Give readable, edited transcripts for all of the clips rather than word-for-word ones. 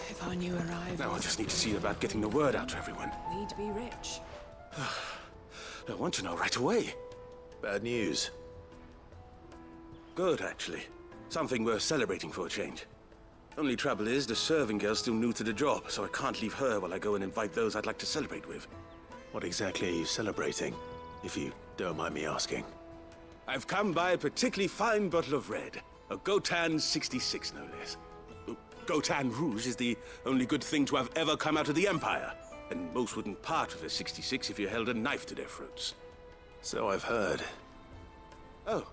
If I knew arrival... Now I just need to see about getting the word out to everyone. We'd be rich. I want to know right away. Bad news. Good, actually. Something worth celebrating for a change. Only trouble is, the serving girl's still new to the job, so I can't leave her while I go and invite those I'd like to celebrate with. What exactly are you celebrating, if you don't mind me asking? I've come by a particularly fine bottle of red. A Gotan 66, no less. Gotan Rouge is the only good thing to have ever come out of the Empire. And most wouldn't part with a 66 if you held a knife to their throats. So I've heard. Oh,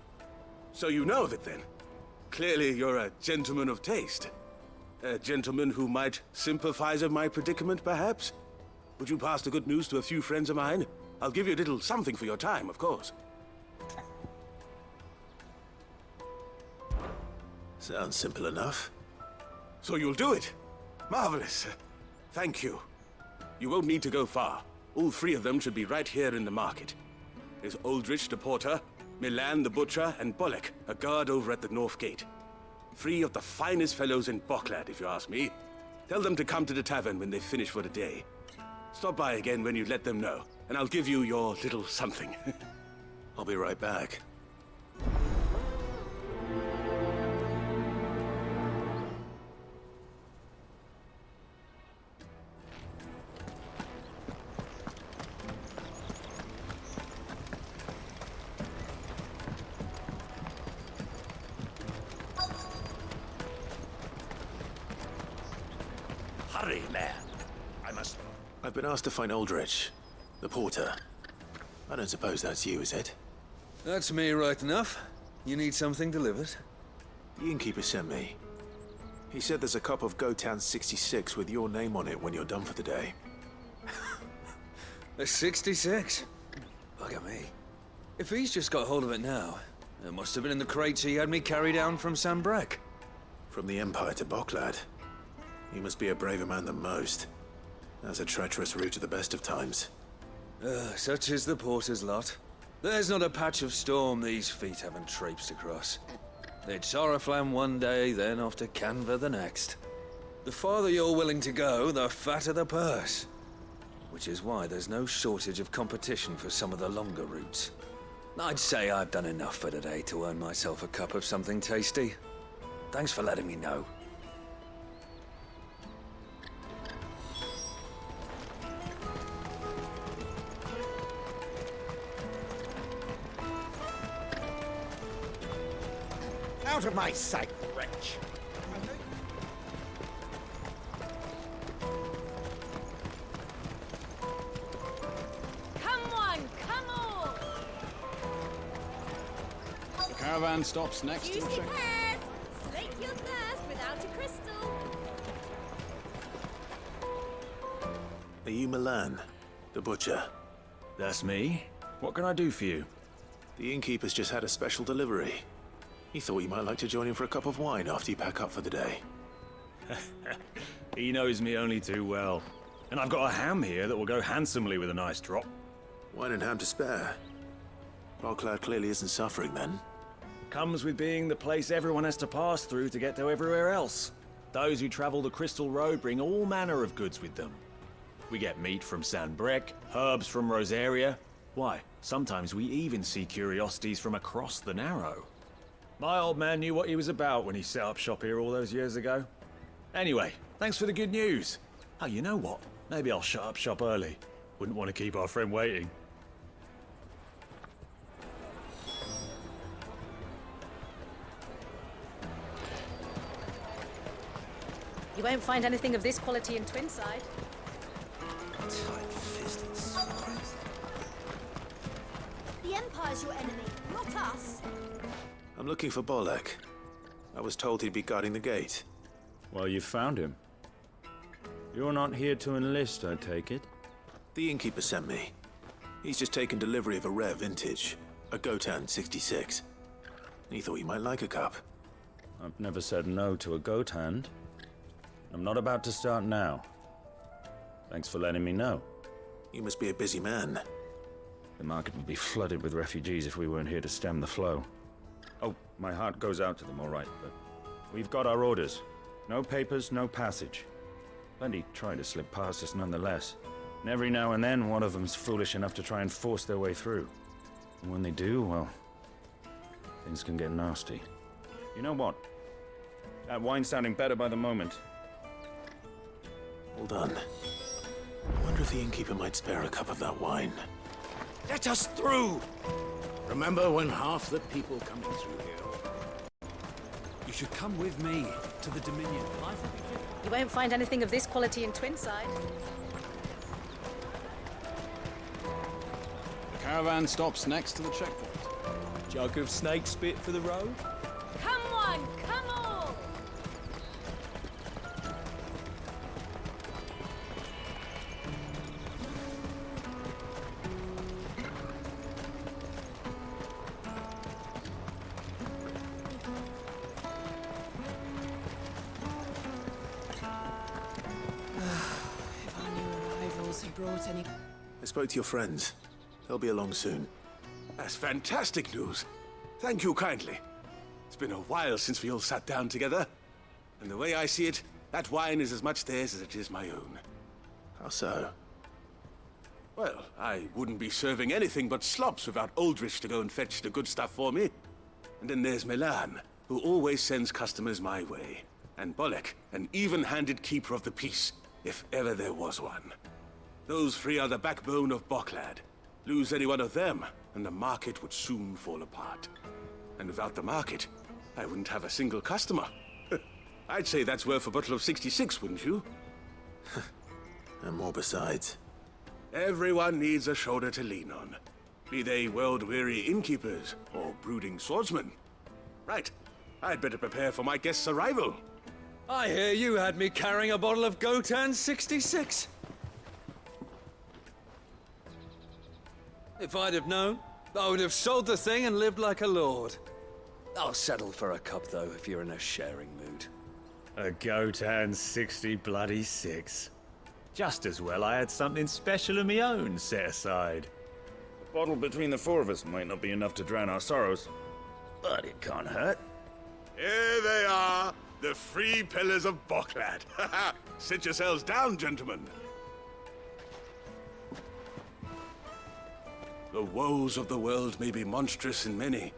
so you know of it then? Clearly you're a gentleman of taste. A gentleman who might sympathize with my predicament, perhaps? Would you pass the good news to a few friends of mine? I'll give you a little something for your time, of course. Sounds simple enough. So you'll do it? Marvelous. Thank you. You won't need to go far. All three of them should be right here in the market. There's Aldrich the porter, Milan the butcher, and Bolek, a guard over at the north gate. Three of the finest fellows in Boklad, if you ask me. Tell them to come to the tavern when they finish for the day. Stop by again when you let them know, and I'll give you your little something. I'll be right back. Hurry, man. I've been asked to find Aldrich, the porter. I don't suppose that's you, is it? That's me right enough. You need something delivered? The innkeeper sent me. He said there's a cup of Gotan 66 with your name on it when you're done for the day. A 66? Bugger me. If he's just got hold of it now, it must have been in the crates he had me carry down from Sambrek. From the Empire to Boklad. You must be a braver man than most. That's a treacherous route at the best of times. Such is the porter's lot. There's not a patch of storm these feet haven't traipsed across. It's Oriflamme one day, then off to Canva the next. The farther you're willing to go, the fatter the purse. Which is why there's no shortage of competition for some of the longer routes. I'd say I've done enough for today to earn myself a cup of something tasty. Thanks for letting me know. Out of my sight, wretch! Come on, come on! The caravan stops next to the Juicy check. pears! Slake your thirst without a crystal! Are you Milan, the butcher? That's me. What can I do for you? The innkeeper's just had a special delivery. He thought you might like to join him for a cup of wine after you pack up for the day. He knows me only too well. And I've got a ham here that will go handsomely with a nice drop. Wine and ham to spare. Boklad clearly isn't suffering then. Comes with being the place everyone has to pass through to get to everywhere else. Those who travel the Crystal Road bring all manner of goods with them. We get meat from Sanbrek, herbs from Rosaria. Why, sometimes we even see curiosities from across the Narrow. My old man knew what he was about when he set up shop here all those years ago. Anyway, thanks for the good news. Oh, you know what? Maybe I'll shut up shop early. Wouldn't want to keep our friend waiting. You won't find anything of this quality in Twinside. Tight-fisted spies. The Empire's your enemy, not us! I'm looking for Bolek. I was told he'd be guarding the gate. Well, you found him. You're not here to enlist, I take it? The innkeeper sent me. He's just taken delivery of a rare vintage, a Gotan 66. He thought you might like a cup. I've never said no to a goat hand. I'm not about to start now. Thanks for letting me know. You must be a busy man. The market would be flooded with refugees if we weren't here to stem the flow. Oh, my heart goes out to them, all right, but we've got our orders. No papers, no passage. Plenty try to slip past us nonetheless. And every now and then, one of them's foolish enough to try and force their way through. And when they do, well, things can get nasty. You know what? That wine's sounding better by the moment. Hold on. I wonder if the innkeeper might spare a cup of that wine. Let us through! Remember when half the people coming through here? You should come with me to the Dominion. Life will be different. You won't find anything of this quality in Twinside. The caravan stops next to the checkpoint. Jug of snake spit for the road? Come on, come on! If our new arrivals had brought any... I spoke to your friends. They'll be along soon. That's fantastic news. Thank you kindly. It's been a while since we all sat down together. And the way I see it, that wine is as much theirs as it is my own. How so? Well, I wouldn't be serving anything but slops without Aldrich to go and fetch the good stuff for me. And then there's Milan, who always sends customers my way. And Bolek, an even-handed keeper of the peace, if ever there was one. Those three are the backbone of Boklad. Lose any one of them, and the market would soon fall apart. And without the market, I wouldn't have a single customer. I'd say that's worth a bottle of 66, wouldn't you? And more besides. Everyone needs a shoulder to lean on. Be they world-weary innkeepers or brooding swordsmen. Right, I'd better prepare for my guest's arrival. I hear you had me carrying a bottle of Gotan 66. If I'd have known, I would have sold the thing and lived like a lord. I'll settle for a cup, though, if you're in a sharing mood. A Gotan 60 bloody 6. Just as well I had something special of my own set aside. A bottle between the four of us might not be enough to drown our sorrows, but it can't hurt. Here they are, the three pillars of Boklad. Sit yourselves down, gentlemen. The woes of the world may be monstrous in many,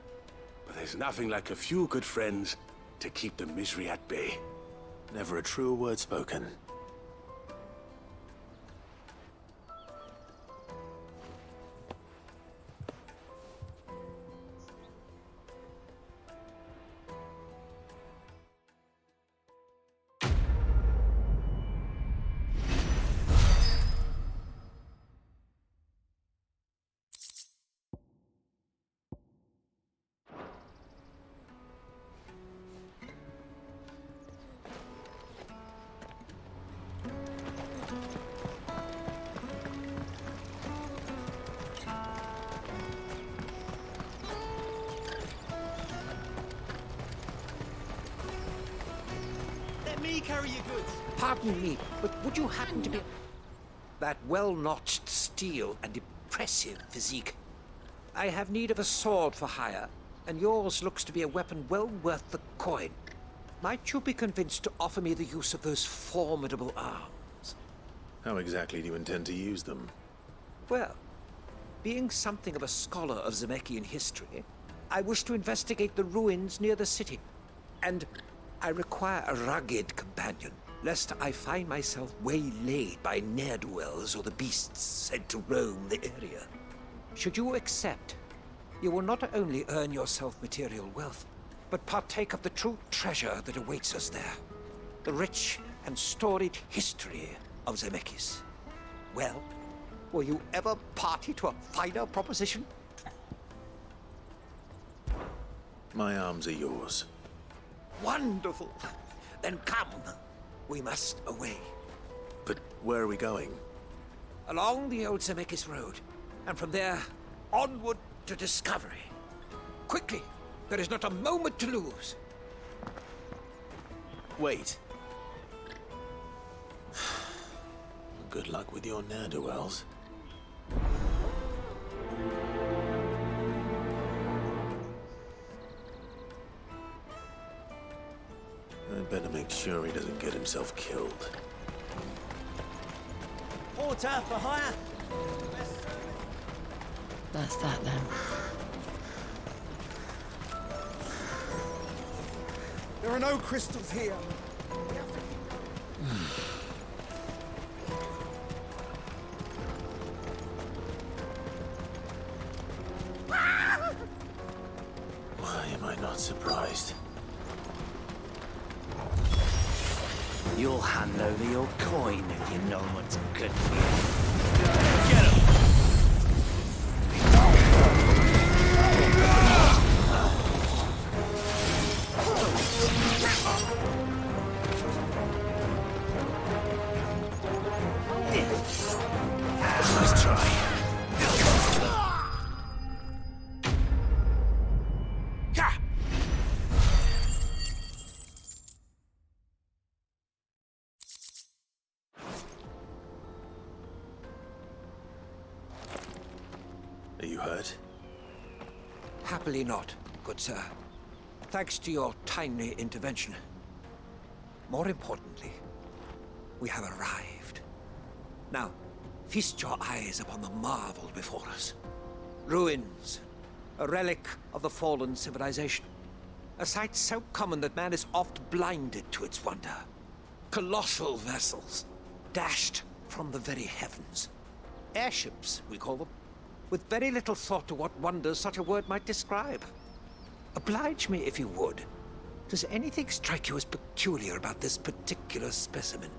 but there's nothing like a few good friends to keep the misery at bay. Never a truer word spoken. Me carry your goods. Pardon me, but would you happen to be... That well-notched steel and impressive physique. I have need of a sword for hire, and yours looks to be a weapon well worth the coin. Might you be convinced to offer me the use of those formidable arms? How exactly do you intend to use them? Well, being something of a scholar of Zemeckis history, I wish to investigate the ruins near the city, and I require a rugged companion, lest I find myself waylaid by ne'er-do-wells or the beasts sent to roam the area. Should you accept, you will not only earn yourself material wealth, but partake of the true treasure that awaits us there. The rich and storied history of Zemeckis. Well, were you ever party to a finer proposition? My arms are yours. Wonderful! Then come. We must away. But where are we going? Along the old Zemeckis Road, and from there, onward to discovery. Quickly! There is not a moment to lose. Wait. Good luck with your ne'er-do-wells. Sure he doesn't get himself killed. Porter for hire! That's that then. There are no crystals here. Why am I not surprised? You'll hand over your coin if you know what's good for you. Get him! Nice try. Are you hurt? Happily not, good sir. Thanks to your timely intervention. More importantly, we have arrived. Now, feast your eyes upon the marvel before us. Ruins, a relic of the fallen civilization. A sight so common that man is oft blinded to its wonder. Colossal vessels, dashed from the very heavens. Airships, we call them, with very little thought to what wonders such a word might describe. Oblige me if you would. Does anything strike you as peculiar about this particular specimen?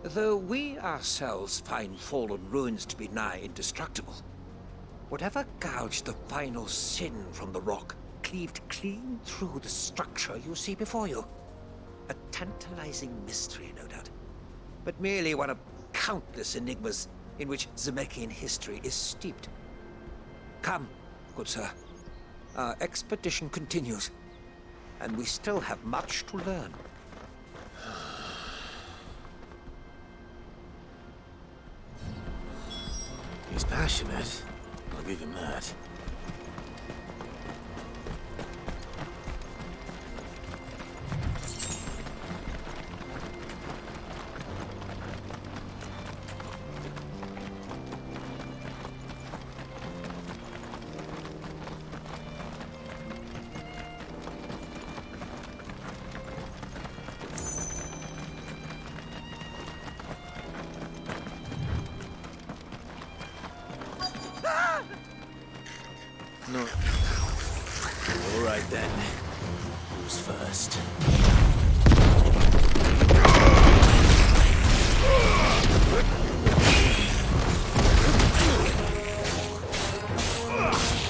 Though we ourselves find fallen ruins to be nigh indestructible, whatever gouged the final sin from the rock cleaved clean through the structure you see before you. A tantalizing mystery, no doubt, but merely one of countless enigmas in which Zemeckis history is steeped. Come, good sir. Our expedition continues, and we still have much to learn. He's passionate. I'll give him that. No. All right then. Who's first?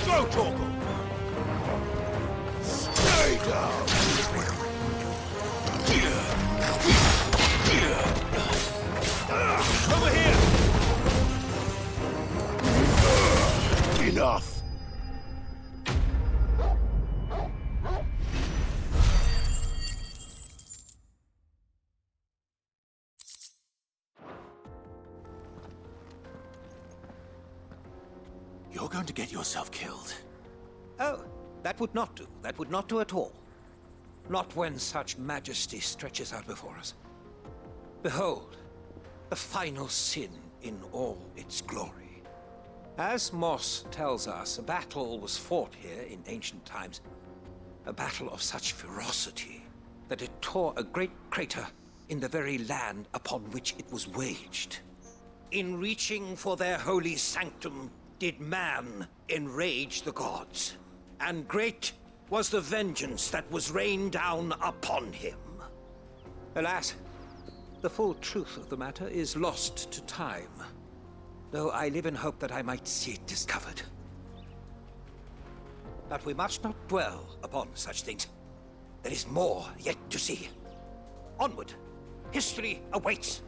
Go, Torkel! Stay down! Over here! Enough! You're going to get yourself killed. Oh, that would not do. That would not do at all. Not when such majesty stretches out before us. Behold, the final sin in all its glory. As Moss tells us, a battle was fought here in ancient times. A battle of such ferocity that it tore a great crater in the very land upon which it was waged. In reaching for their holy sanctum, did man enrage the gods, and great was the vengeance that was rained down upon him. Alas, the full truth of the matter is lost to time, though I live in hope that I might see it discovered. But we must not dwell upon such things. There is more yet to see. Onward! History awaits!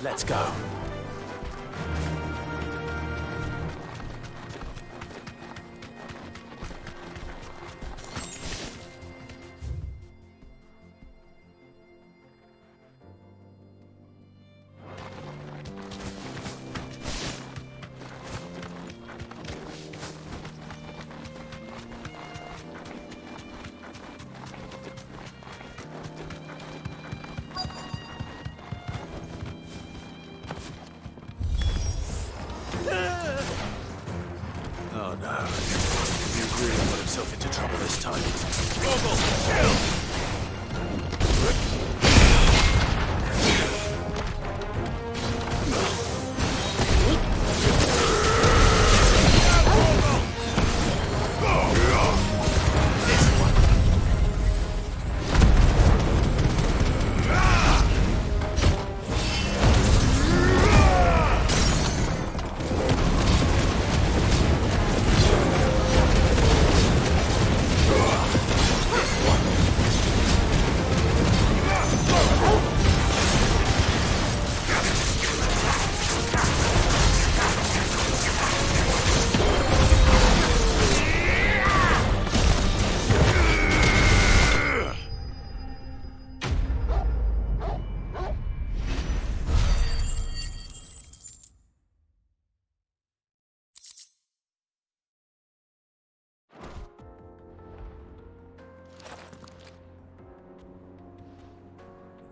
Let's go. yourself into trouble this time.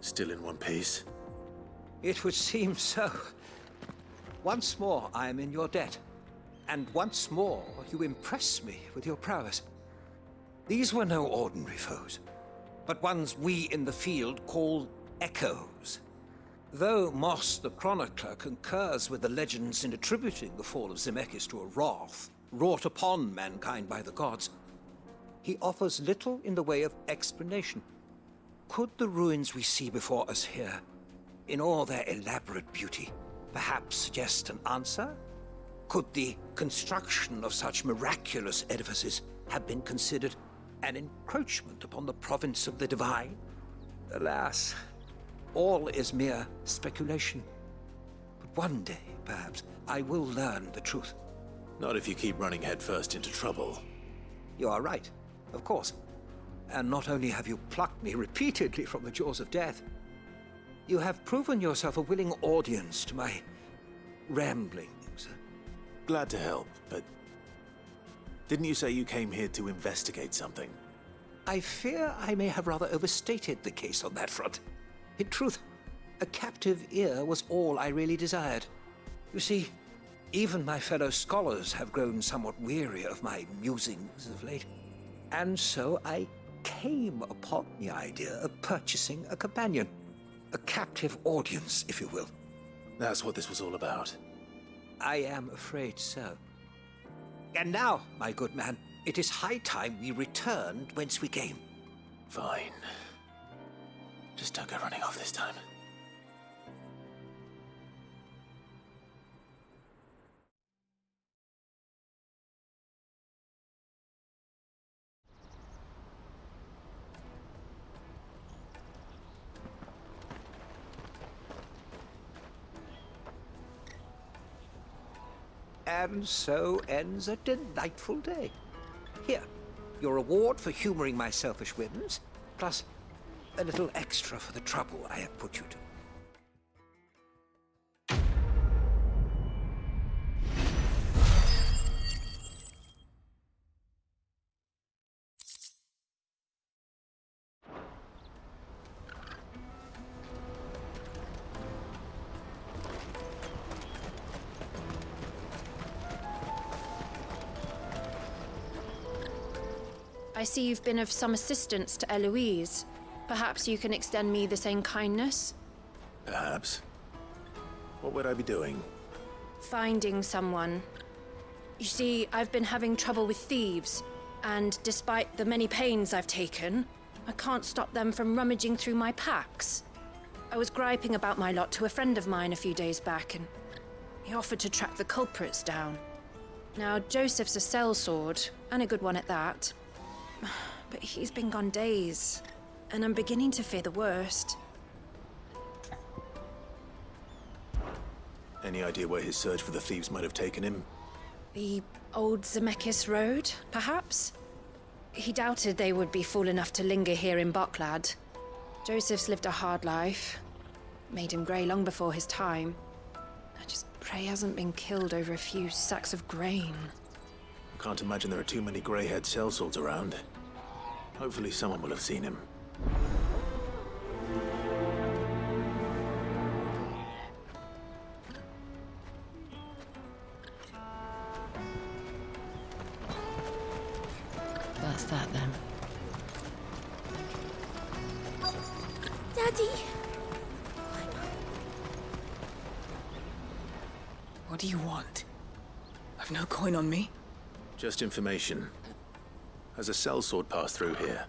Still in one piece? It would seem so. Once more, I am in your debt. And once more, you impress me with your prowess. These were no ordinary foes, but ones we in the field call echoes. Though Moss the Chronicler concurs with the legends in attributing the fall of Zemeckis to a wrath wrought upon mankind by the gods, he offers little in the way of explanation. Could the ruins we see before us here, in all their elaborate beauty, perhaps suggest an answer? Could the construction of such miraculous edifices have been considered an encroachment upon the province of the divine? Alas, all is mere speculation. But one day, perhaps, I will learn the truth. Not if you keep running headfirst into trouble. You are right, of course. And not only have you plucked me repeatedly from the jaws of death, you have proven yourself a willing audience to my ramblings. Glad to help, but didn't you say you came here to investigate something? I fear I may have rather overstated the case on that front. In truth, a captive ear was all I really desired. You see, even my fellow scholars have grown somewhat weary of my musings of late. And so I came upon the idea of purchasing a companion. A captive audience, if you will. That's what this was all about. I am afraid so. And now, my good man, it is high time we returned whence we came. Fine. Just don't go running off this time. And so ends a delightful day. Here, your reward for humoring my selfish whims, plus a little extra for the trouble I have put you to. I see you've been of some assistance to Eloise. Perhaps you can extend me the same kindness? Perhaps. What would I be doing? Finding someone. You see, I've been having trouble with thieves, and despite the many pains I've taken, I can't stop them from rummaging through my packs. I was griping about my lot to a friend of mine a few days back, and he offered to track the culprits down. Now, Joseph's a sellsword, and a good one at that. But he's been gone days, and I'm beginning to fear the worst. Any idea where his search for the thieves might have taken him? The old Zemeckis Road, perhaps? He doubted they would be fool enough to linger here in Boklad. Joseph's lived a hard life. Made him grey long before his time. I just pray he hasn't been killed over a few sacks of grain. I can't imagine there are too many grey-haired sellswords around. Hopefully someone will have seen him. that then? Daddy! What do you want? I've no coin on me. Just information. Has a sellsword passed through here?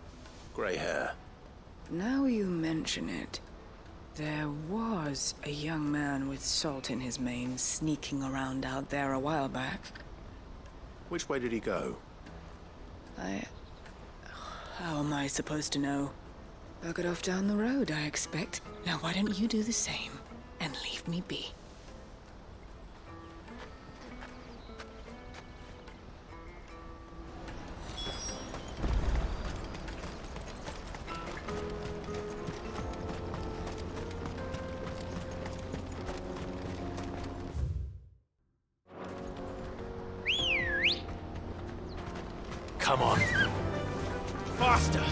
Grey hair. Now you mention it, there was a young man with salt in his mane sneaking around out there a while back. Which way did he go? How am I supposed to know? Buggered off down the road, I expect. Now why don't you do the same and leave me be? Come on. Faster!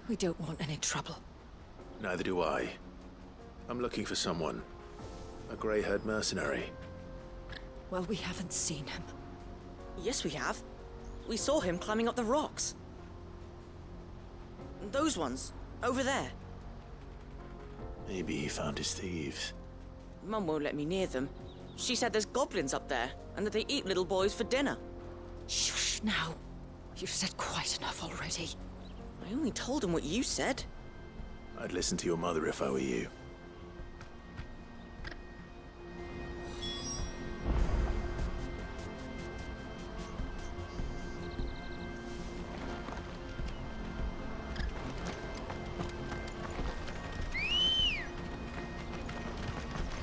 We don't want any trouble. Neither do I. I'm looking for someone. A grey-haired mercenary. Well, we haven't seen him. Yes, we have. We saw him climbing up the rocks. Those ones, over there. Maybe he found his thieves. Mum won't let me near them. She said there's goblins up there, and that they eat little boys for dinner. Shush now. You've said quite enough already. I only told him what you said. I'd listen to your mother if I were you.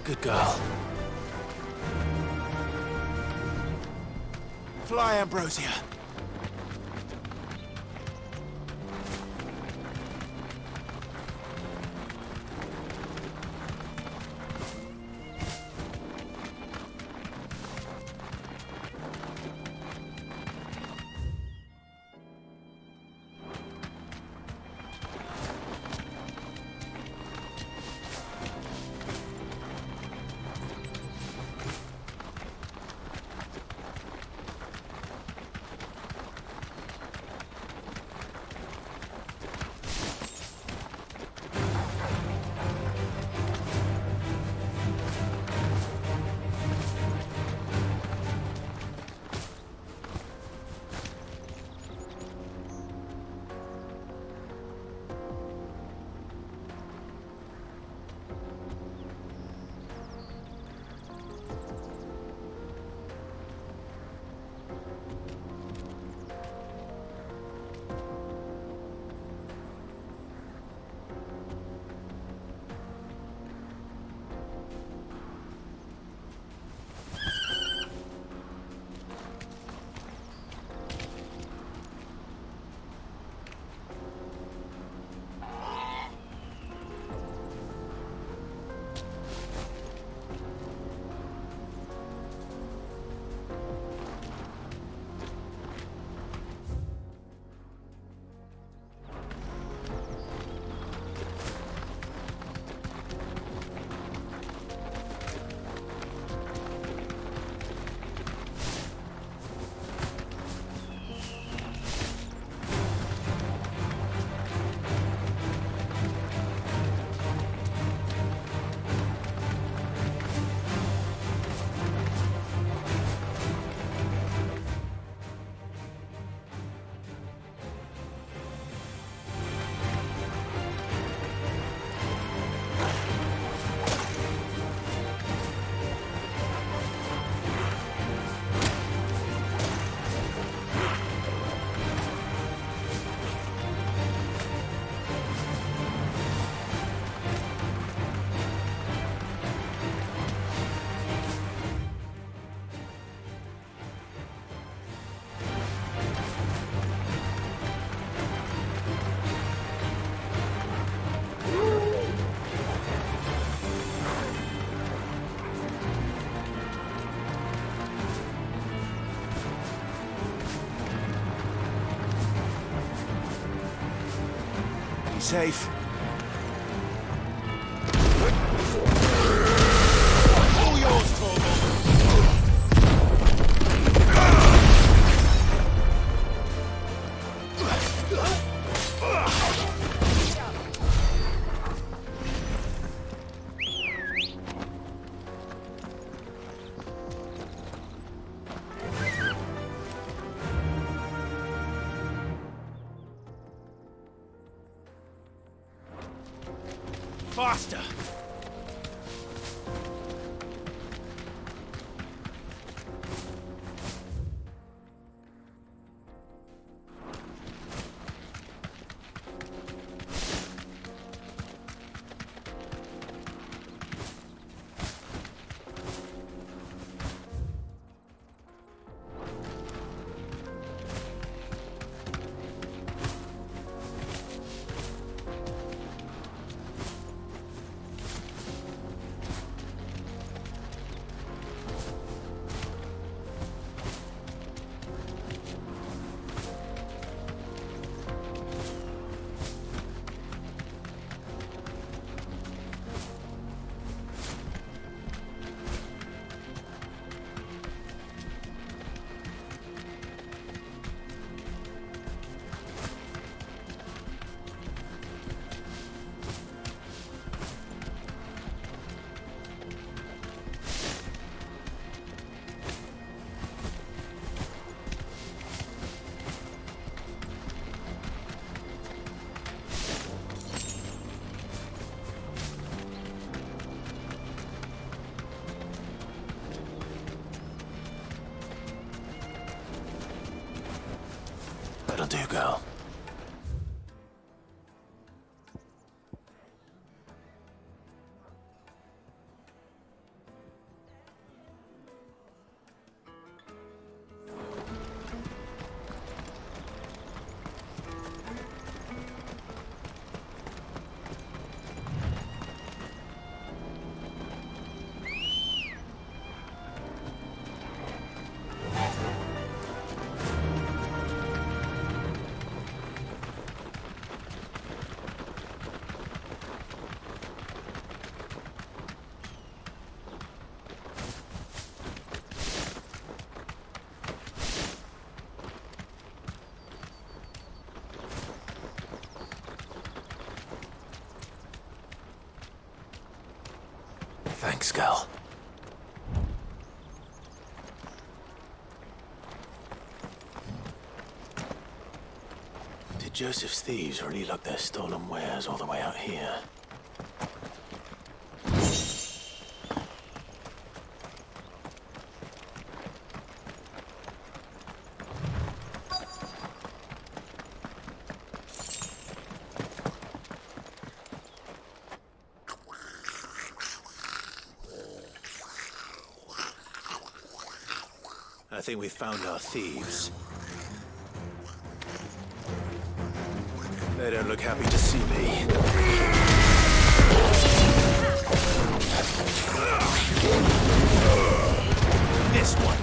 Good girl. Fly, Ambrosia. Be safe. All yours, Torvald. Faster! That'll do, girl. Thanks, girl. Did Joseph's thieves really lug their stolen wares all the way out here? I think we've found our thieves. They don't look happy to see me. This one.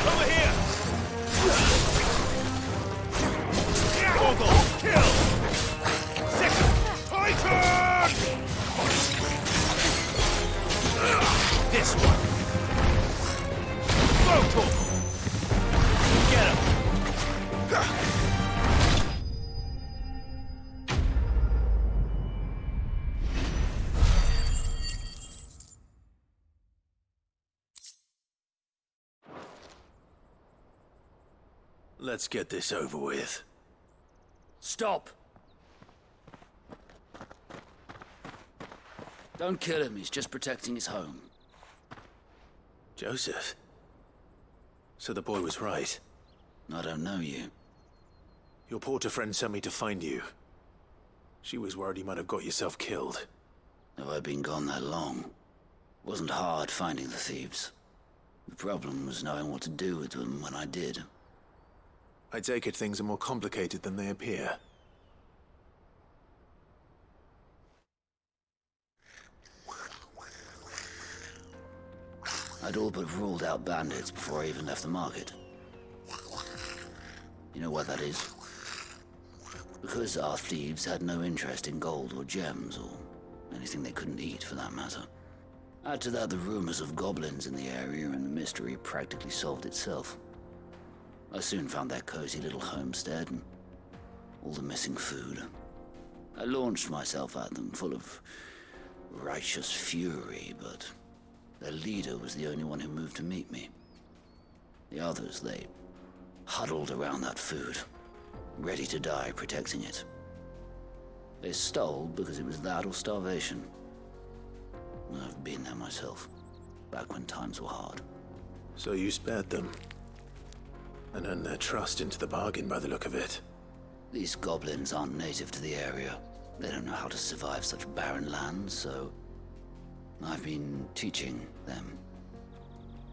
Over here! Ogre, kill! This one. Brutal. Get him. Let's get this over with. Stop! Don't kill him, he's just protecting his home. Joseph? So the boy was right. I don't know you. Your porter friend sent me to find you. She was worried you might have got yourself killed. Have I been gone that long? It wasn't hard finding the thieves. The problem was knowing what to do with them when I did. I take it things are more complicated than they appear. I'd all but ruled out bandits before I even left the market. You know why that is? Because our thieves had no interest in gold or gems, or anything they couldn't eat for that matter. Add to that the rumors of goblins in the area, and the mystery practically solved itself. I soon found their cozy little homestead and all the missing food. I launched myself at them, full of righteous fury, but their leader was the only one who moved to meet me. The others, they huddled around that food, ready to die protecting it. They stole because it was that or starvation. I've been there myself, back when times were hard. So you spared them, and earned their trust into the bargain by the look of it. These goblins aren't native to the area. They don't know how to survive such barren lands, so I've been teaching them.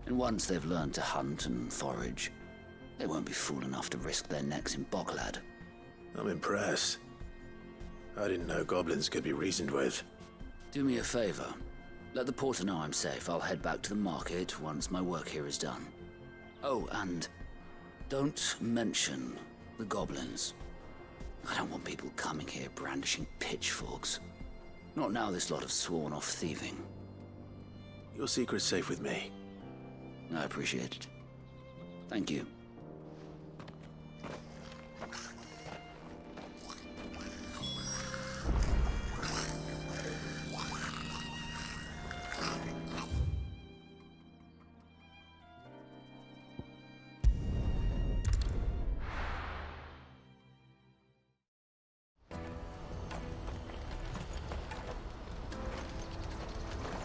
And once they've learned to hunt and forage, they won't be fool enough to risk their necks in Bocklad. I'm impressed. I didn't know goblins could be reasoned with. Do me a favor. Let the porter know I'm safe. I'll head back to the market once my work here is done. Oh, and don't mention the goblins. I don't want people coming here brandishing pitchforks. Not now this lot have sworn off thieving. Your secret's safe with me. I appreciate it. Thank you.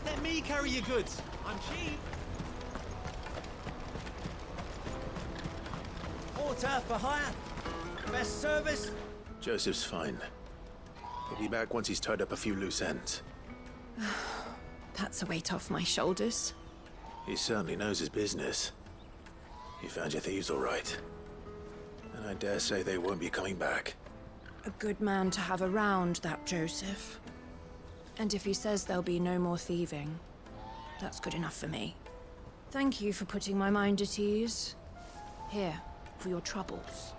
Let me carry your goods. I'm cheap. Porter for hire. Best service. Joseph's fine. He'll be back once he's tied up a few loose ends. That's a weight off my shoulders. He certainly knows his business. You found your thieves all right. And I dare say they won't be coming back. A good man to have around, that Joseph. And if he says there'll be no more thieving, that's good enough for me. Thank you for putting my mind at ease. Here, for your troubles.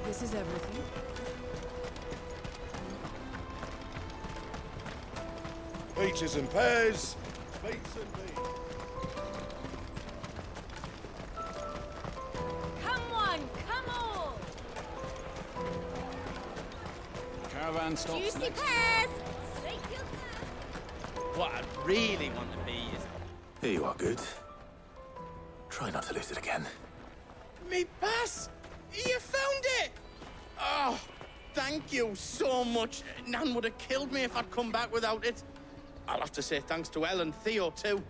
This is everything. Peaches and pears, beets and beans. Come on, come on! Caravan stops Juicy next. pears! Slake your thirst. What I really want to be is... Here you are, good. Try not to lose it again. Me pass! You found it! Oh, thank you so much. Nan would have killed me if I'd come back without it. I'll have to say thanks to Elle and Theo, too.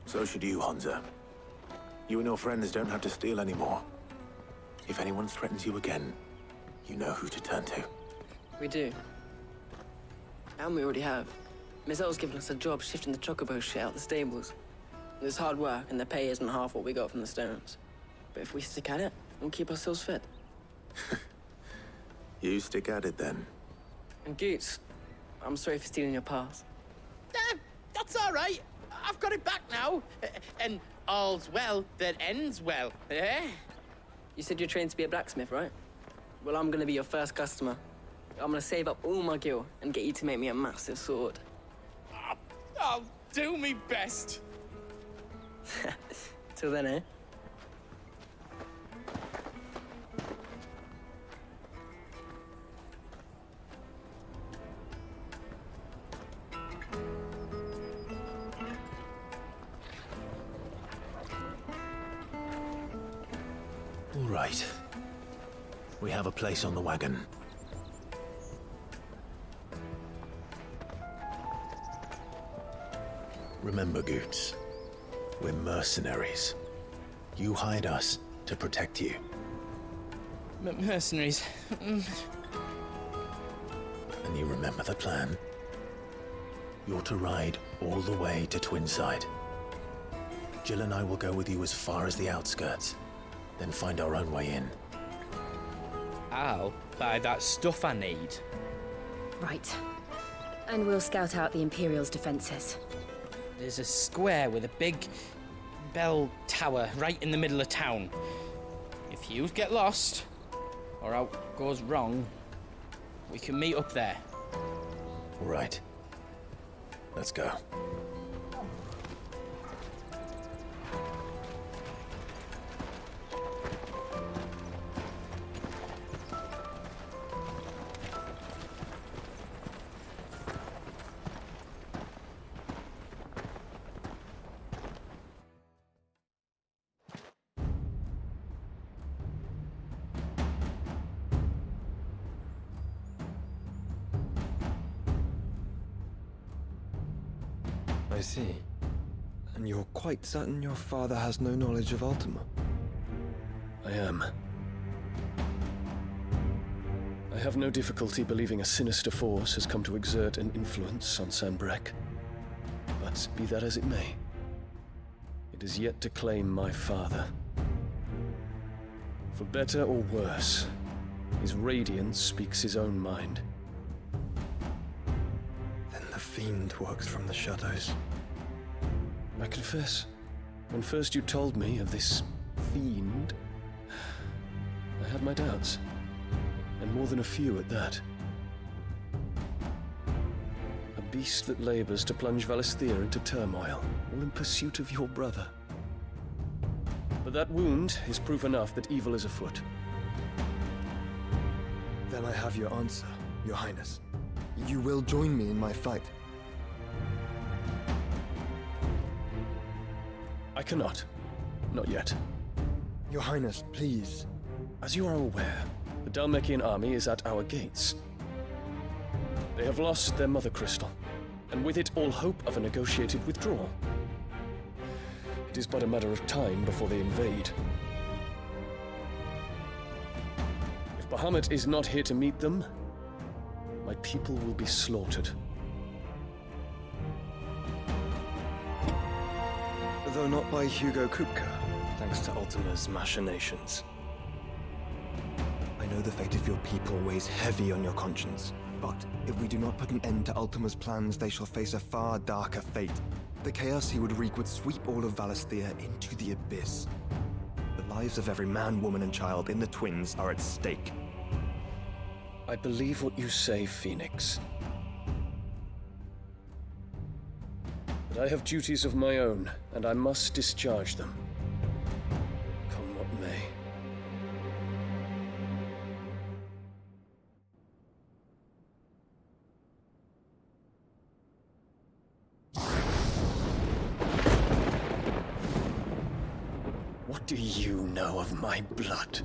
So should you, Hansa. You and your friends don't have to steal anymore. If anyone threatens you again, you know who to turn to. We do. And we already have. Miss Elle's given us a job shifting the chocobo shit out the stables. It's hard work, and the pay isn't half what we got from the Stones. But if we stick at it, we'll keep ourselves fit. You stick at it, then. And Goots, I'm sorry for stealing your pass. That's all right. I've got it back now. And all's well that ends well, eh? You said you're trained to be a blacksmith, right? Well, I'm gonna be your first customer. I'm gonna save up all my gil and get you to make me a massive sword. I'll do me best. Till then, eh? All right. We have a place on the wagon. Remember, Goots, we're mercenaries. You hired us to protect you. Mercenaries. And you remember the plan? You're to ride all the way to Twinside. Jill and I will go with you as far as the outskirts, then find our own way in. I'll buy that stuff I need. Right. And we'll scout out the Imperial's defenses. There's a square with a big bell tower right in the middle of town. If you get lost, or out goes wrong, we can meet up there. All right. Let's go. I see. And you're quite certain your father has no knowledge of Ultima? I am. I have no difficulty believing a sinister force has come to exert an influence on Sanbreque. But be that as it may, it is yet to claim my father. For better or worse, his radiance speaks his own mind. Then the Fiend works from the shadows. I confess, when first you told me of this fiend, I had my doubts, and more than a few at that. A beast that labors to plunge Valisthea into turmoil, all in pursuit of your brother. But that wound is proof enough that evil is afoot. Then I have your answer, Your Highness. You will join me in my fight. I cannot. Not yet. Your Highness, please. As you are aware, the Dhalmekian army is at our gates. They have lost their mother crystal, and with it all hope of a negotiated withdrawal. It is but a matter of time before they invade. If Bahamut is not here to meet them, my people will be slaughtered. Though not by Hugo Kupka, thanks to Ultima's machinations. I know the fate of your people weighs heavy on your conscience, but if we do not put an end to Ultima's plans, they shall face a far darker fate. The chaos he would wreak would sweep all of Valisthea into the abyss. The lives of every man, woman, and child in the Twins are at stake. I believe what you say, Phoenix. But I have duties of my own, and I must discharge them. Come what may. What do you know of my blood?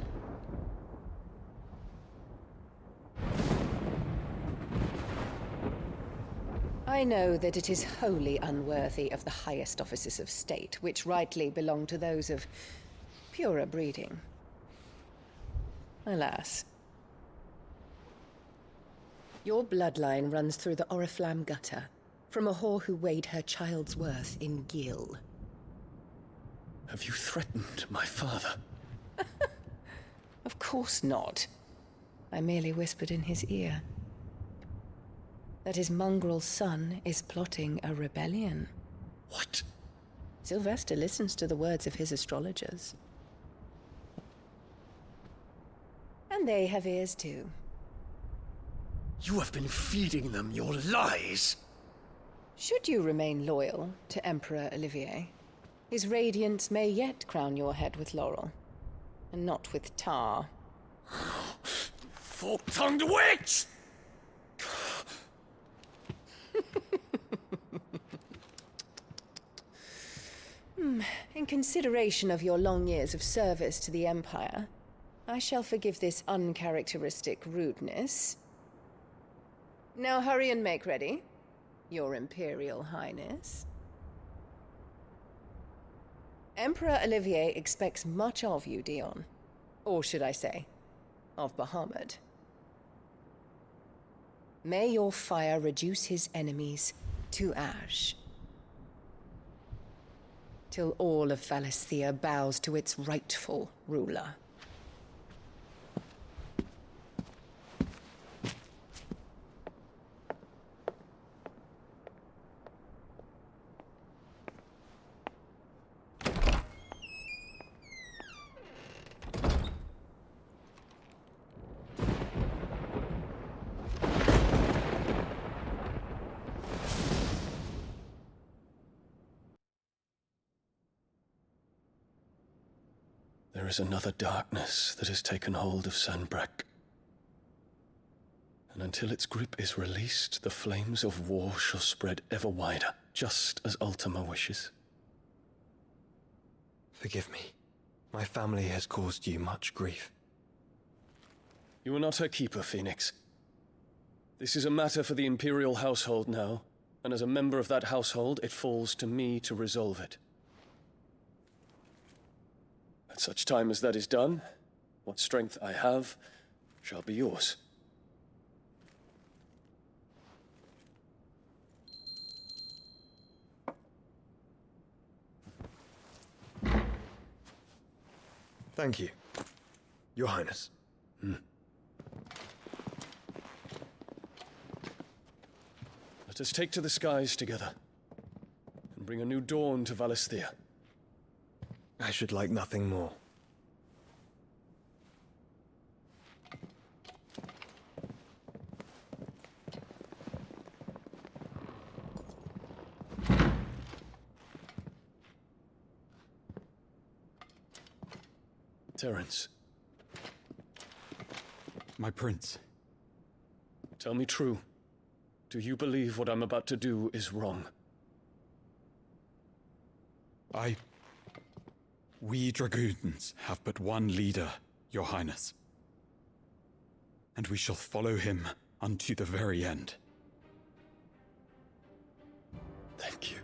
I know that it is wholly unworthy of the highest offices of state, which rightly belong to those of purer breeding. Alas. Your bloodline runs through the Oriflamme gutter, from a whore who weighed her child's worth in gil. Have you threatened my father? Of course not. I merely whispered in his ear that his mongrel son is plotting a rebellion. What? Sylvester listens to the words of his astrologers. And they have ears too. You have been feeding them your lies! Should you remain loyal to Emperor Olivier, his radiance may yet crown your head with laurel, and not with tar. Fork-tongued witch! In consideration of your long years of service to the Empire, I shall forgive this uncharacteristic rudeness. Now hurry and make ready, Your Imperial Highness. Emperor Olivier expects much of you, Dion. Or should I say, of Bahamut. May your fire reduce his enemies to ash, till all of Valisthea bows to its rightful ruler. There is another darkness that has taken hold of Sanbreque. And until its grip is released, the flames of war shall spread ever wider, just as Ultima wishes. Forgive me. My family has caused you much grief. You are not her keeper, Phoenix. This is a matter for the Imperial household now, and as a member of that household, it falls to me to resolve it. At such time as that is done, what strength I have shall be yours. Thank you, Your Highness. Let us take to the skies together, and bring a new dawn to Valisthea. I should like nothing more. Terence. My prince. Tell me true. Do you believe what I'm about to do is wrong? We dragoons have but one leader, Your Highness. And we shall follow him unto the very end. Thank you.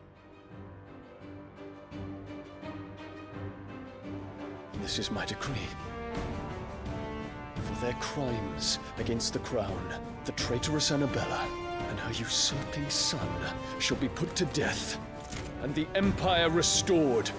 This is my decree. For their crimes against the crown, the traitoress Annabella and her usurping son shall be put to death, and the Empire restored.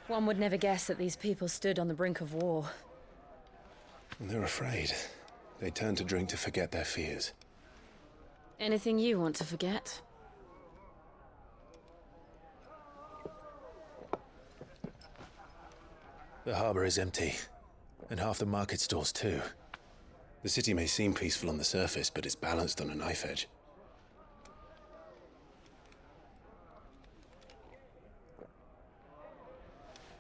One would never guess that these people stood on the brink of war. They're afraid. They turn to drink to forget their fears. Anything you want to forget? The harbor is empty, and half the market stalls too. The city may seem peaceful on the surface, but it's balanced on a knife edge.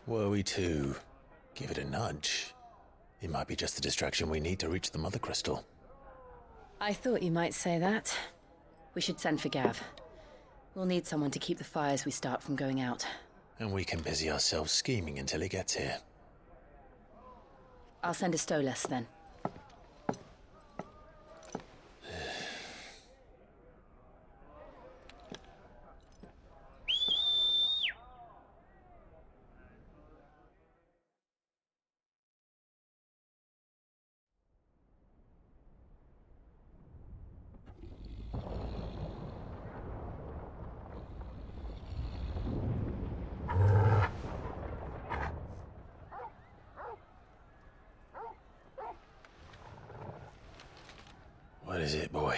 Were we to give it a nudge, it might be just the distraction we need to reach the Mother Crystal. I thought you might say that. We should send for Gav. We'll need someone to keep the fires we start from going out. And we can busy ourselves scheming until he gets here. I'll send a Stolas then. What is it, boy?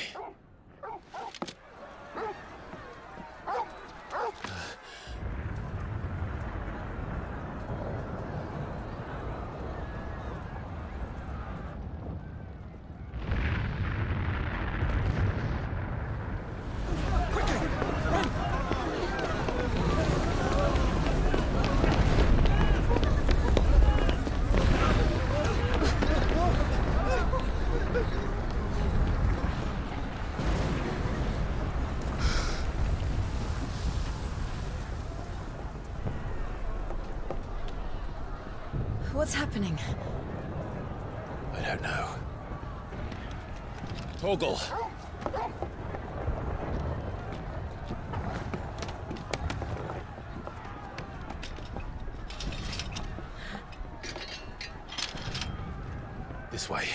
What's happening? I don't know. Torgal! This way.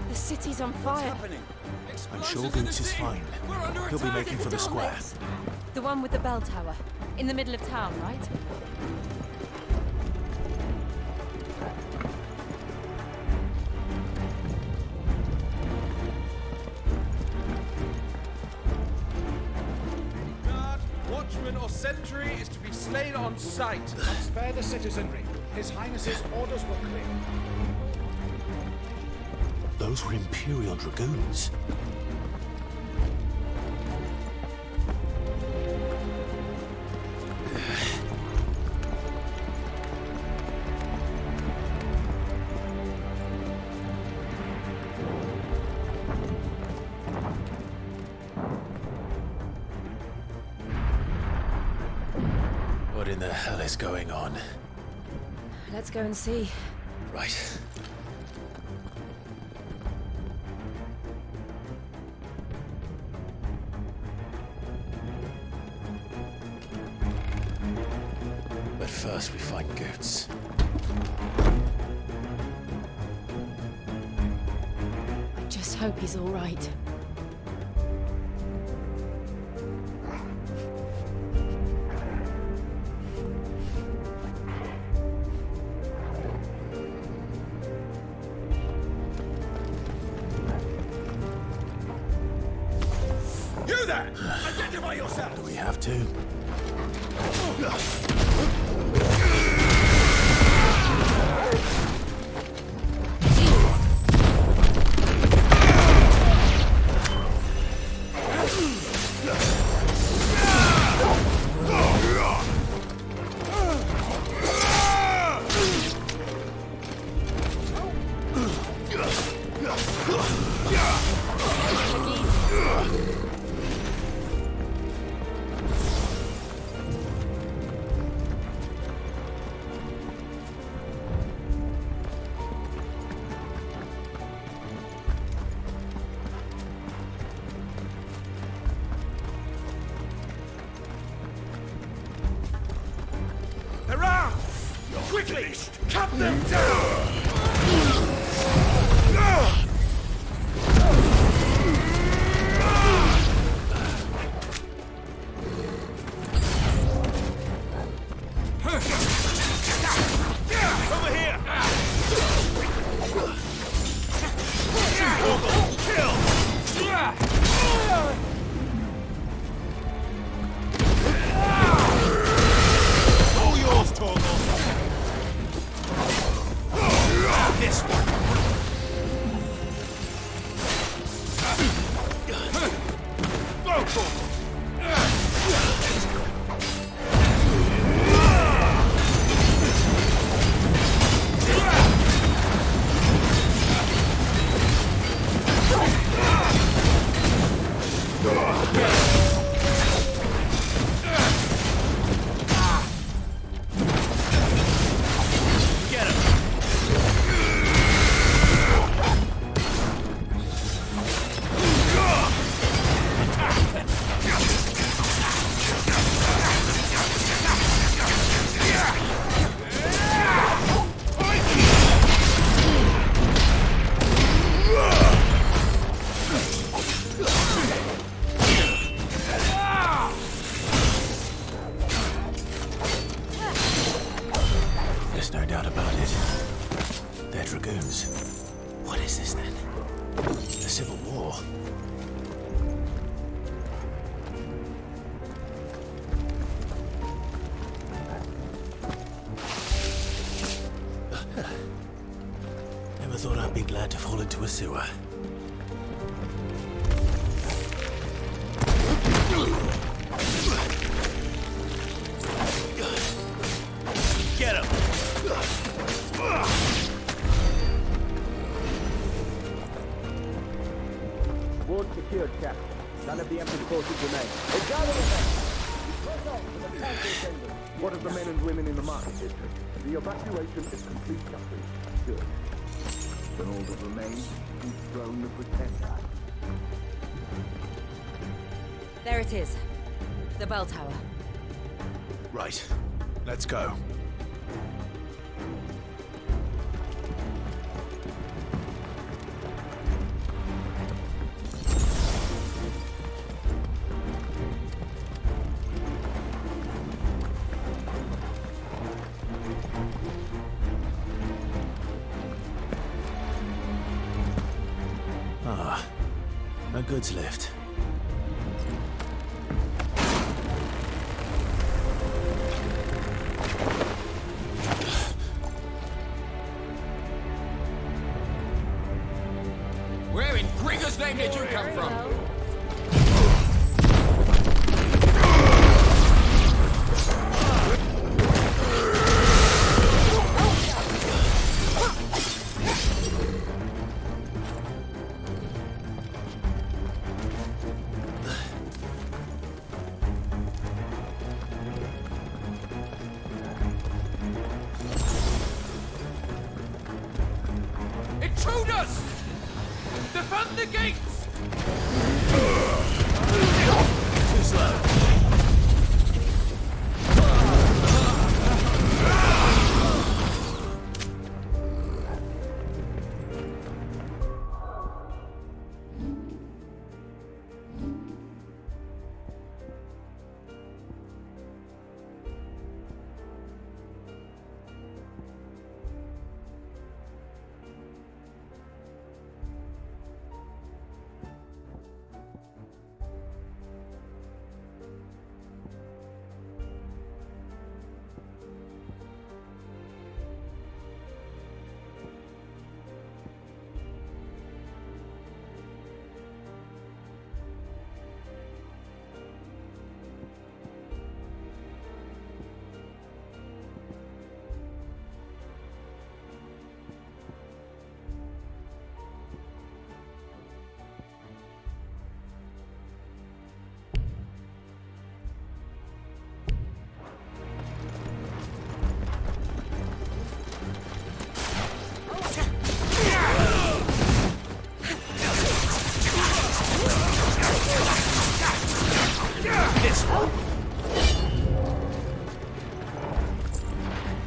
The city's on fire. I'm sure Goots is fine. He'll be making for the square. The one with the bell tower. In the middle of town, right? Guard, watchman or sentry is to be slain on sight. And spare the citizenry. His Highness's orders were clear. Those were Imperial Dragoons. What in the hell is going on? Let's go and see. Right. But first we find Goots. I just hope he's all right. You there! Identify yourself! Do we have to? Around! Quickly! Cut them down! Over here! All yours, Torgal! This one! Go, Torgal! Get him! There's no doubt about it. They're Dragoons. What is this then? The Civil War? to fall into a sewer. Get him! Ward secured, Captain. None of the Emperor's forces remain. A gathering event! Press on to the council chamber. What of the men and women in the market district? The evacuation is complete, Captain. Good. Then all that remains is throne the Pretender. There it is. The bell tower. Right. Let's go. Ah, a goods lift. Where in Gringo's name did you come from? Intruders! Defend the gates! Too slow.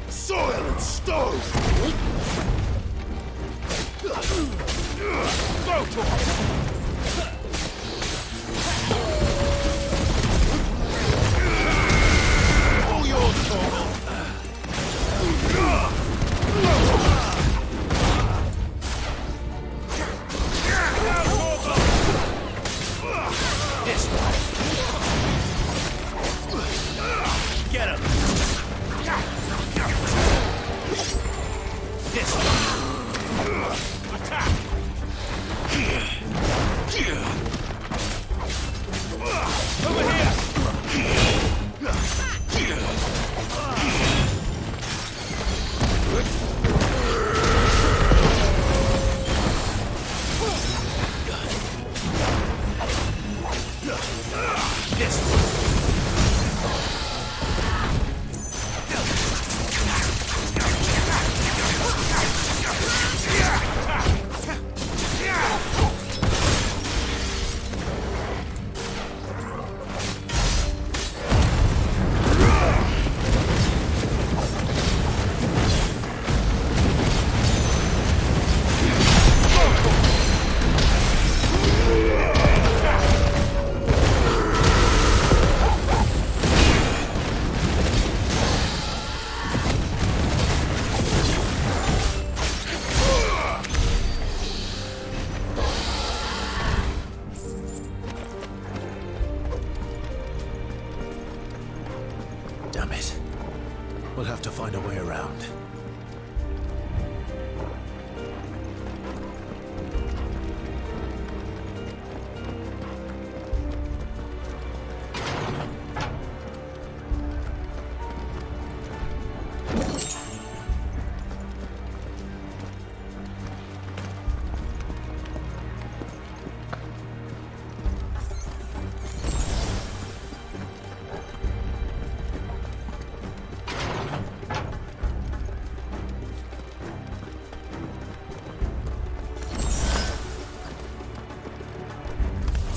Soil and stone! Go to all yours, Torvald! This way. Get him! This way. Attack! Over here! Damn it. We'll have to find a way around.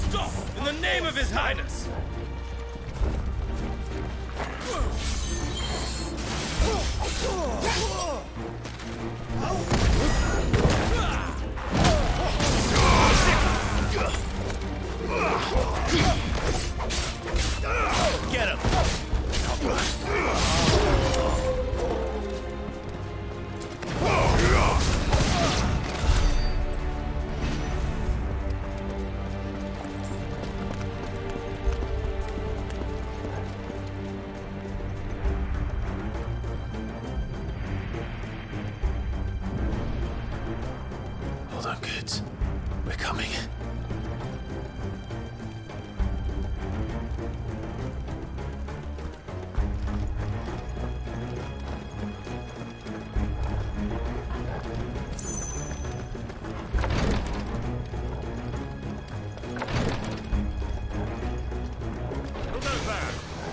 Stop! In the name of His Highness! Get him! Hold on, kids. We're coming.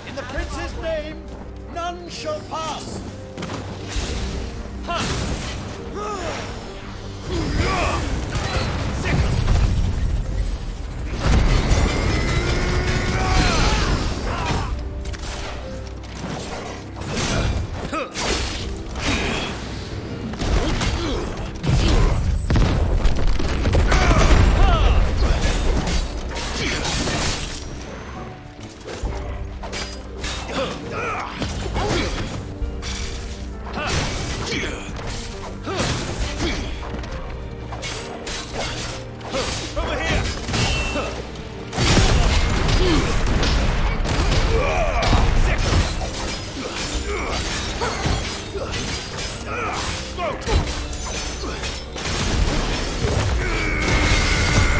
In the prince's name, none shall pass!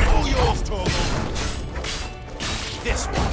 All yours, Torgal! This one!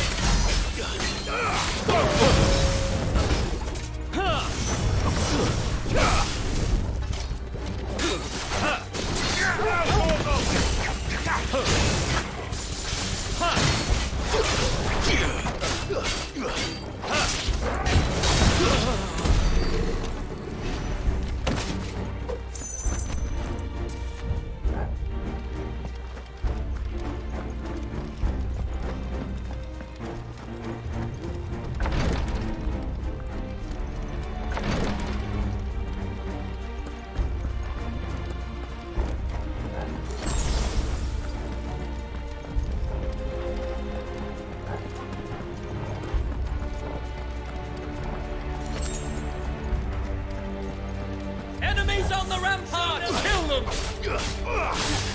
Enemies on the rampart! Kill them!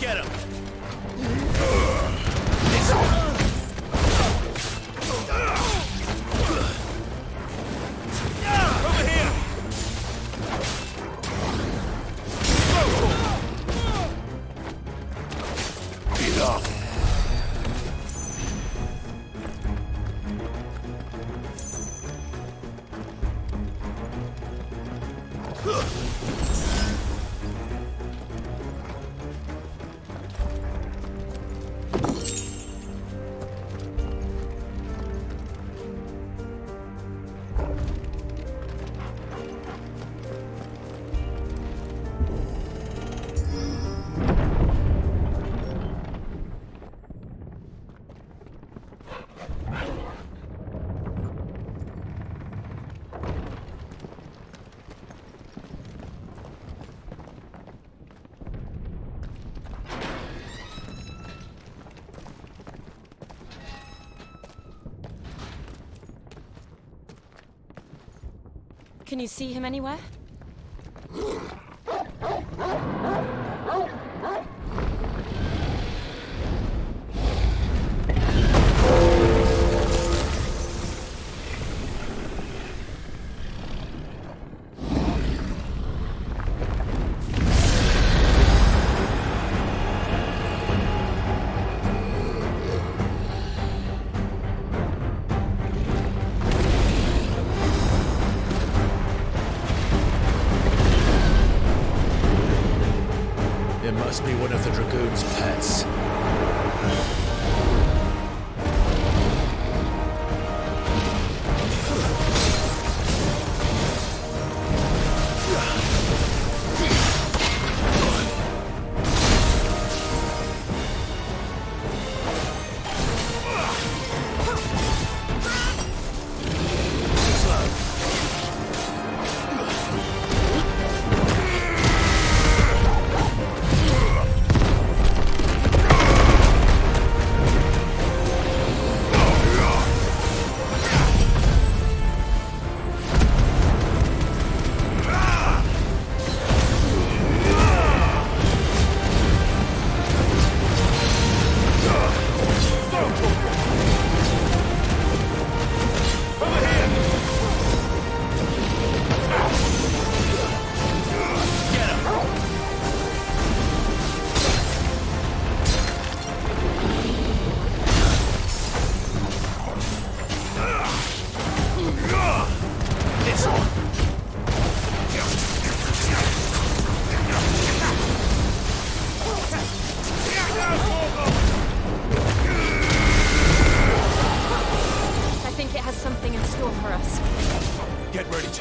Get him! Over here! Enough! Can you see him anywhere?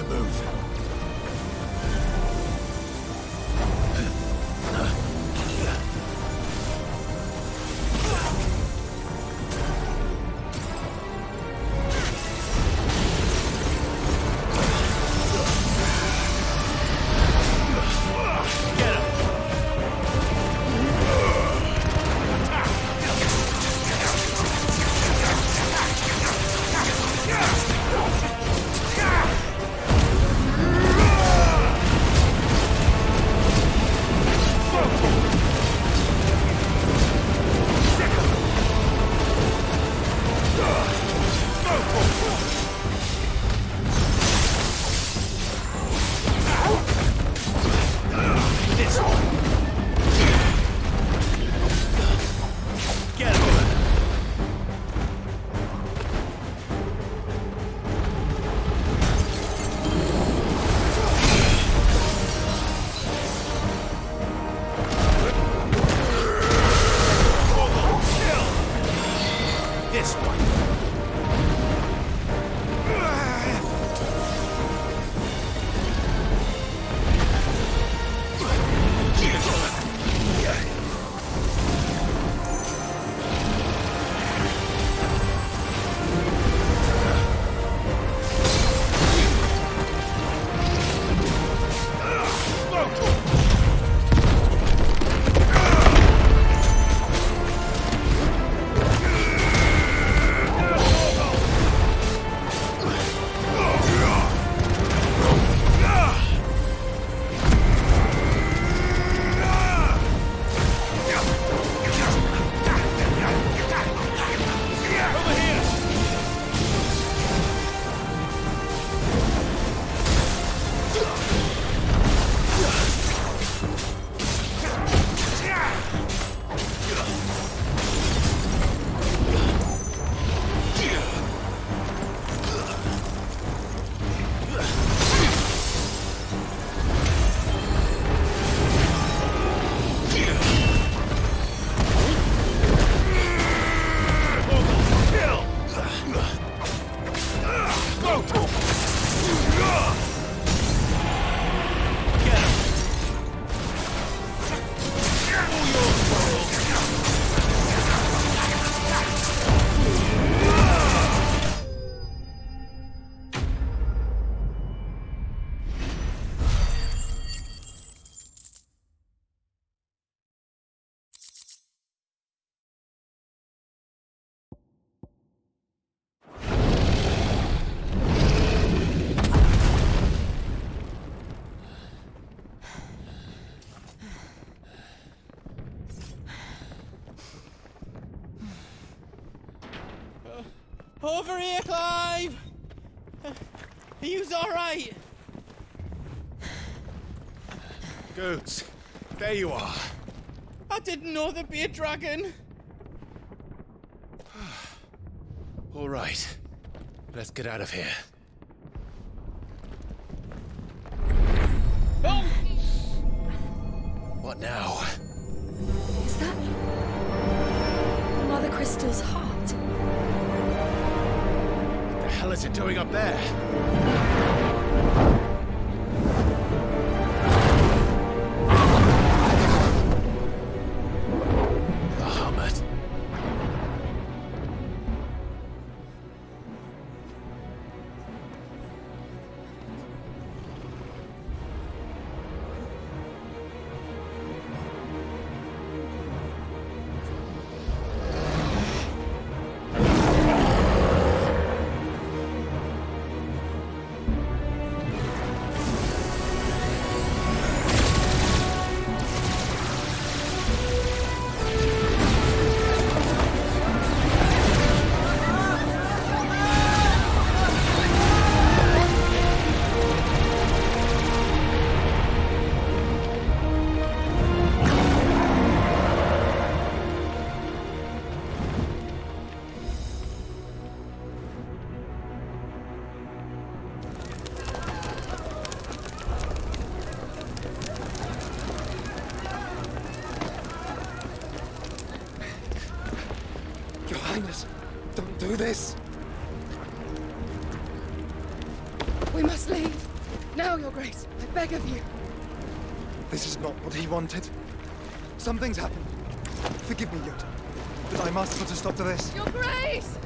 Move. Over here, Clive! Are you alright? Goods, there you are. I didn't know there'd be a dragon. All right, let's get out of here. Oh! What now? Is that Mother Crystal's heart? What the hell is it doing up there? Bahamut. Your Highness, don't do this. We must leave. Now, Your Grace, I beg of you. This is not what he wanted. Something's happened. Forgive me, Yoda, but I must put a stop to this. Your Grace!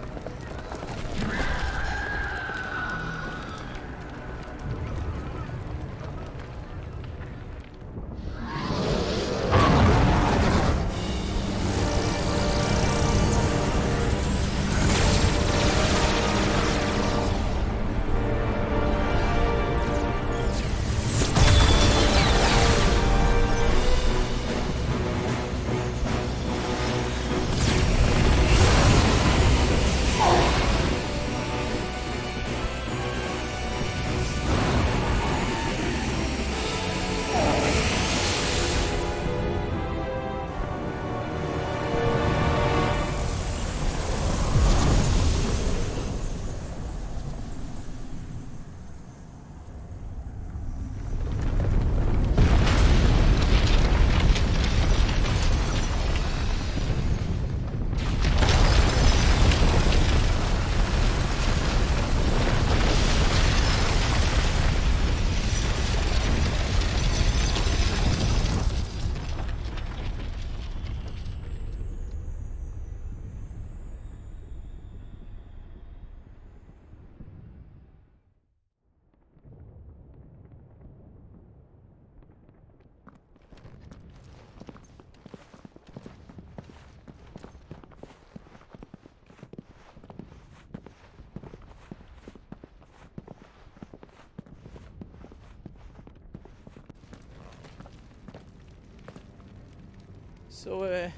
So,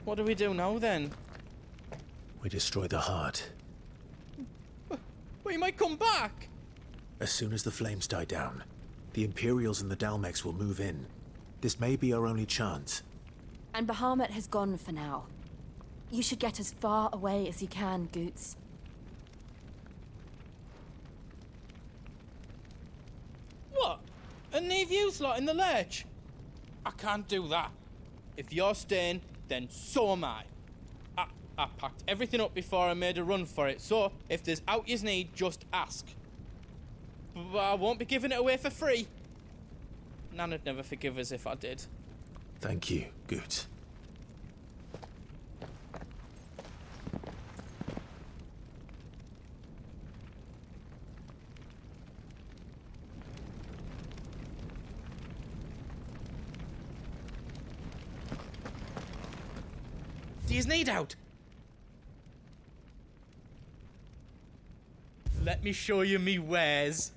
what do we do now then? We destroy the heart. Well, he might come back! As soon as the flames die down, the Imperials and the Dalmex will move in. This may be our only chance. And Bahamut has gone for now. You should get as far away as you can, Goots. What? And leave you lot in the lurch? I can't do that. If you're staying, then so am I. I packed everything up before I made a run for it, so if there's out you need, just ask. But I won't be giving it away for free. Nan'd never forgive us if I did. Thank you, Goots. Do you need out? Let me show you me wares.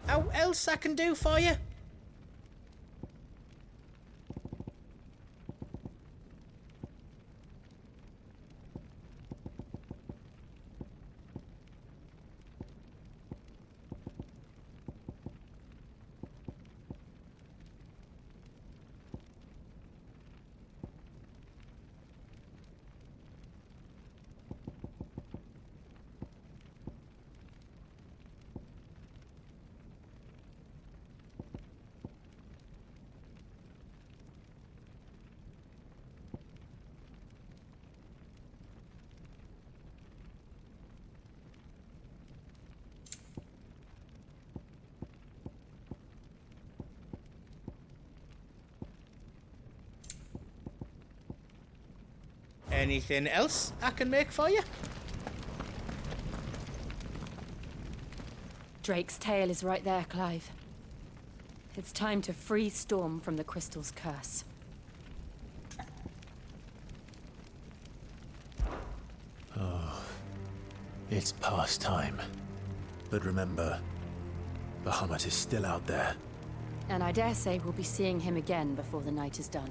What else I can do for you? Anything else I can make for you? Drake's tail is right there, Clive. It's time to free Storm from the Crystal's curse. Oh, it's past time. But remember, Bahamut is still out there. And I dare say we'll be seeing him again before the night is done.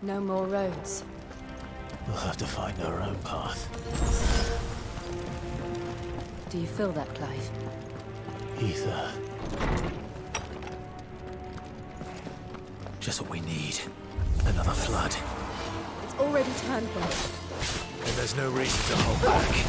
No more roads. We'll have to find our own path. Do you feel that, Clive? Ether. Just what we need. Another flood. It's already turned them. And there's no reason to hold back.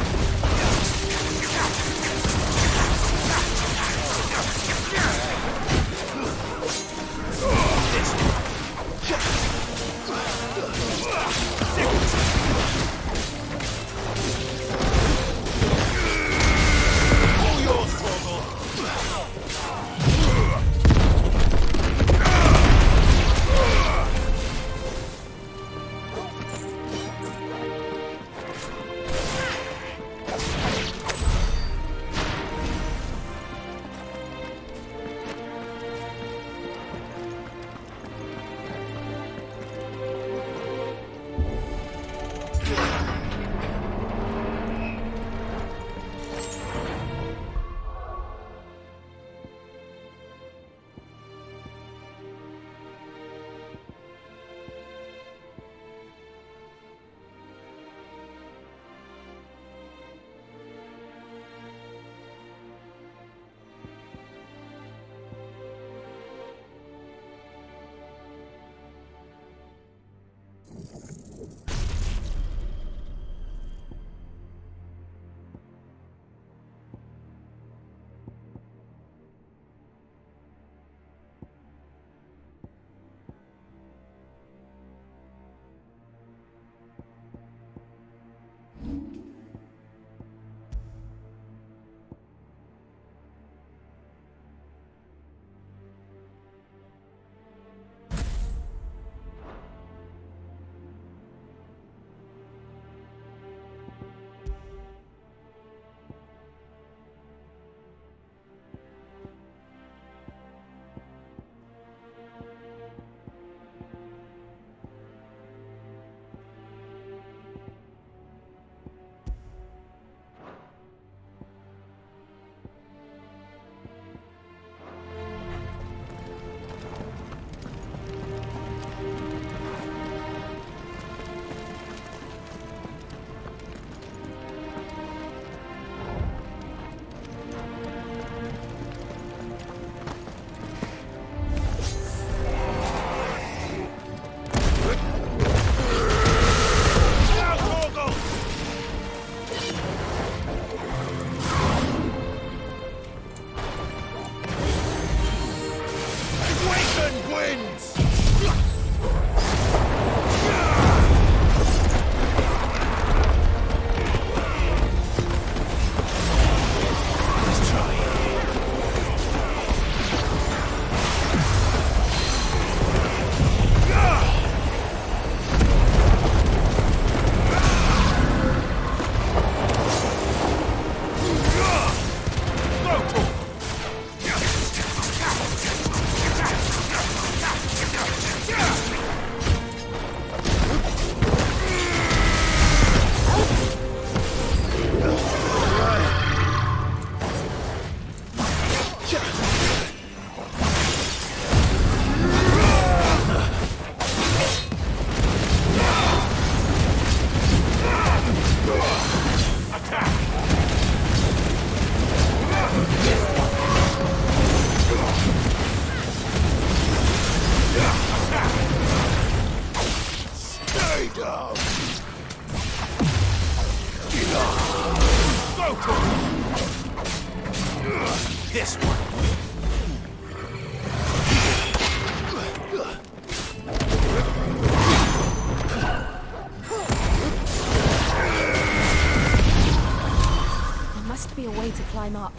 This one. There must be a way to climb up.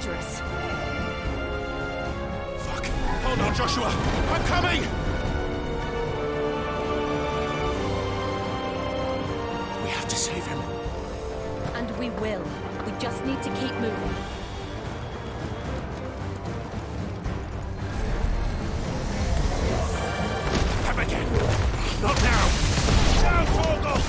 dangerous. Fuck! Hold on, Joshua! I'm coming! We have to save him. And we will. We just need to keep moving. Come again! Not now! Down, Torgal!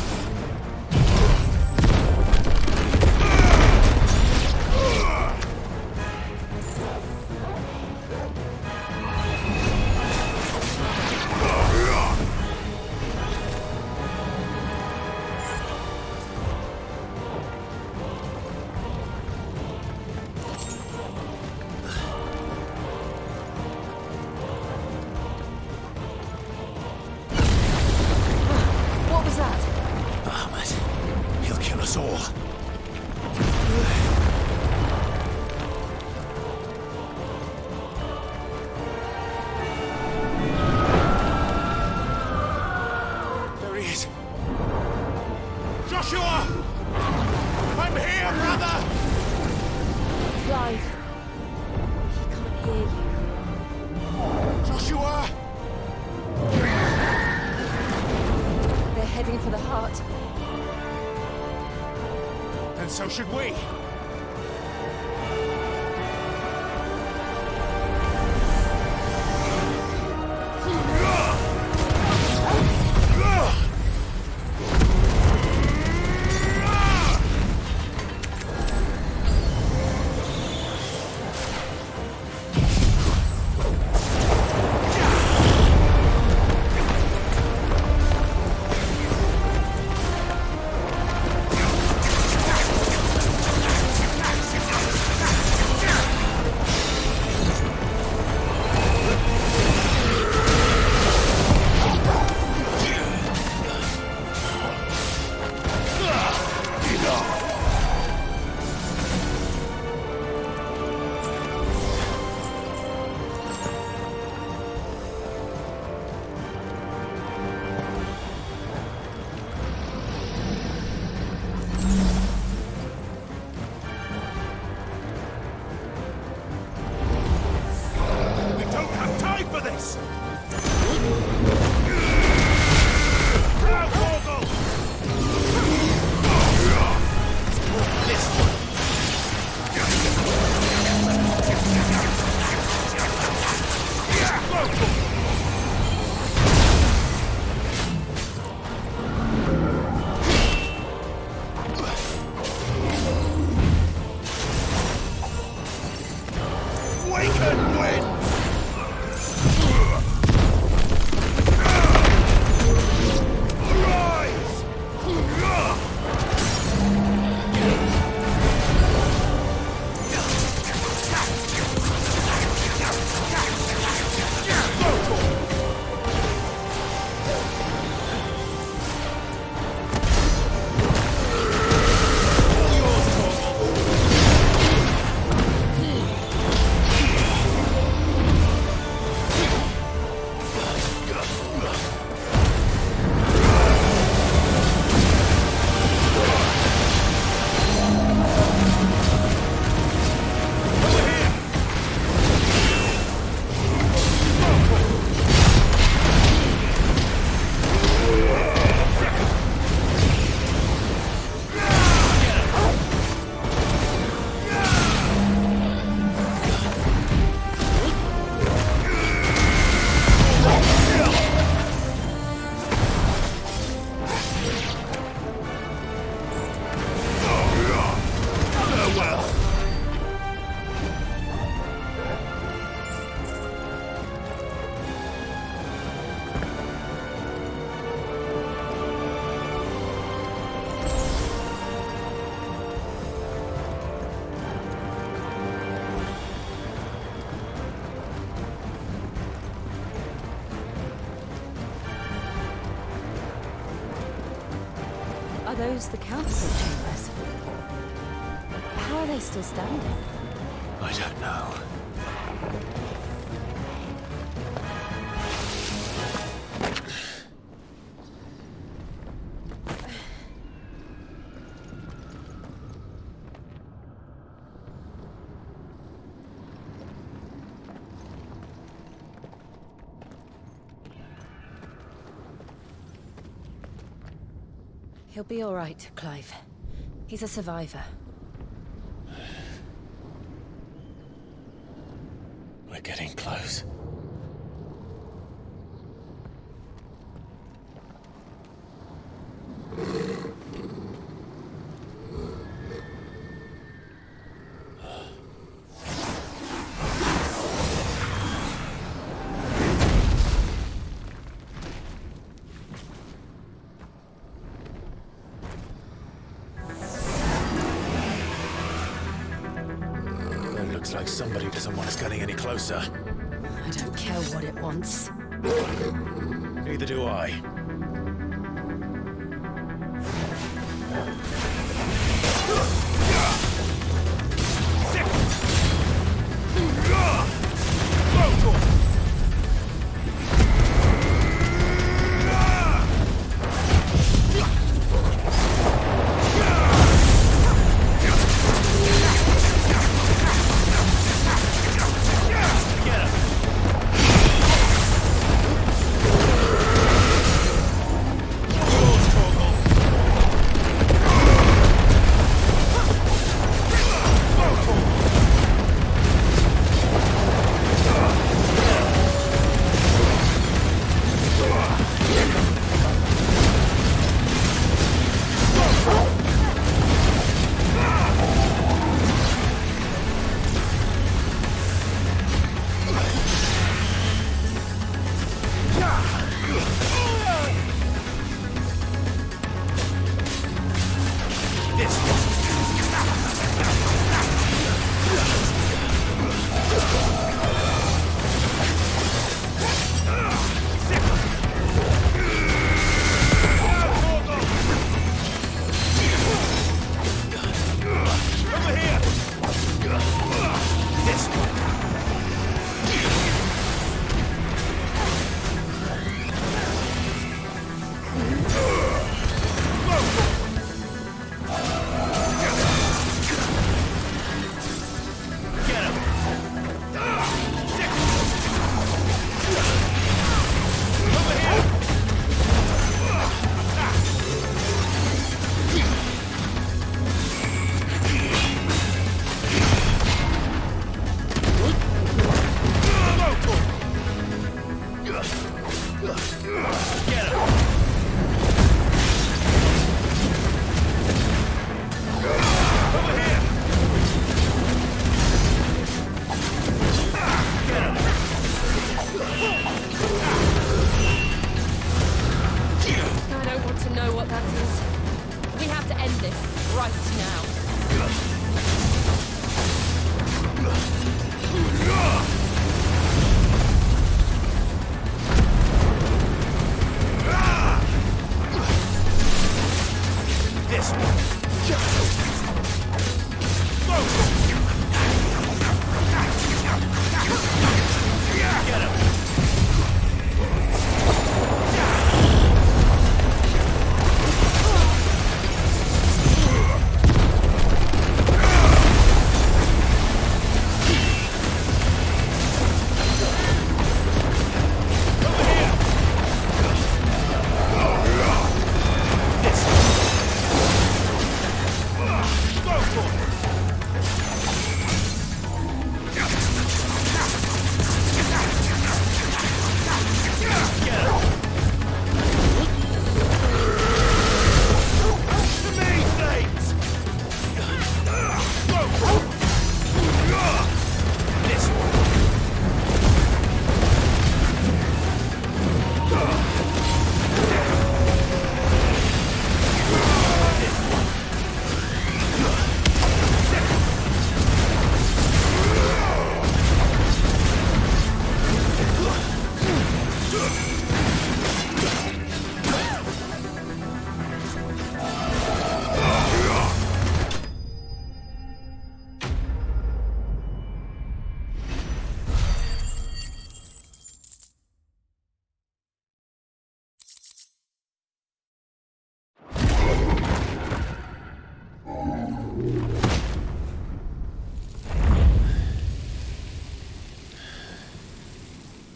What was that? Bahamut. He'll kill us all. There he is. Joshua! I'm here, brother! Clive. He can't hear you. Joshua! They're heading for the heart. And so should we. We don't have time for this! Now, Torgal! This one! Waken wind! Arise! Are those the council chambers? How are they still standing? I don't know. He'll be all right, Clive. He's a survivor. We're getting close. Looks like somebody doesn't want us getting any closer. I don't care what it wants. Neither do I.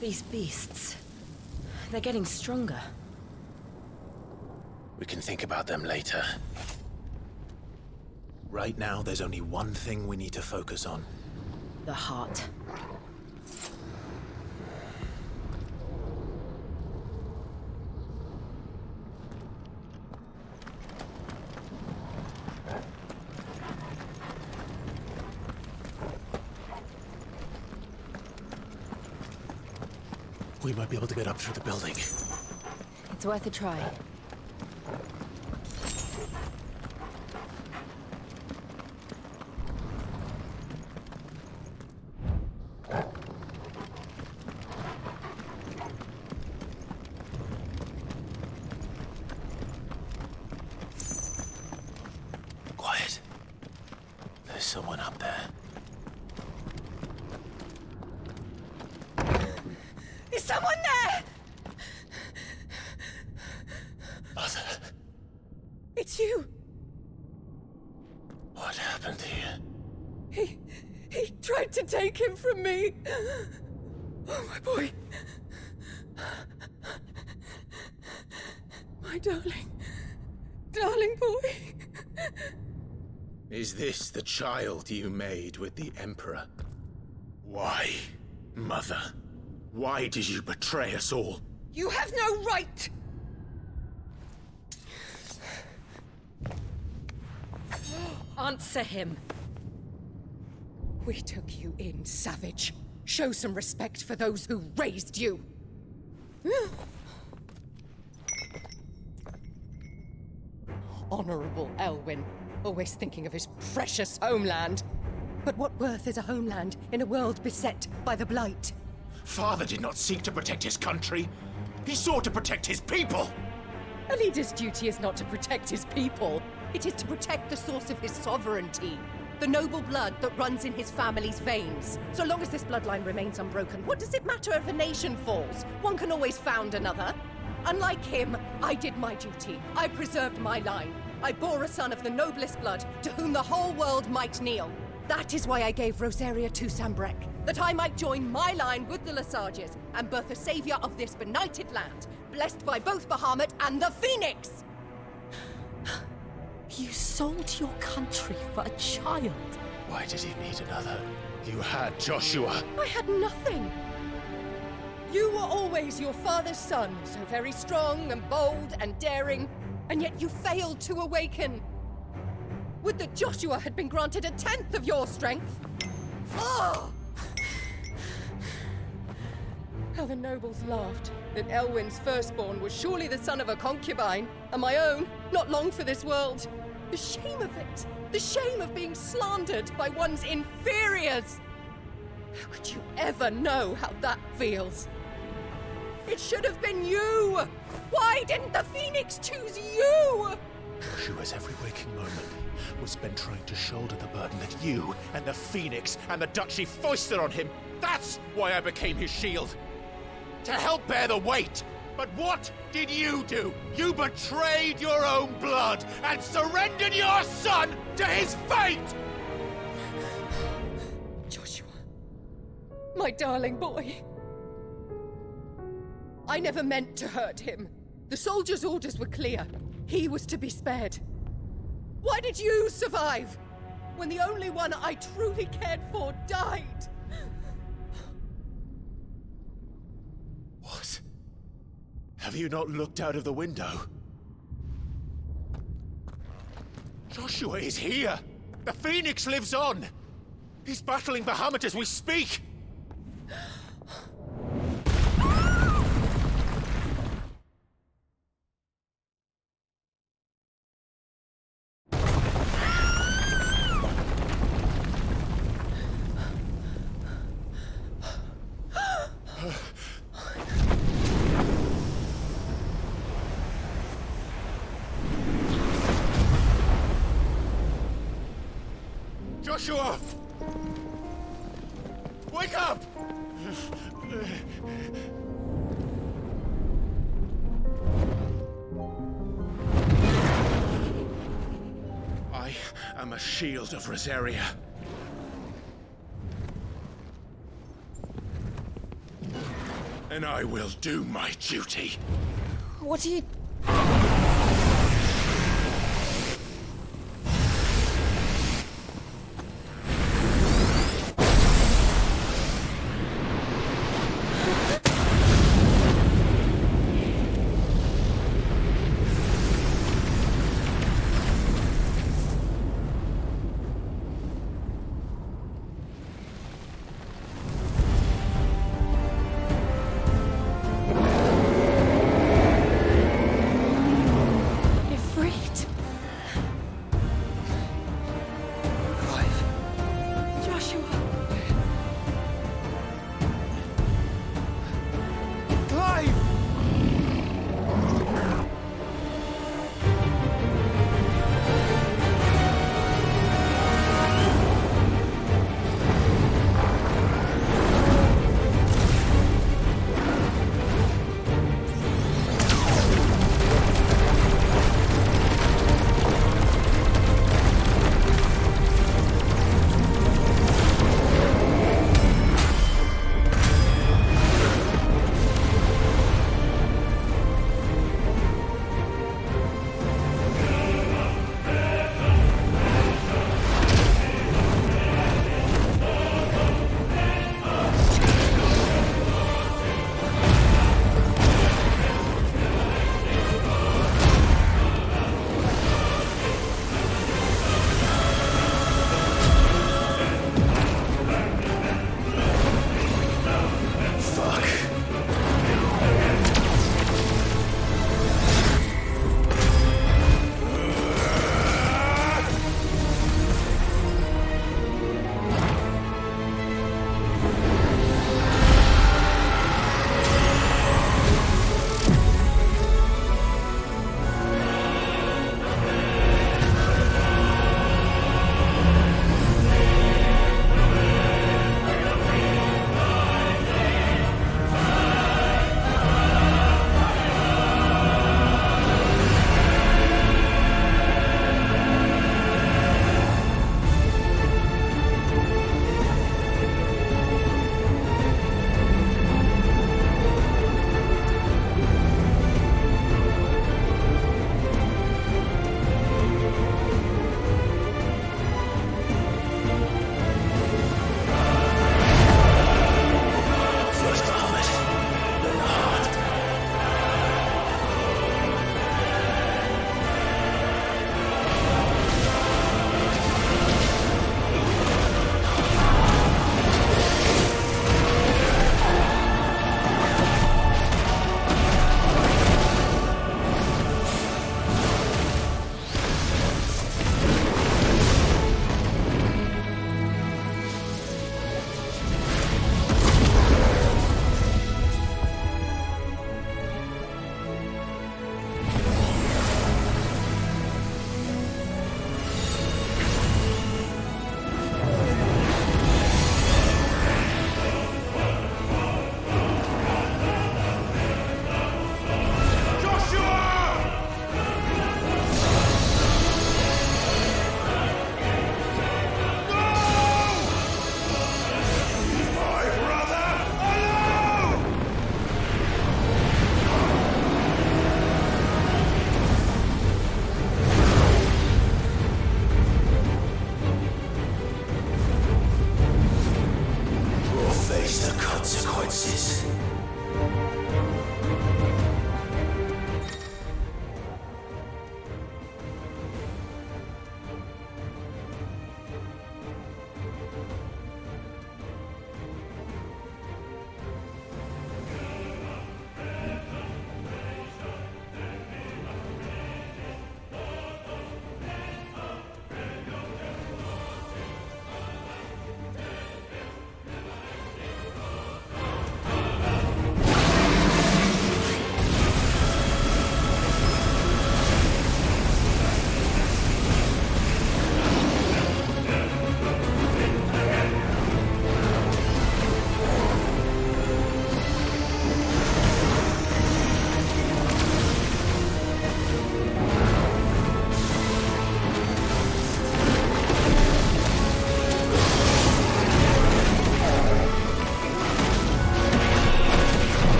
These beasts, they're getting stronger. We can think about them later. Right now, there's only one thing we need to focus on. The heart. We might be able to get up through the building. It's worth a try. Quiet. There's someone up there. Is someone there? Mother. It's you. What happened here? He tried to take him from me. Oh, my boy. My darling boy. Is this the child you made with the Emperor? Why, Mother? Why did you betray us all? You have no right! Answer him. We took you in, savage. Show some respect for those who raised you. Honorable Elwyn, always thinking of his precious homeland. But what worth is a homeland in a world beset by the Blight? Father did not seek to protect his country. He sought to protect his people. A leader's duty is not to protect his people. It is to protect the source of his sovereignty. The noble blood that runs in his family's veins. So long as this bloodline remains unbroken, what does it matter if a nation falls? One can always found another. Unlike him, I did my duty. I preserved my line. I bore a son of the noblest blood, to whom the whole world might kneel. That is why I gave Rosaria to Sambrek, that I might join my line with the Lesages and birth a savior of this benighted land, blessed by both Bahamut and the Phoenix! You sold your country for a child. Why did he need another? You had Joshua. I had nothing. You were always your father's son, so very strong and bold and daring, and yet you failed to awaken. Would that Joshua had been granted 1/10 of your strength? Oh! How the nobles laughed that Elwyn's firstborn was surely the son of a concubine, and my own, not long for this world. The shame of it! The shame of being slandered by one's inferiors! How could you ever know how that feels? It should have been you! Why didn't the Phoenix choose you? Joshua's every waking moment was spent trying to shoulder the burden that you and the Phoenix and the Duchy foisted on him. That's why I became his shield. To help bear the weight. But what did you do? You betrayed your own blood and surrendered your son to his fate! Joshua, my darling boy. I never meant to hurt him. The soldiers' orders were clear. He was to be spared. Why did you survive when the only one I truly cared for died? What? Have you not looked out of the window? Joshua is here! The Phoenix lives on! He's battling Bahamut as we speak! Joshua! Wake up! I am a shield of Rosaria. And I will do my duty. What are you... face the consequences.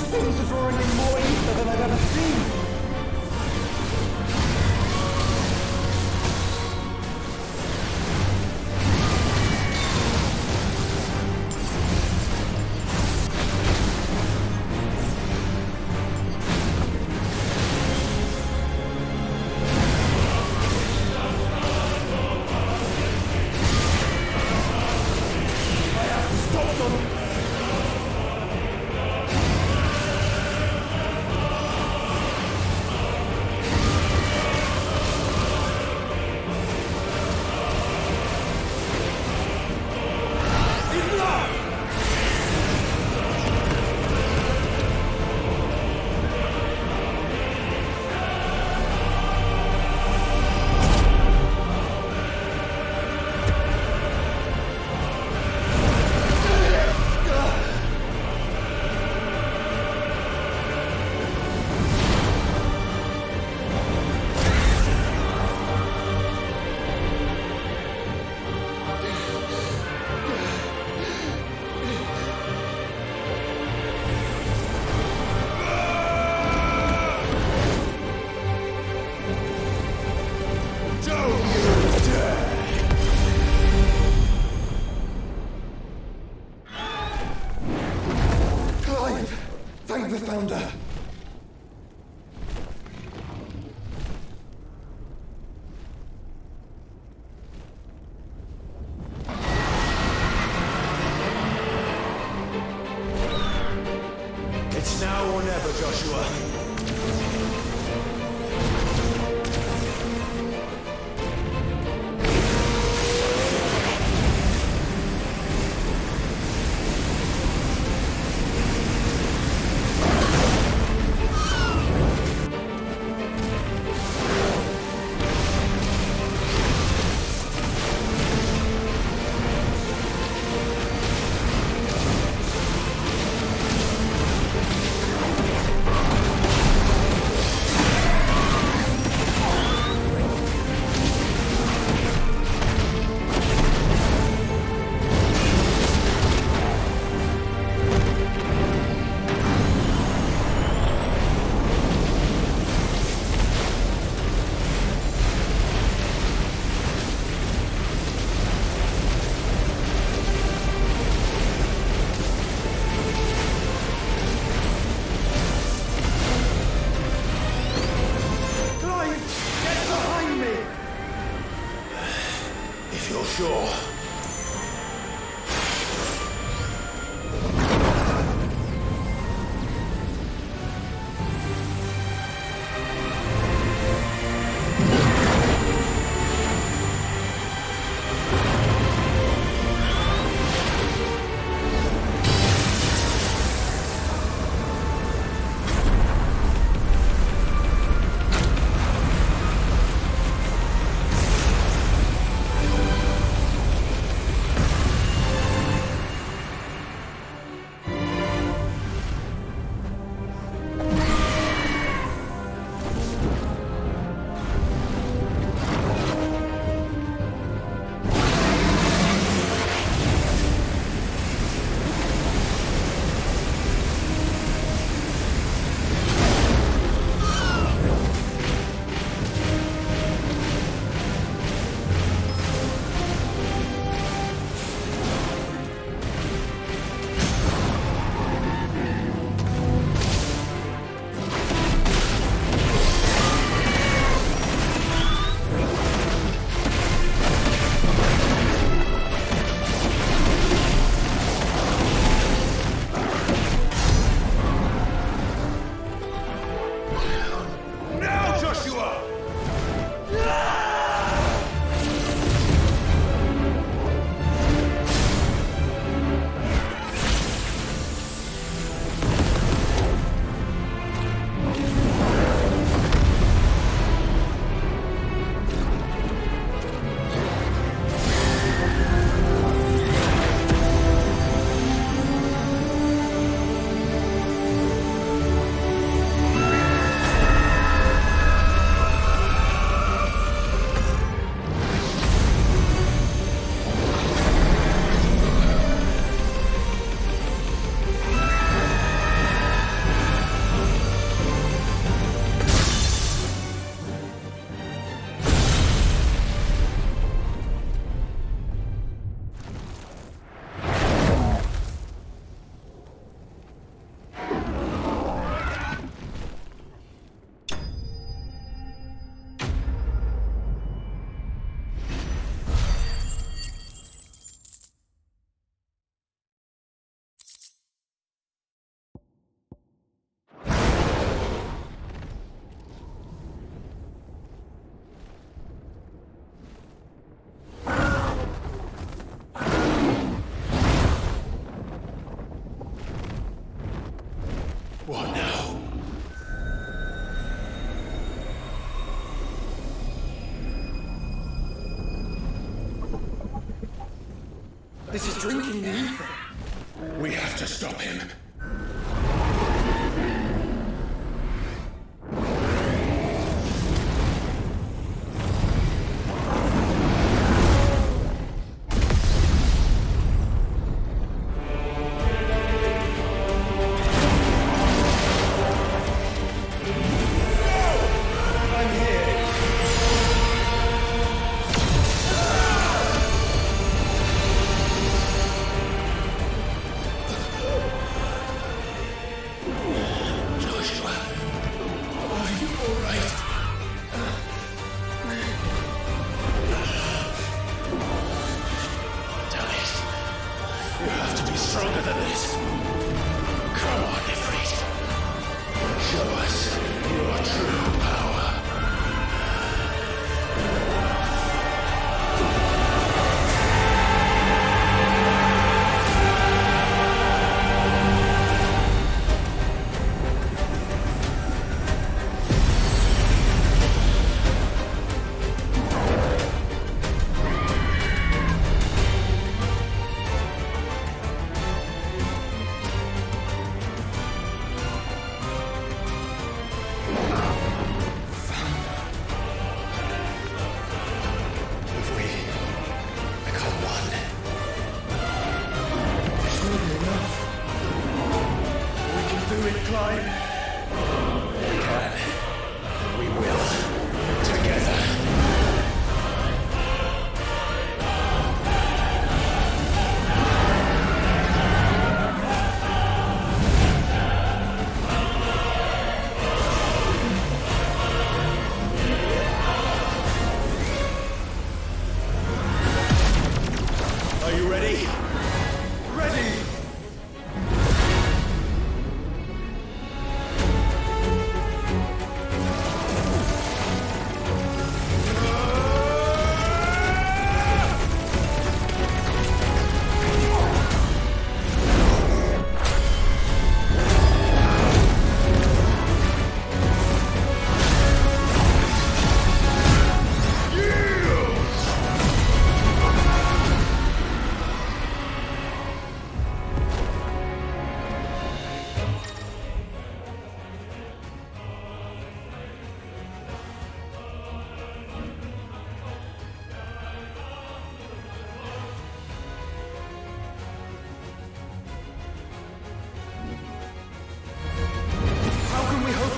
Things are drawing in more ether than I've ever seen. Thank the Founder! It's now or never, Joshua. We have to stop him. Stronger than this. Come on, Ifrit. Show us your true power.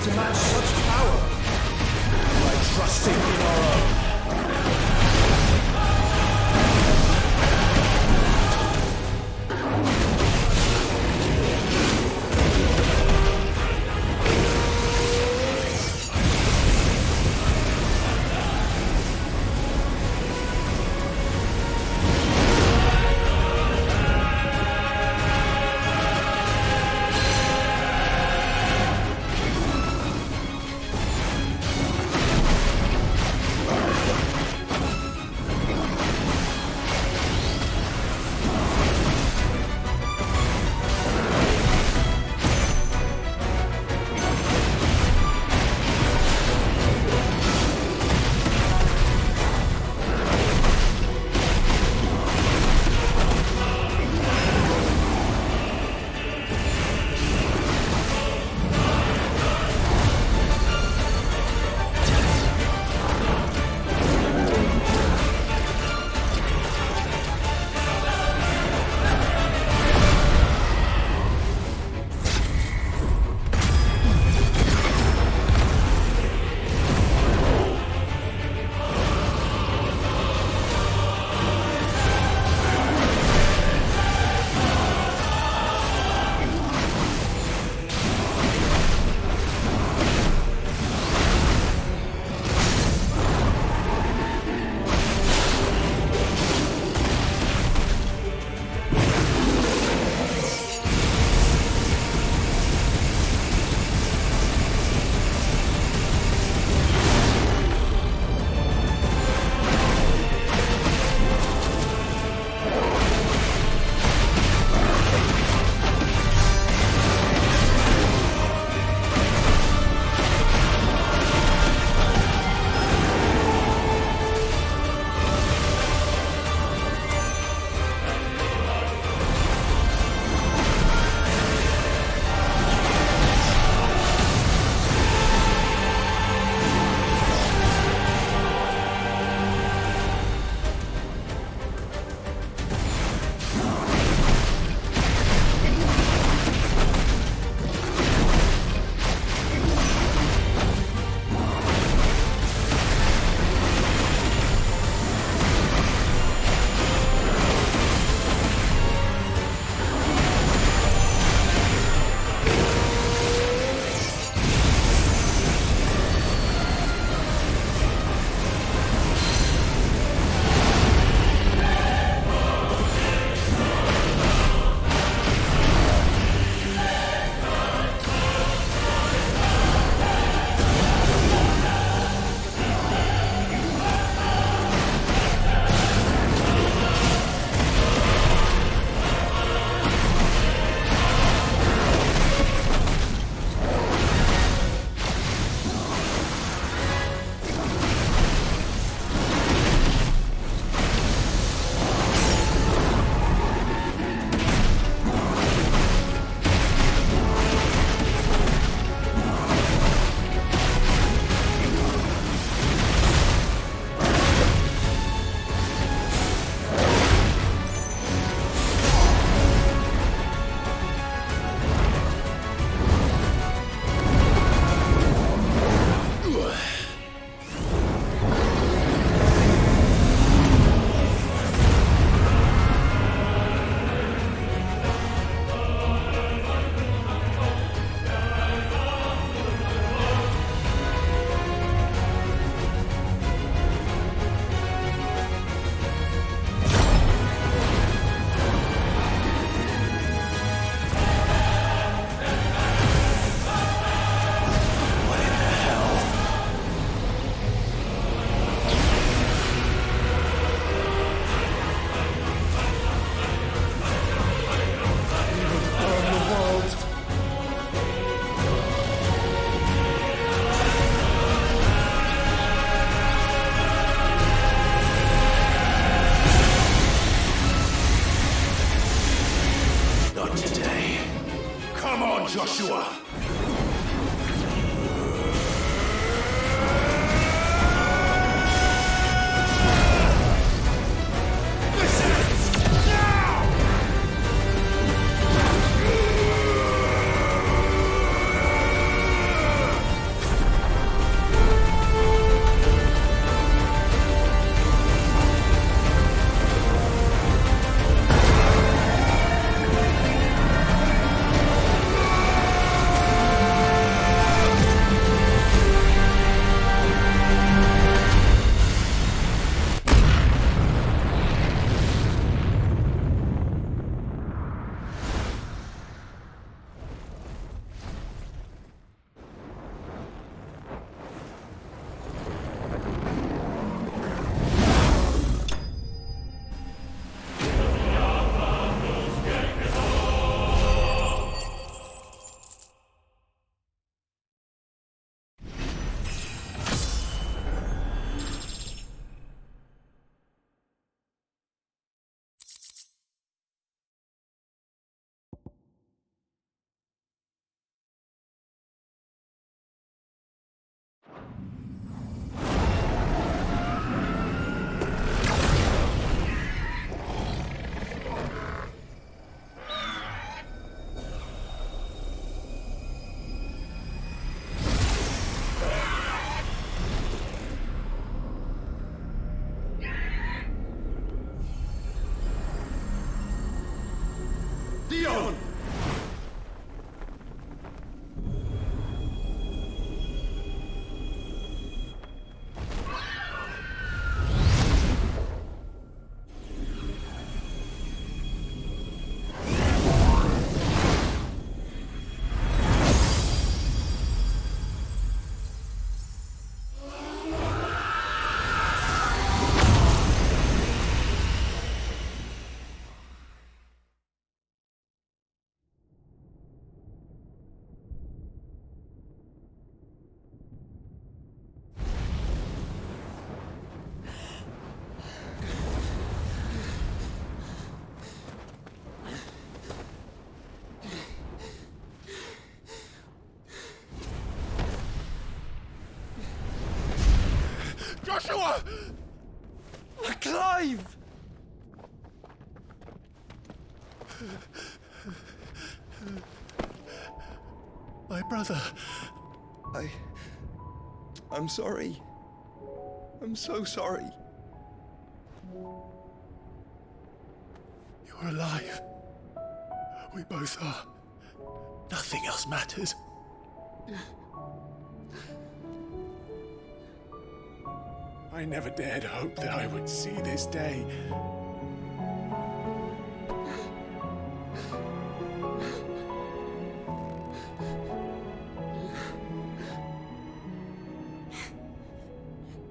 To match such power by trusting in our own. Joshua! Dion! Joshua! Clive! My brother. I'm sorry. I'm so sorry. You're alive. We both are. Nothing else matters. I never dared hope that I would see this day.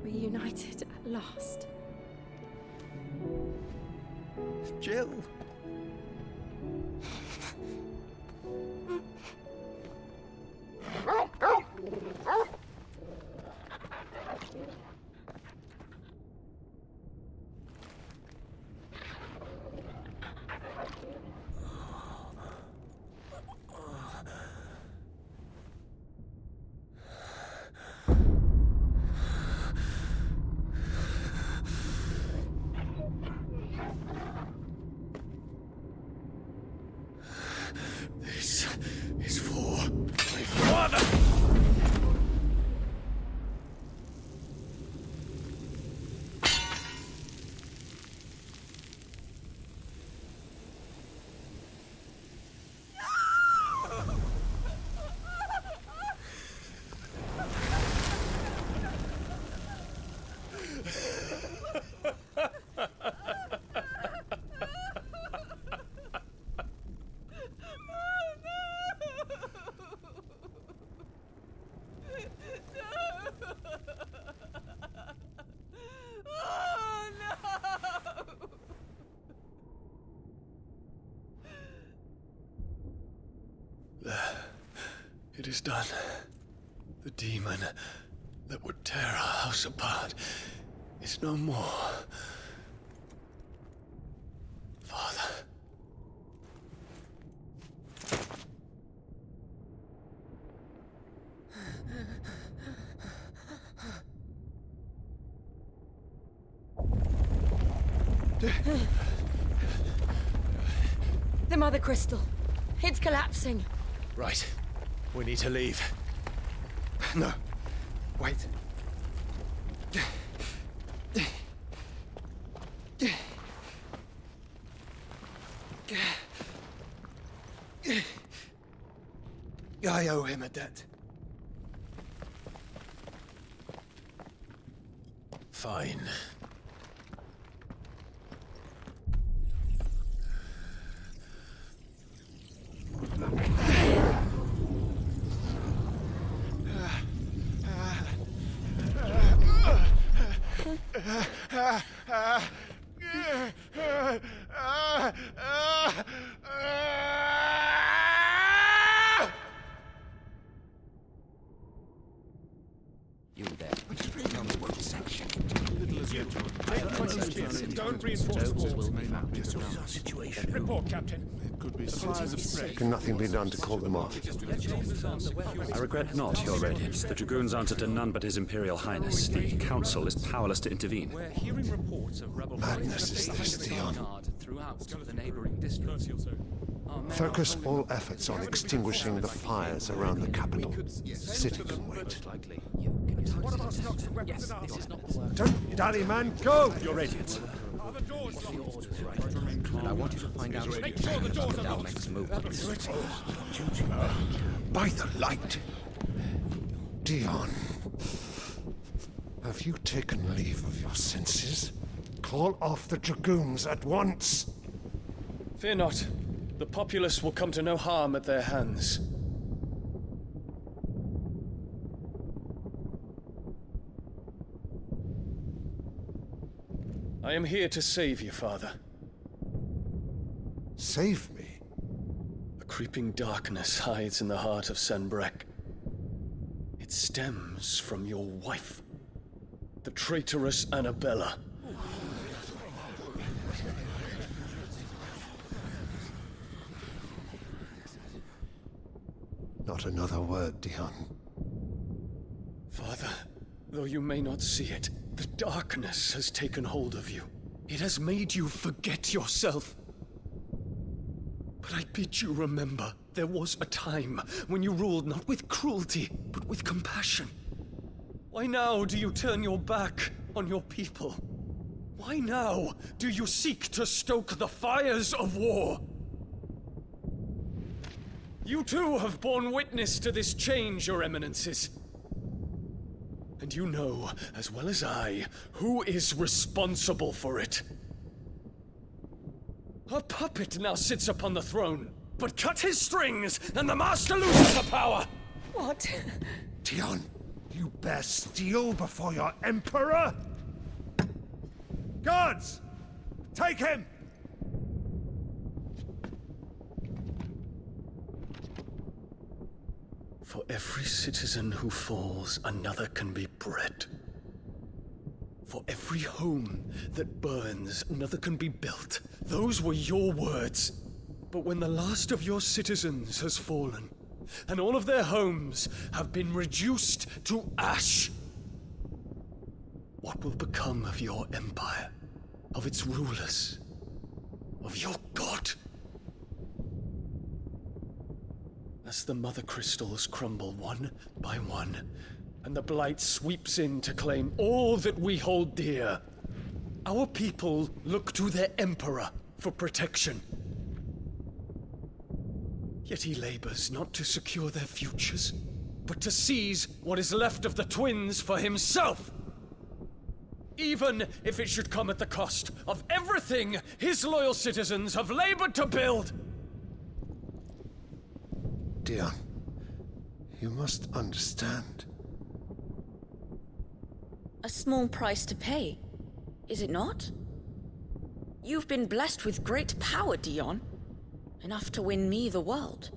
Reunited at last. Jill. This is for my father! It is done. The demon that would tear our house apart is no more. Father. The Mother Crystal. It's collapsing. Right. We need to leave. No. Wait. I owe him a debt. Fine. You there. Don't reinforce the walls. Report, Captain. Can nothing be done to call them off? I regret not, Your Radiance. The Dragoons answer to none but His Imperial Highness. The Council is powerless to intervene. We're hearing reports of rebel Madness is this, Dion. throughout the neighboring districts. Focus all efforts on extinguishing the fires around the capital. The city can wait. Don't dally, man, go! Your Radiance. And I want you to find out about the Dalmek's movements. By the light! Dion, have you taken leave of your senses? Call off the Dragoons at once! Fear not. The populace will come to no harm at their hands. I am here to save you, Father. Save me? A creeping darkness hides in the heart of Sanbrek. It stems from your wife, the traitorous Annabella. Not another word, Dion. Father, though you may not see it, the darkness has taken hold of you. It has made you forget yourself. But I bid you remember, there was a time when you ruled not with cruelty, but with compassion. Why now do you turn your back on your people? Why now do you seek to stoke the fires of war? You too have borne witness to this change, Your Eminences. And you know, as well as I, who is responsible for it. A puppet now sits upon the throne, but cut his strings, and the master loses the power! What? Dion, you bear steel before your Emperor? Guards! Take him! For every citizen who falls, another can be bred. For every home that burns, another can be built. Those were your words. But when the last of your citizens has fallen, and all of their homes have been reduced to ash, what will become of your empire, of its rulers, of your god? As the Mother Crystals crumble one by one, and the Blight sweeps in to claim all that we hold dear, our people look to their Emperor for protection. Yet he labors not to secure their futures, but to seize what is left of the twins for himself! Even if it should come at the cost of everything his loyal citizens have labored to build! Dion, you must understand. A small price to pay, is it not? You've been blessed with great power, Dion. Enough to win me the world.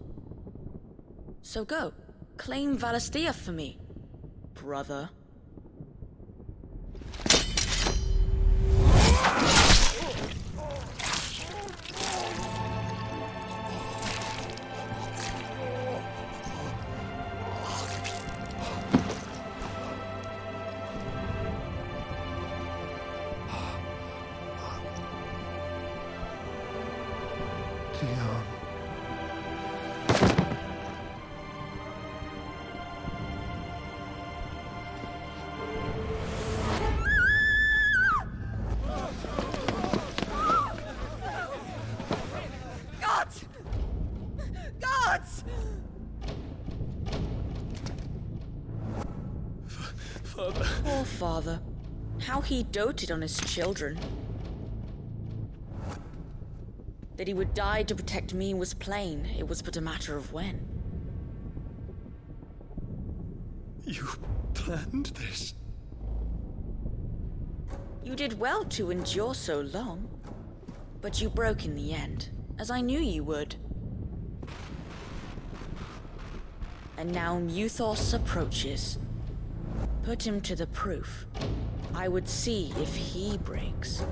So go, claim Valisthea for me, brother. gods! Father. Poor father. How he doted on his children. That he would die to protect me was plain. It was but a matter of when. You planned this? You did well to endure so long. But you broke in the end, as I knew you would. And now Muthos approaches. Put him to the proof. I would see if he breaks.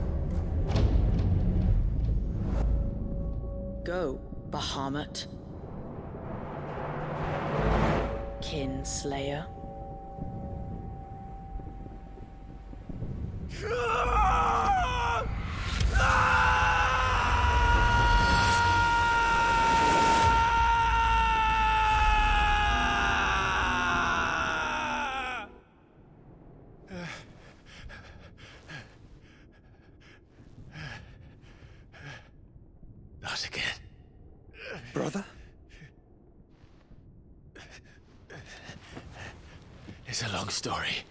Go, Bahamut. Kinslayer. Not again. Brother? It's a long story.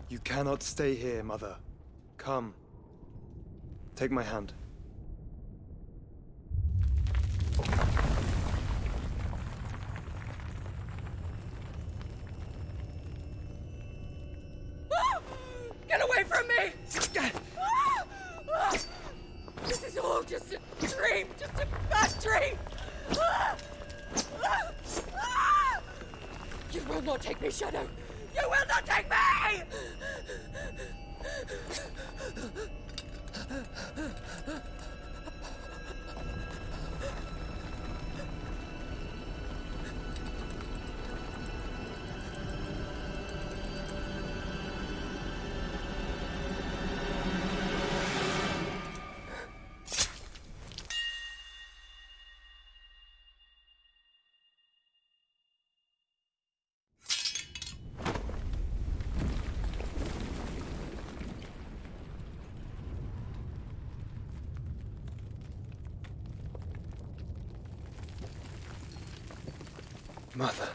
You cannot stay here, Mother. Come. Take my hand. Get away from me! This is all just a dream, just a bad dream! You will not take me, Shadow! You will not take me! Mother.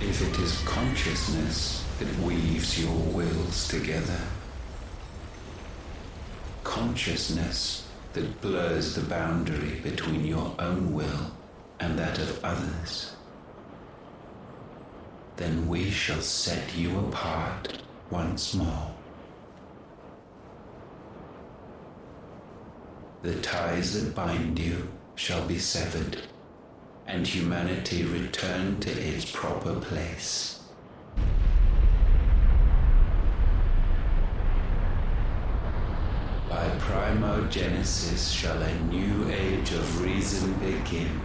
If it is consciousness that weaves your wills together, consciousness that blurs the boundary between your own will and that of others, then we shall set you apart once more. The ties that bind you shall be severed, and humanity return to its proper place. By primogenesis shall a new age of reason begin.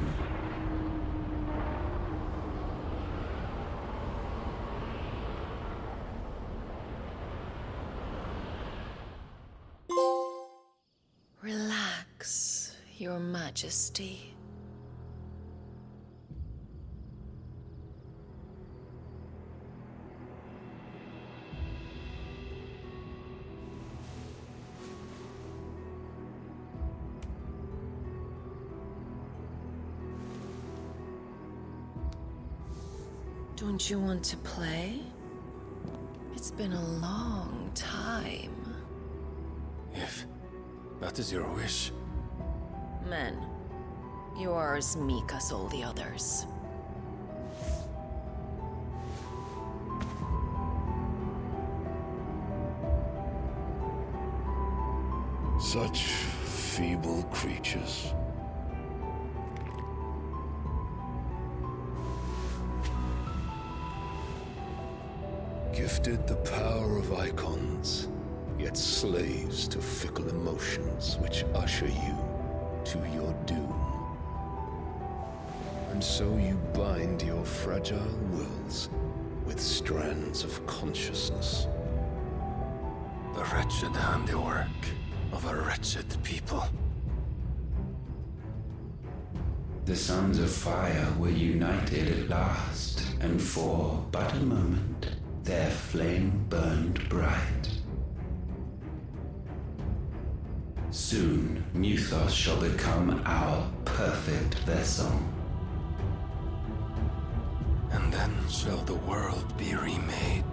Relax, Your Majesty. Don't you want to play? It's been a long time. If that is your wish. Men, you are as meek as all the others. Such feeble creatures. Gifted the power of eikons, yet slaves to fickle emotions which usher you to your doom. And so you bind your fragile wills with strands of consciousness. The wretched handiwork of a wretched people. The Sons of Fire were united at last, and for but a moment, their flame burned bright. Soon, Mythos shall become our perfect vessel. And then shall the world be remade.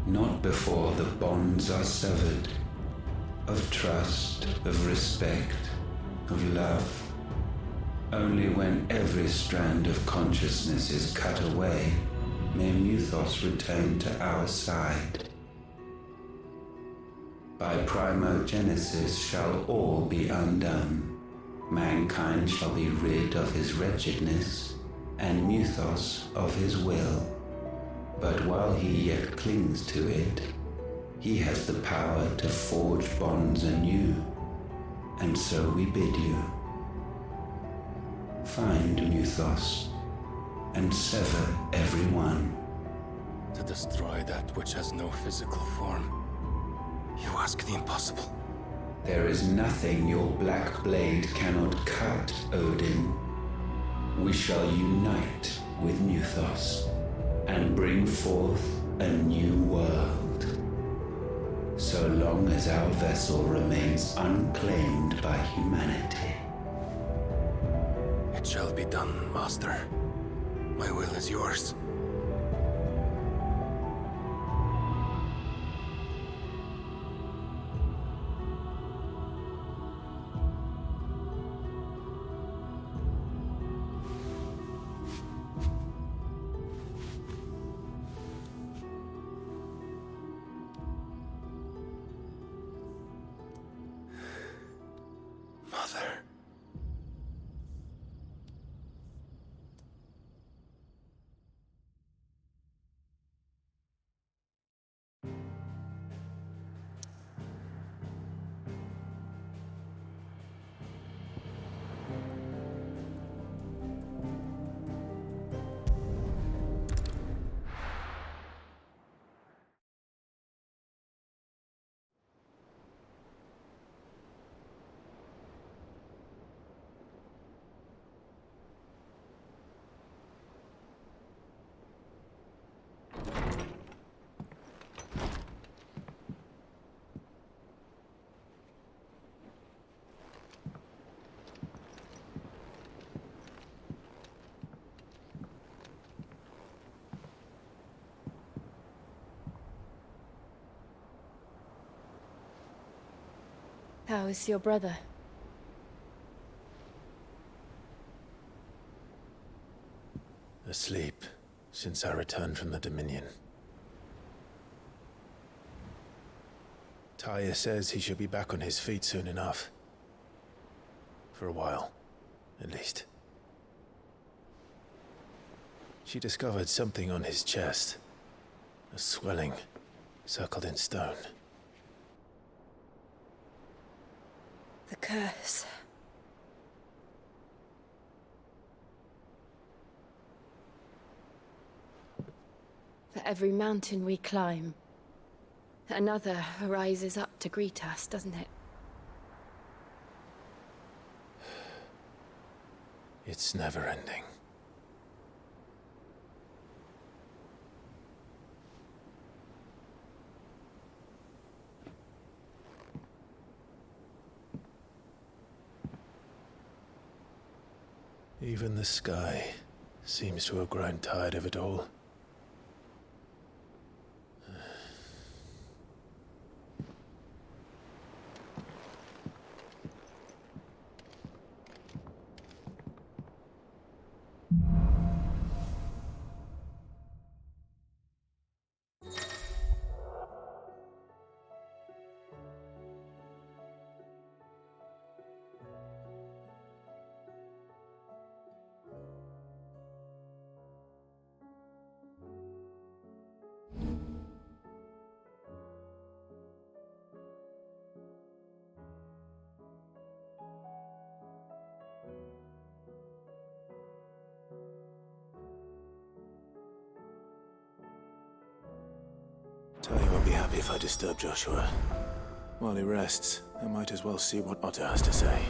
Not before the bonds are severed, of trust, of respect, of love. Only when every strand of consciousness is cut away, may Mythos return to our side. By primogenesis shall all be undone. Mankind shall be rid of his wretchedness, and Mythos of his will. But while he yet clings to it, he has the power to forge bonds anew, and so we bid you. Find Mythos, and sever every one. To destroy that which has no physical form, you ask the impossible. There is nothing your black blade cannot cut, Odin. We shall unite with Mythos, and bring forth a new world. So long as our vessel remains unclaimed by humanity. It shall be done, Master. My will is yours. Mother. How is your brother? Asleep since I returned from the Dominion. Taya says he should be back on his feet soon enough. For a while, at least. She discovered something on his chest. A swelling, circled in stone. The curse. For every mountain we climb, another rises up to greet us, doesn't it? It's never ending. Even the sky seems to have grown tired of it all. if I disturb Joshua. While he rests, I might as well see what Otto has to say.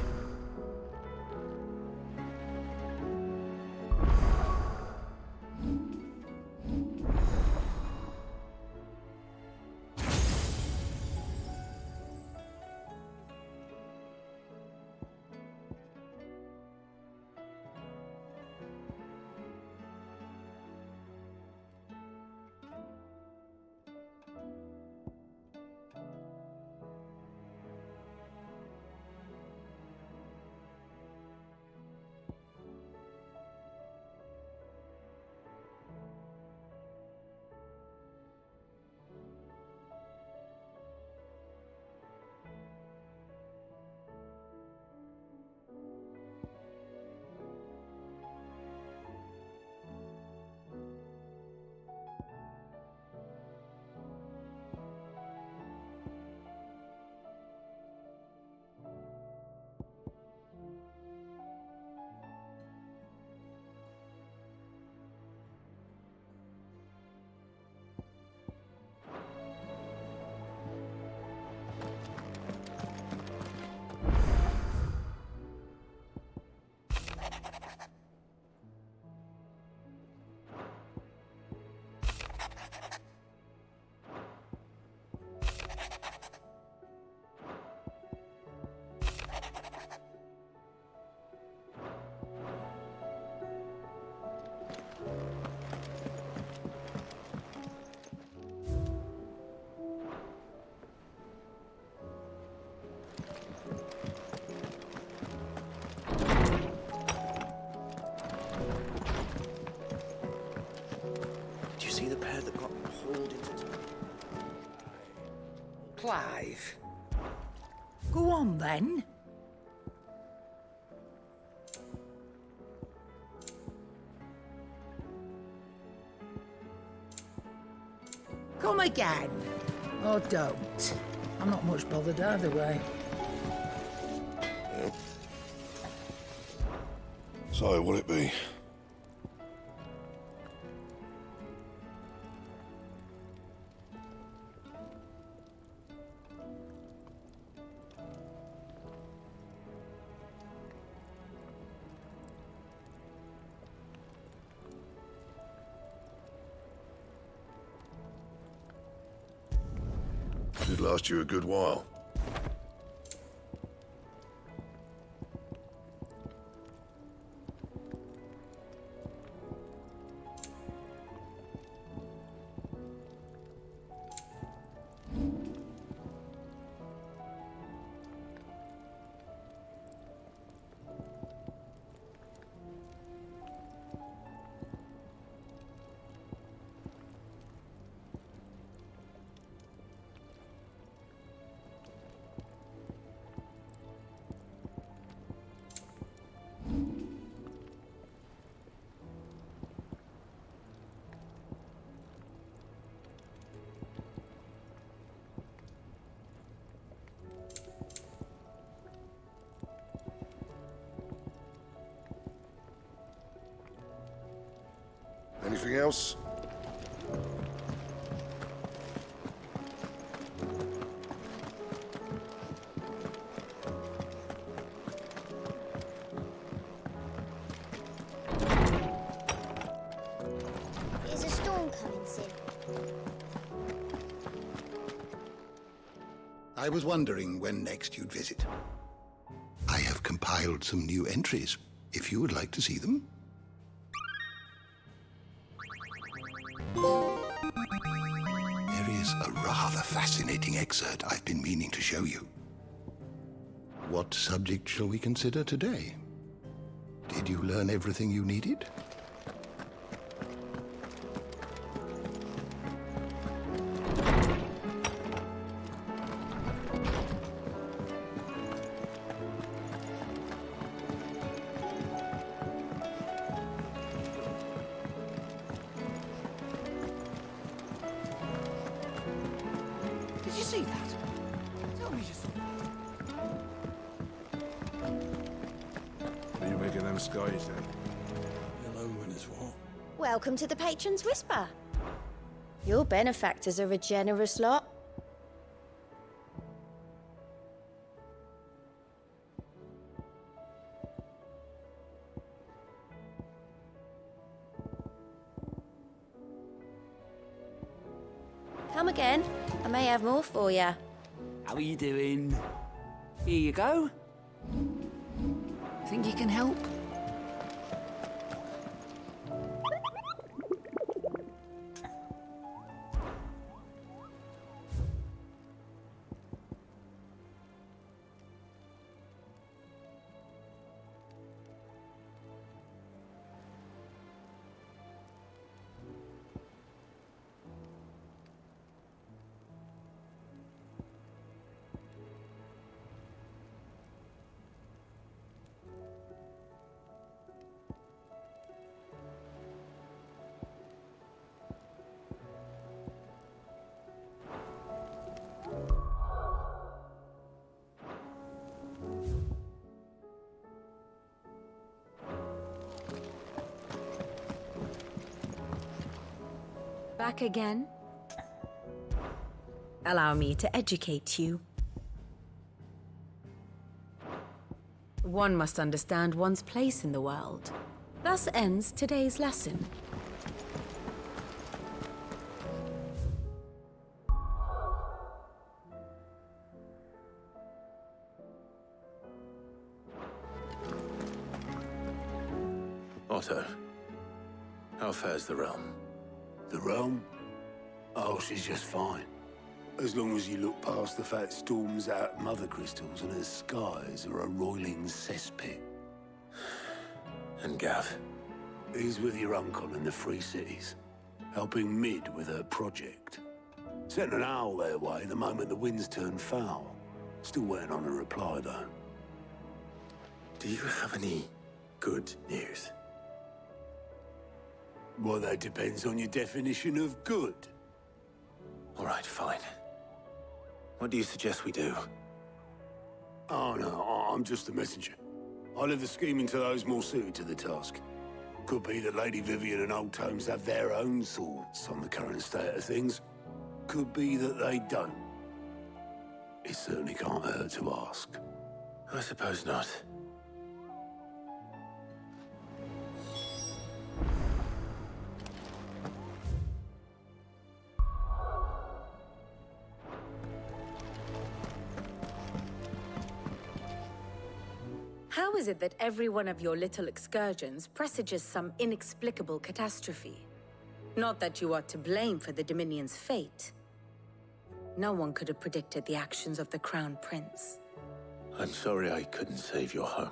Clive. Go on, then. Come again. Or don't. I'm not much bothered either way. Yep. So, will it be? Should last you a good while. Anything else? Is a storm coming soon? I was wondering when next you'd visit. I have compiled some new entries, if you would like to see them. There is a rather fascinating excerpt I've been meaning to show you. What subject shall we consider today? Did you learn everything you needed? Did you see that? Tell me you saw that. What are you making them skies then? Hello, and is what? Welcome to the Patron's Whisper. Your benefactors are a generous lot. Come again. I may have more for you. How are you doing? Here you go. Think you can help? Back again? Allow me to educate you. One must understand one's place in the world. Thus ends today's lesson. Otto, how fares the realm? The realm? Oh, she's just fine. As long as you look past the fat storms out mother crystals and her skies are a roiling cesspit. And Gav? He's with your uncle in the Free Cities, helping Mid with her project. Sent an owl their way the moment the winds turned foul. Still waiting on a reply, though. Do you have any good news? Well, that depends on your definition of good. All right, fine. What do you suggest we do? Oh, no, I'm just a messenger. I leave the scheming to those more suited to the task. Could be that Lady Vivian and Old Tomes have their own thoughts on the current state of things. Could be that they don't. It certainly can't hurt to ask. I suppose not. How is it that every one of your little excursions presages some inexplicable catastrophe? Not that you are to blame for the Dominion's fate. No one could have predicted the actions of the Crown Prince. I'm sorry I couldn't save your home.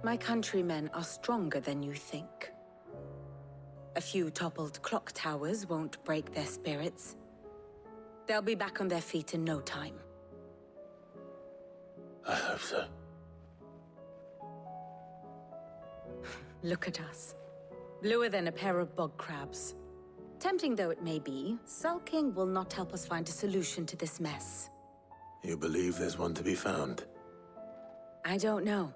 My countrymen are stronger than you think. A few toppled clock towers won't break their spirits. They'll be back on their feet in no time. I hope so. Look at us. Bluer than a pair of bog crabs. Tempting though it may be, sulking will not help us find a solution to this mess. You believe there's one to be found? I don't know.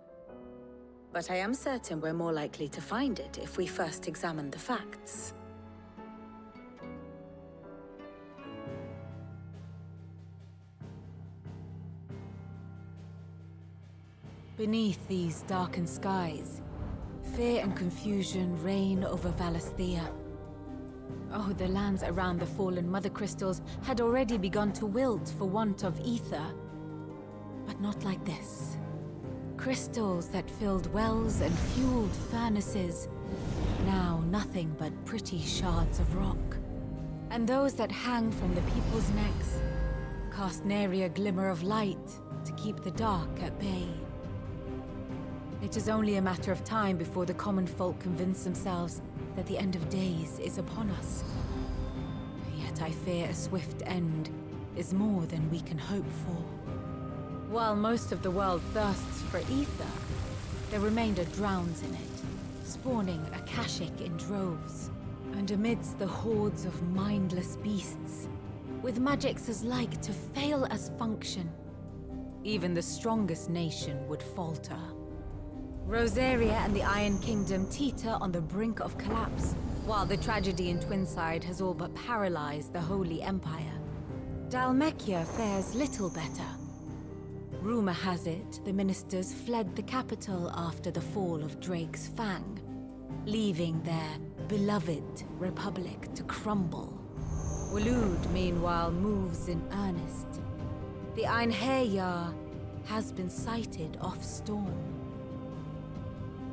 But I am certain we're more likely to find it if we first examine the facts. Beneath these darkened skies, fear and confusion reign over Valisthea. Oh, the lands around the fallen Mother Crystals had already begun to wilt for want of ether. But not like this. Crystals that filled wells and fueled furnaces, now nothing but pretty shards of rock. And those that hang from the people's necks cast nary a glimmer of light to keep the dark at bay. It is only a matter of time before the common folk convince themselves that the end of days is upon us. Yet I fear a swift end is more than we can hope for. While most of the world thirsts for ether, the remainder drowns in it, spawning Akashic in droves. And amidst the hordes of mindless beasts, with magics as like to fail as function, even the strongest nation would falter. Rosaria and the Iron Kingdom teeter on the brink of collapse, while the tragedy in Twinside has all but paralyzed the Holy Empire. Dhalmekia fares little better. Rumor has it the ministers fled the capital after the fall of Drake's Fang, leaving their beloved republic to crumble. Waloed, meanwhile, moves in earnest. The Einherjar has been sighted off Storm.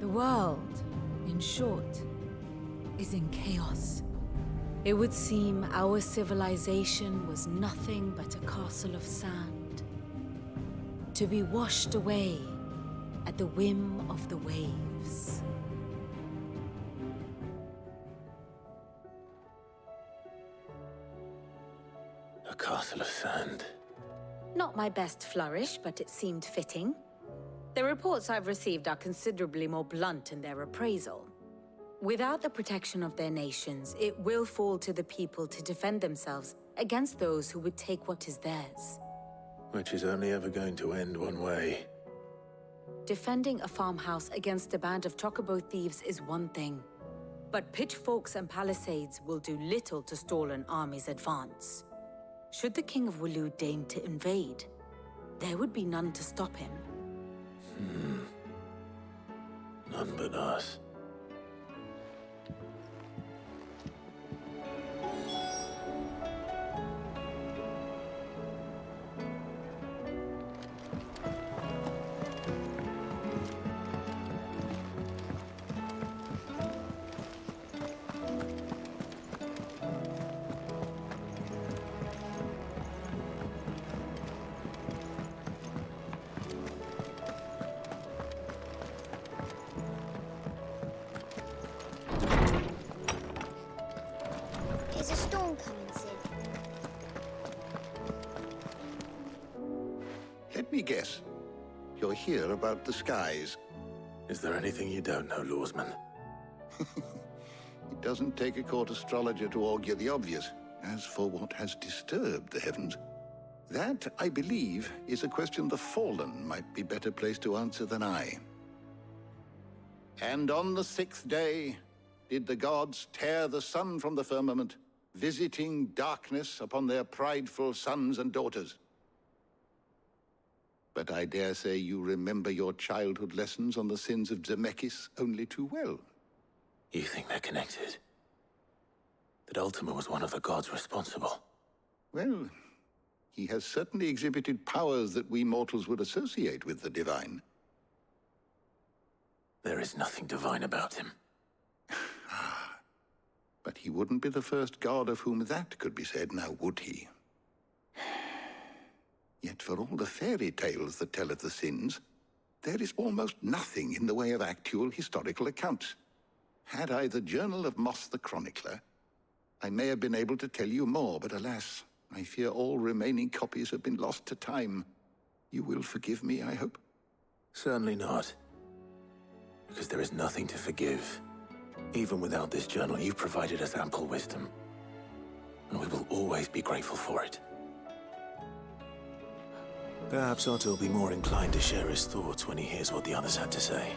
The world, in short, is in chaos. It would seem our civilization was nothing but a castle of sand, to be washed away at the whim of the waves. A castle of sand. Not my best flourish, but it seemed fitting. The reports I've received are considerably more blunt in their appraisal. Without the protection of their nations, it will fall to the people to defend themselves against those who would take what is theirs. Which is only ever going to end one way. Defending a farmhouse against a band of chocobo thieves is one thing, but pitchforks and palisades will do little to stall an army's advance. Should the King of Waloed deign to invade, there would be none to stop him. None but us. Is a storm coming, Sid? Let me guess. You're here about the skies. Is there anything you don't know, Lawsman? It doesn't take a court astrologer to augur the obvious. As for what has disturbed the heavens, that, I believe, is a question the Fallen might be better placed to answer than I. And on the 6th day did the gods tear the sun from the firmament, visiting darkness upon their prideful sons and daughters. But I dare say you remember your childhood lessons on the sins of Zemeckis only too well. You think they're connected? That Ultima was one of the gods responsible? Well, he has certainly exhibited powers that we mortals would associate with the divine. There is nothing divine about him. But he wouldn't be the first god of whom that could be said, now would he? Yet for all the fairy tales that tell of the sins, there is almost nothing in the way of actual historical accounts. Had I the Journal of Moss the Chronicler, I may have been able to tell you more, but alas, I fear all remaining copies have been lost to time. You will forgive me, I hope? Certainly not. Because there is nothing to forgive. Even without this journal, you've provided us ample wisdom. And we will always be grateful for it. Perhaps Otto will be more inclined to share his thoughts when he hears what the others had to say.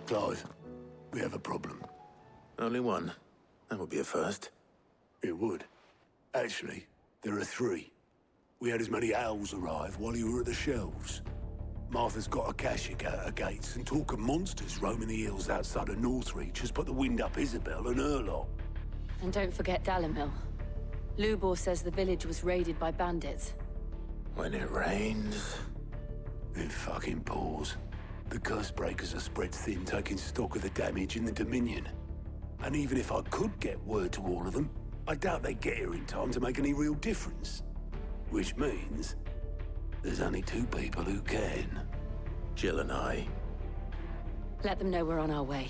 Clive, we have a problem. Only one. That would be a first. It would. Actually, there are three. We had as many owls arrive while you were at the shelves. Martha's got a Kashik at her gates, and talk of monsters roaming the hills outside of Northreach has put the wind up Isabel and her lot. And don't forget Dalimil. Lubor says the village was raided by bandits. When it rains... It fucking pours. The curse breakers are spread thin, taking stock of the damage in the Dominion. And even if I could get word to all of them, I doubt they'd get here in time to make any real difference. Which means there's only two people who can. Jill and I. Let them know we're on our way.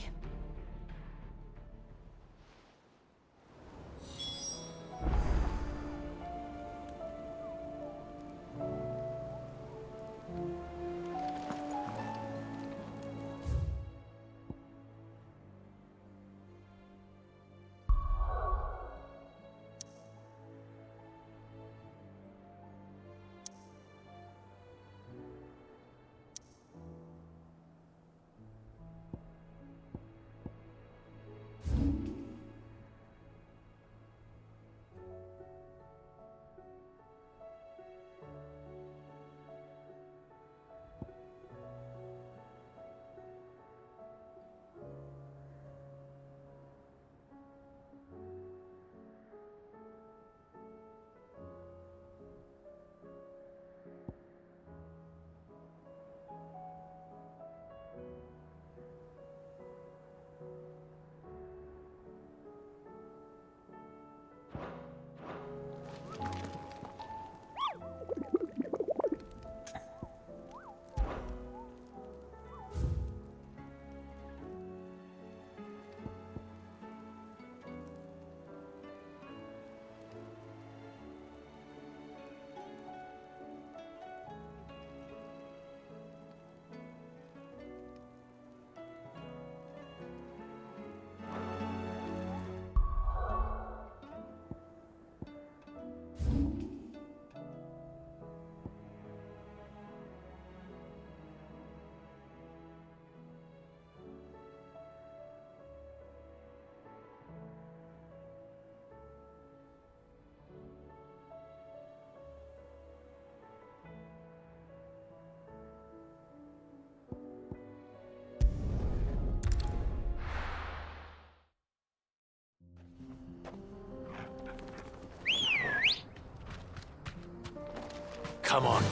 Come on.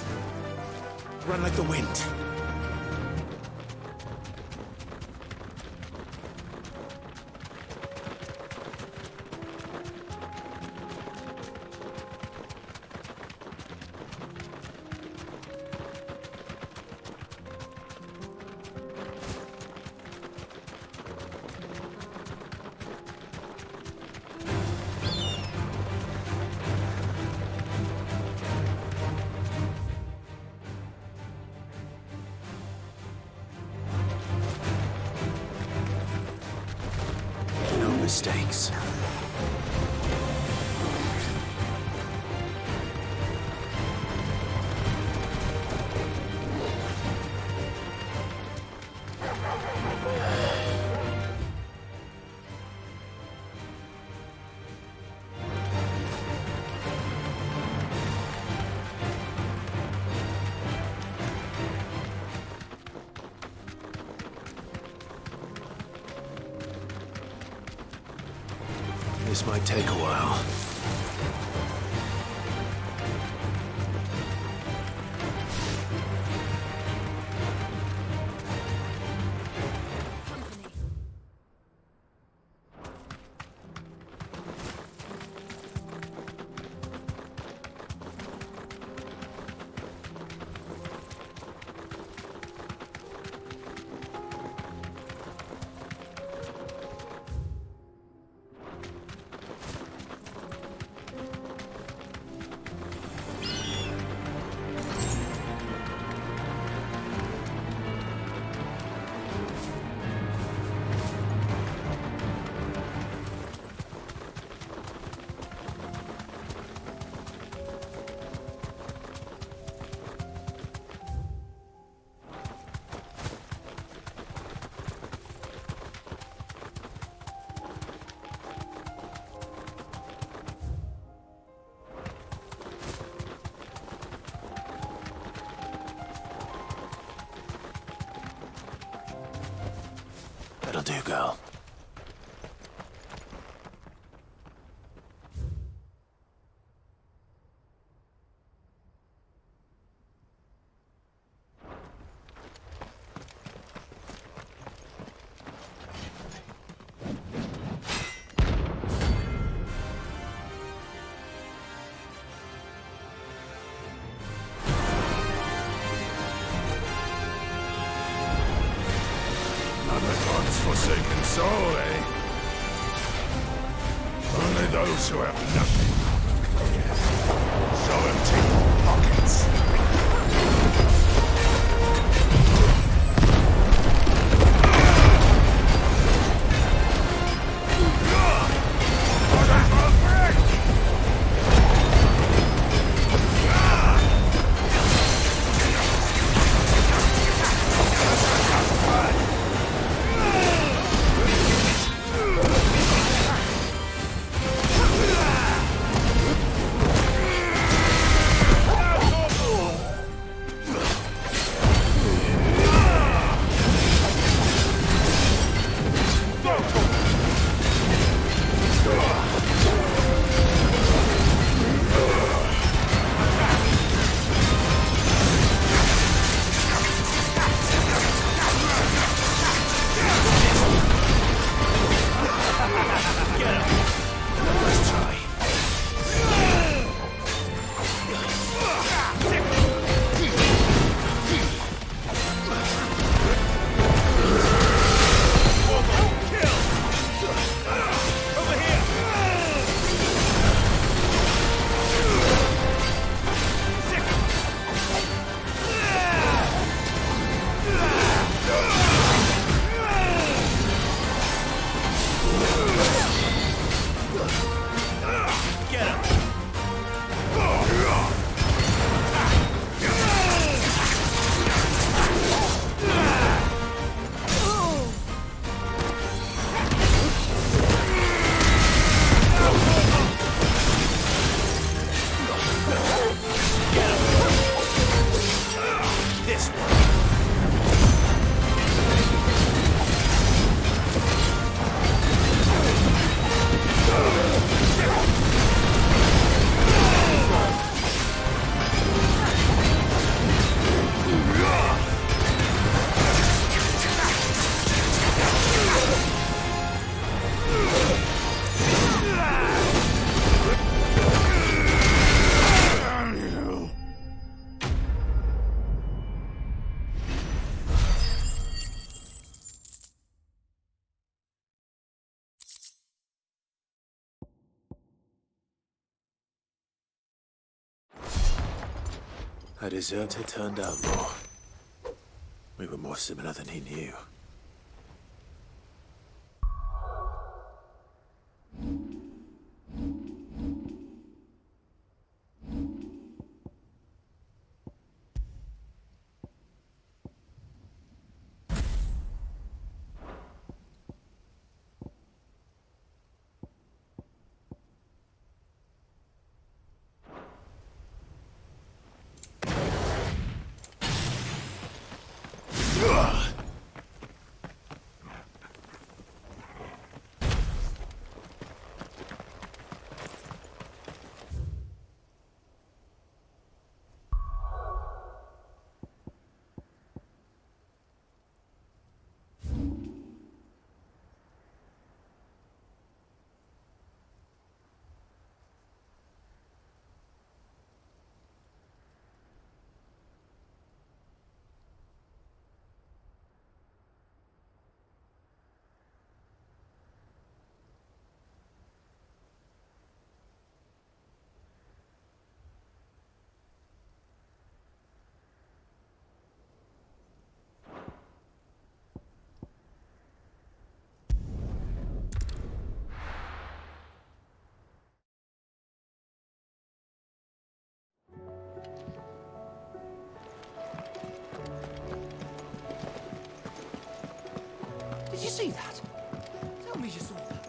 Run like the wind. Mistakes. This might take a while. That'll do, girl. Forsaken soul, eh? Only those who have nothing. So empty pockets. A deserter turned outlaw. We were more similar than he knew. Did you see that? Tell me you saw that.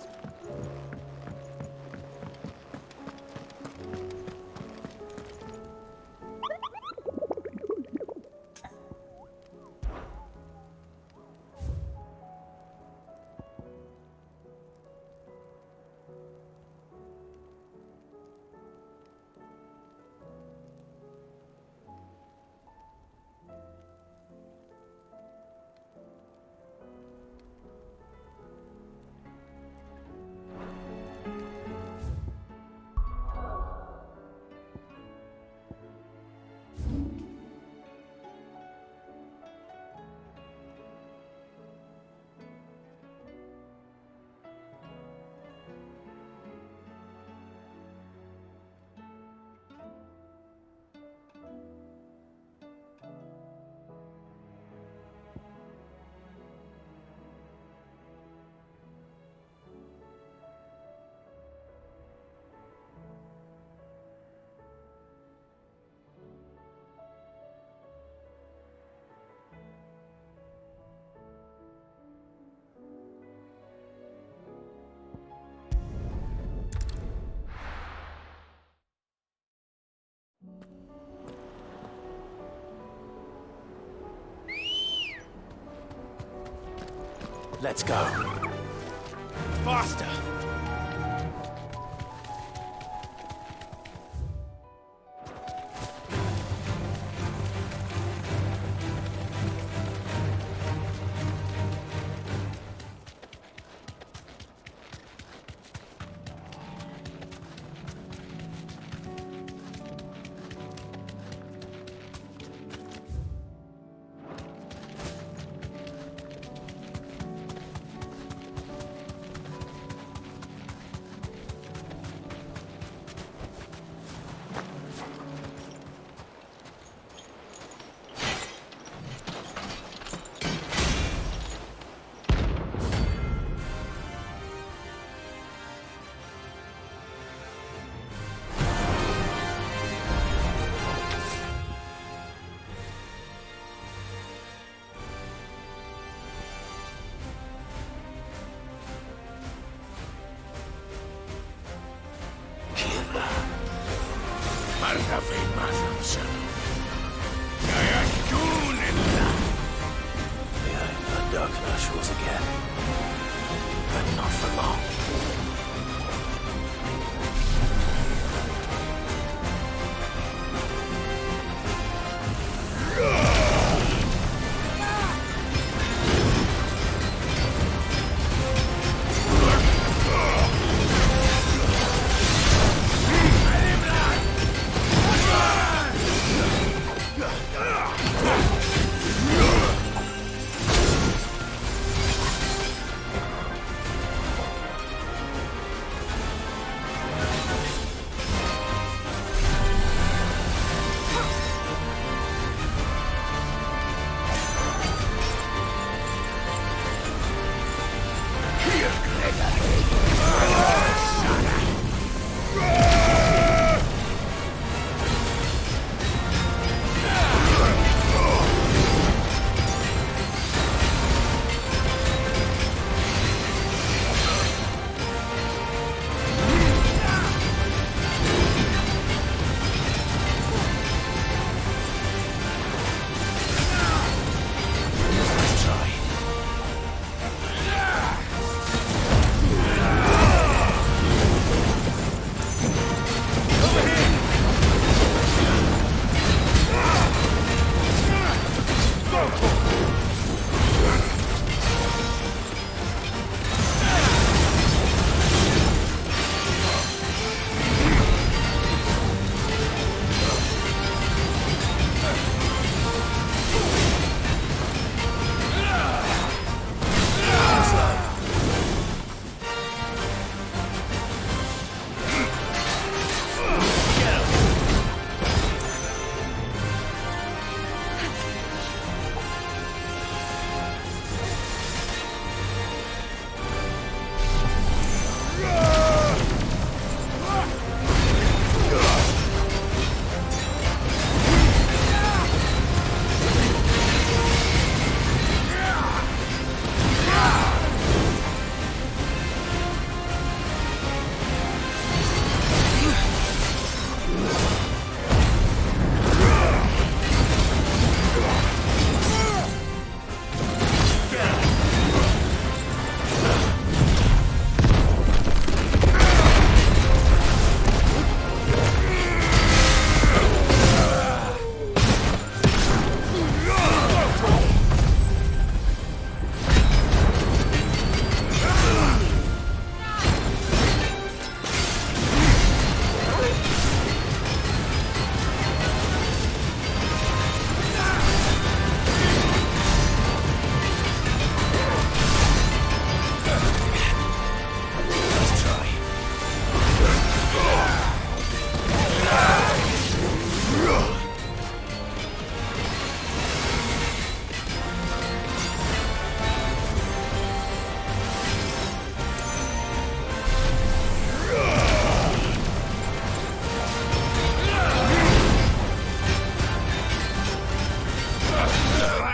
Let's go. Faster!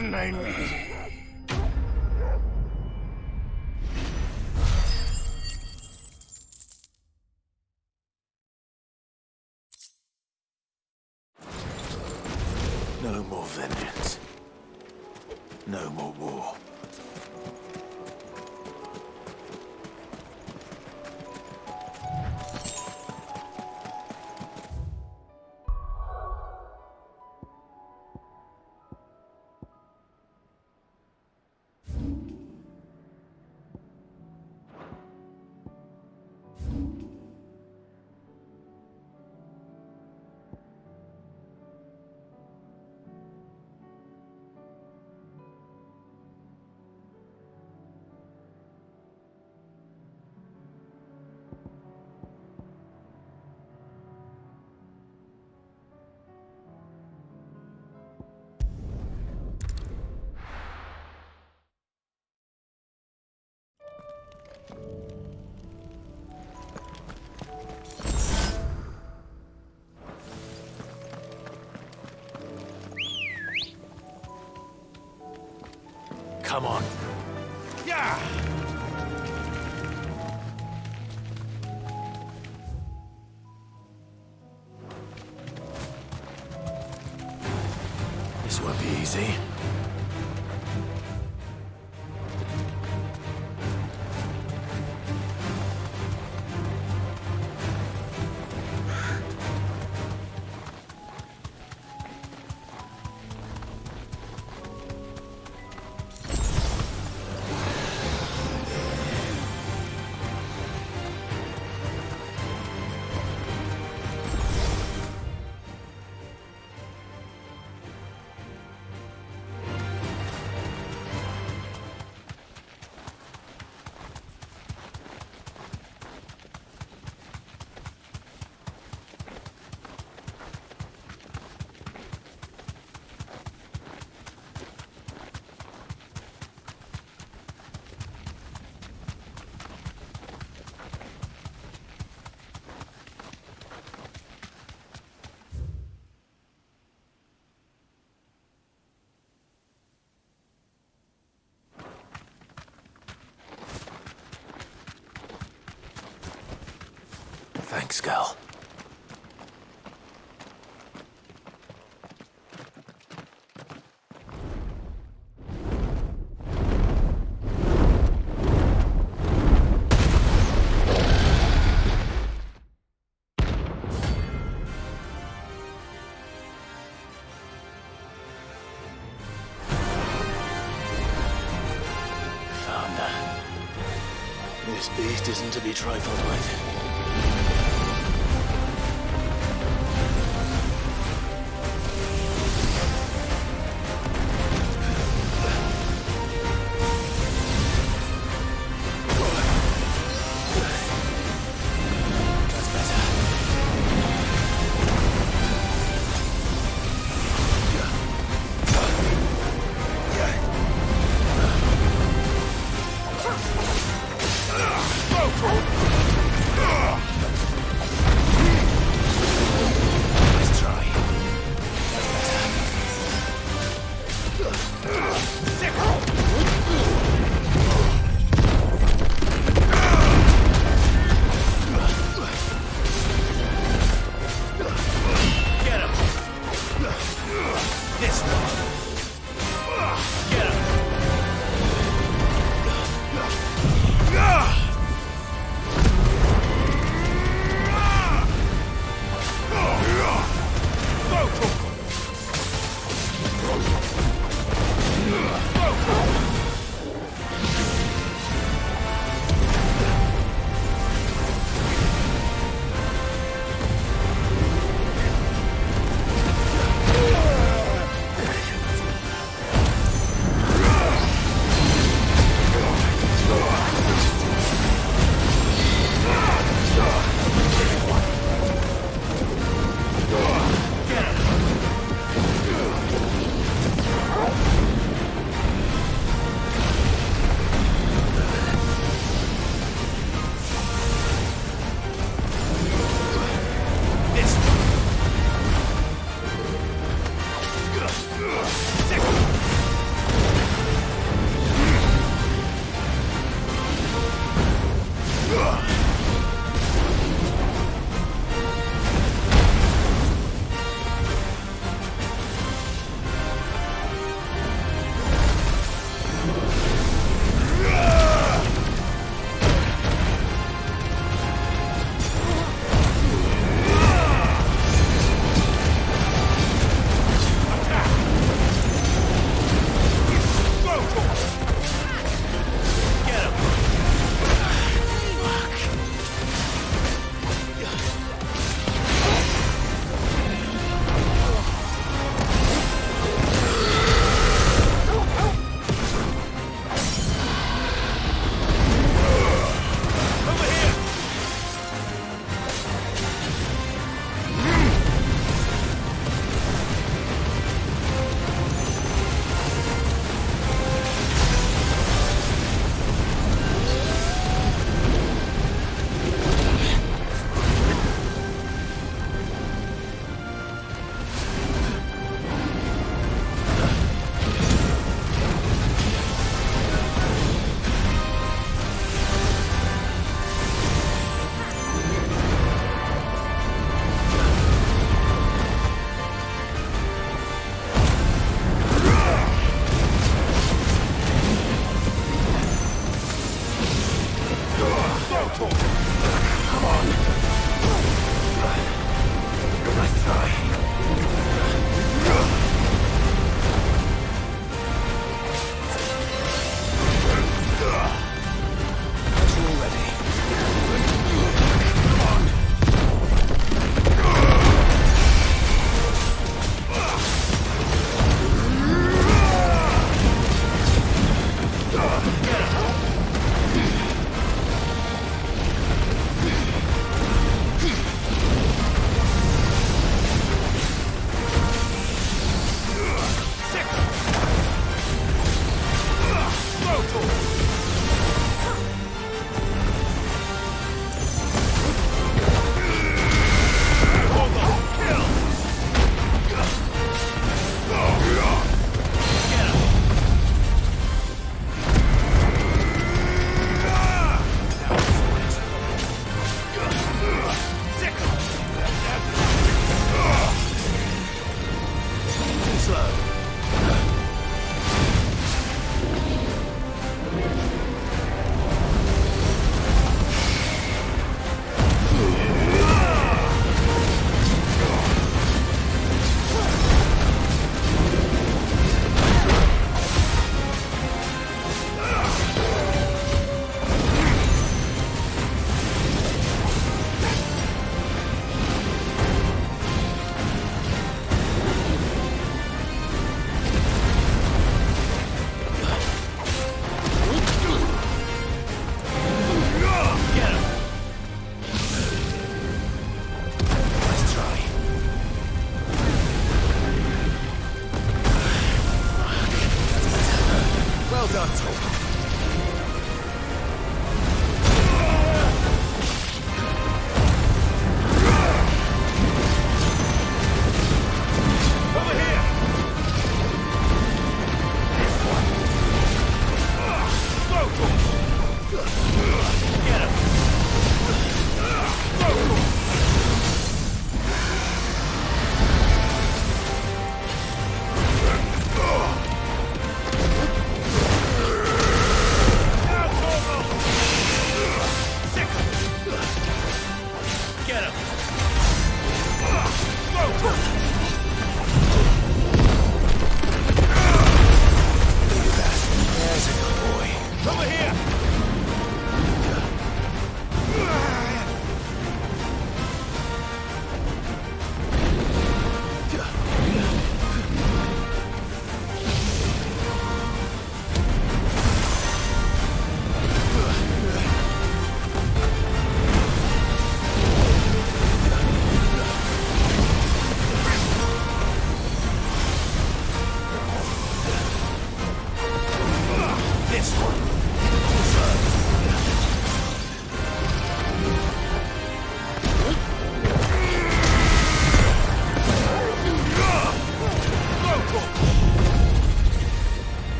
cunning. No more vengeance. No more war. Come on. Yeah! This won't be easy. Thanks, Gal. Found her. This beast isn't to be trifled with.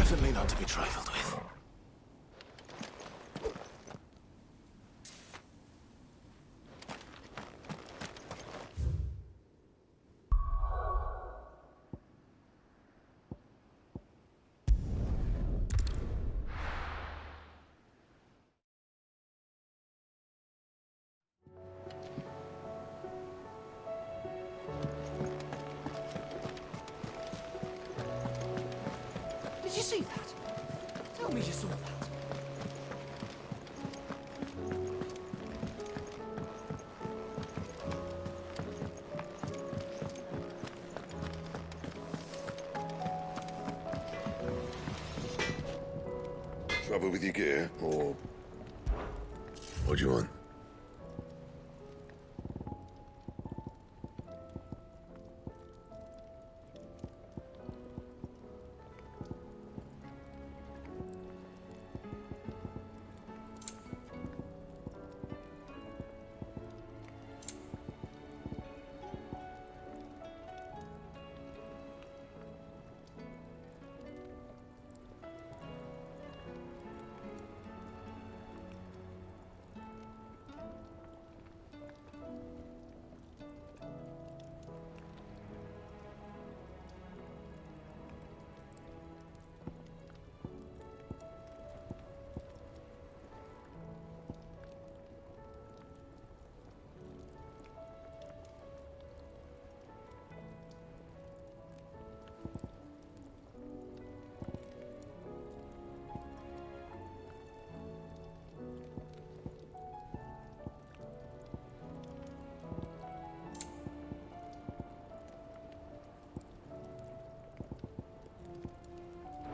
Definitely not to be trifled with. Did you see that? Tell me you saw that. Trouble with your gear, or what do you want?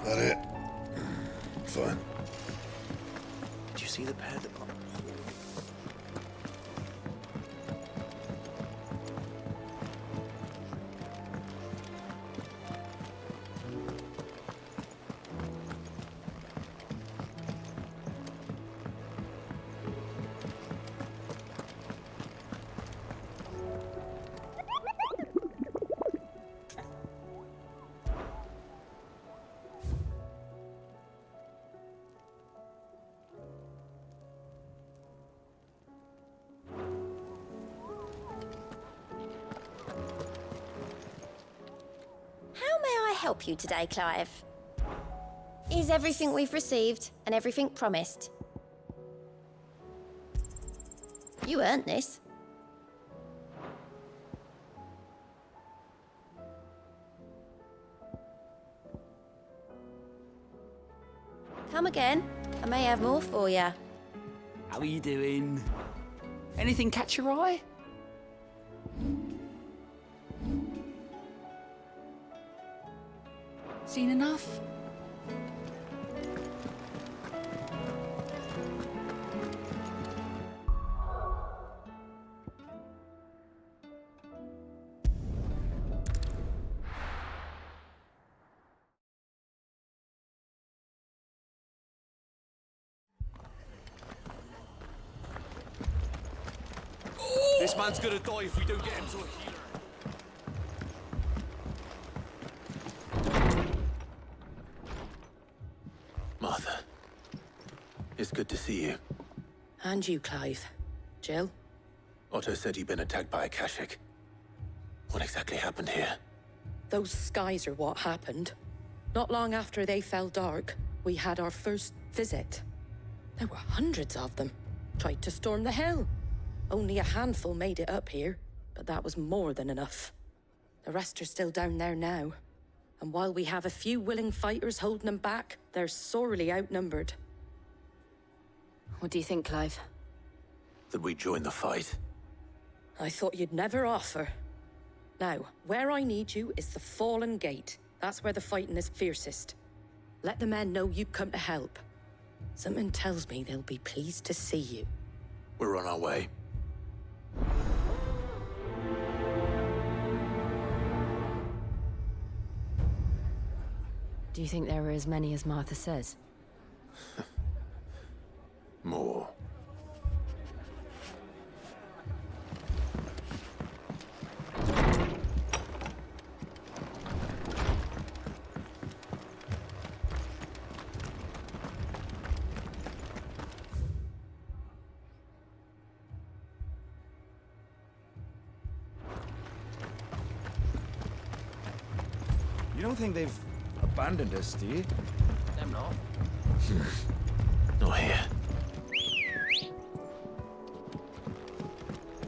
That it? Fine. Did you see the pair that... help you today, Clive? Is everything we've received and everything promised? You earned this. Come again. I may have more for you. How are you doing? Anything catch your eye? Seen enough? This man's gonna die if we don't get him to a healer. Martha, it's good to see you. And you, Clive. Jill? Otto said you'd been attacked by a Akashic. What exactly happened here? Those skies are what happened. Not long after they fell dark, we had our first visit. There were hundreds of them. Tried to storm the hell. Only a handful made it up here, but that was more than enough. The rest are still down there now. And while we have a few willing fighters holding them back, they're sorely outnumbered. What do you think, Clive? That we join the fight? I thought you'd never offer. Now, where I need you is the Fallen Gate. That's where the fighting is fiercest. Let the men know you come to help. Something tells me they'll be pleased to see you. We're on our way. Do you think there are as many as Martha says? More. You don't think they've abandoned us, do you? Them not. Not here.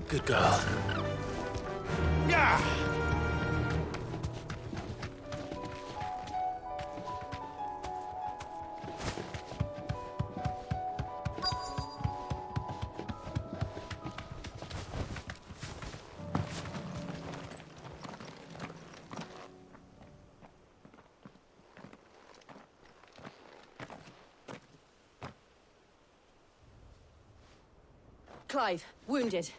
Good girl. Yeah! Clive, wounded.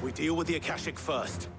We deal with the Akashic first.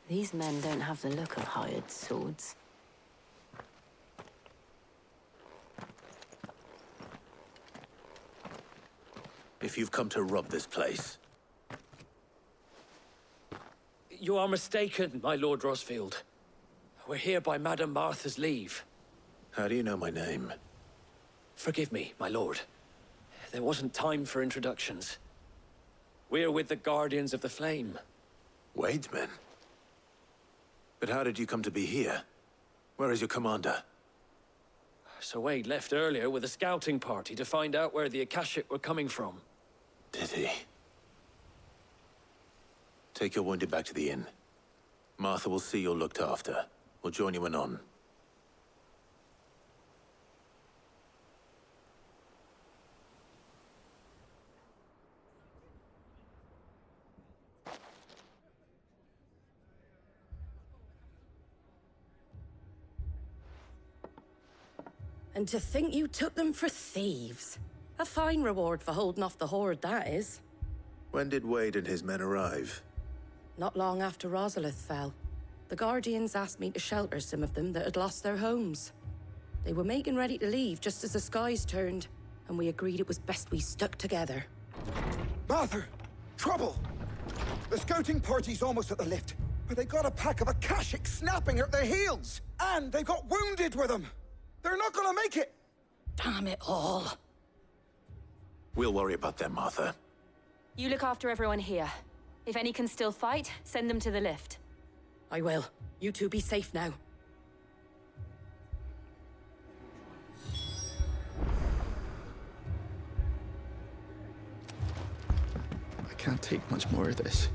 These men don't have the look of hired swords. If you've come to rob this place, You are mistaken, my Lord Rosfield. We're here by Madame Martha's leave. how do you know my name? Forgive me, my lord. There wasn't time for introductions. We're with the Guardians of the Flame. Wade's men? But how did you come to be here? Where is your commander? Sir Wade left earlier with a scouting party to find out where the Akashic were coming from. Did he? Take your wounded back to the inn. Martha will see you're looked after. We'll join you anon. And to think you took them for thieves. A fine reward for holding off the horde, that is. When did Wade and his men arrive? Not long after Rosalith fell. The Guardians asked me to shelter some of them that had lost their homes. They were making ready to leave just as the skies turned, and we agreed it was best we stuck together. Martha! Trouble! The scouting party's almost at the lift, but they got a pack of Akashics snapping at their heels! And they've got wounded with them! They're not gonna make it! Damn it all. We'll worry about them, Martha. You look after everyone here. If any can still fight, send them to the lift. I will. You two be safe now. I can't take much more of this.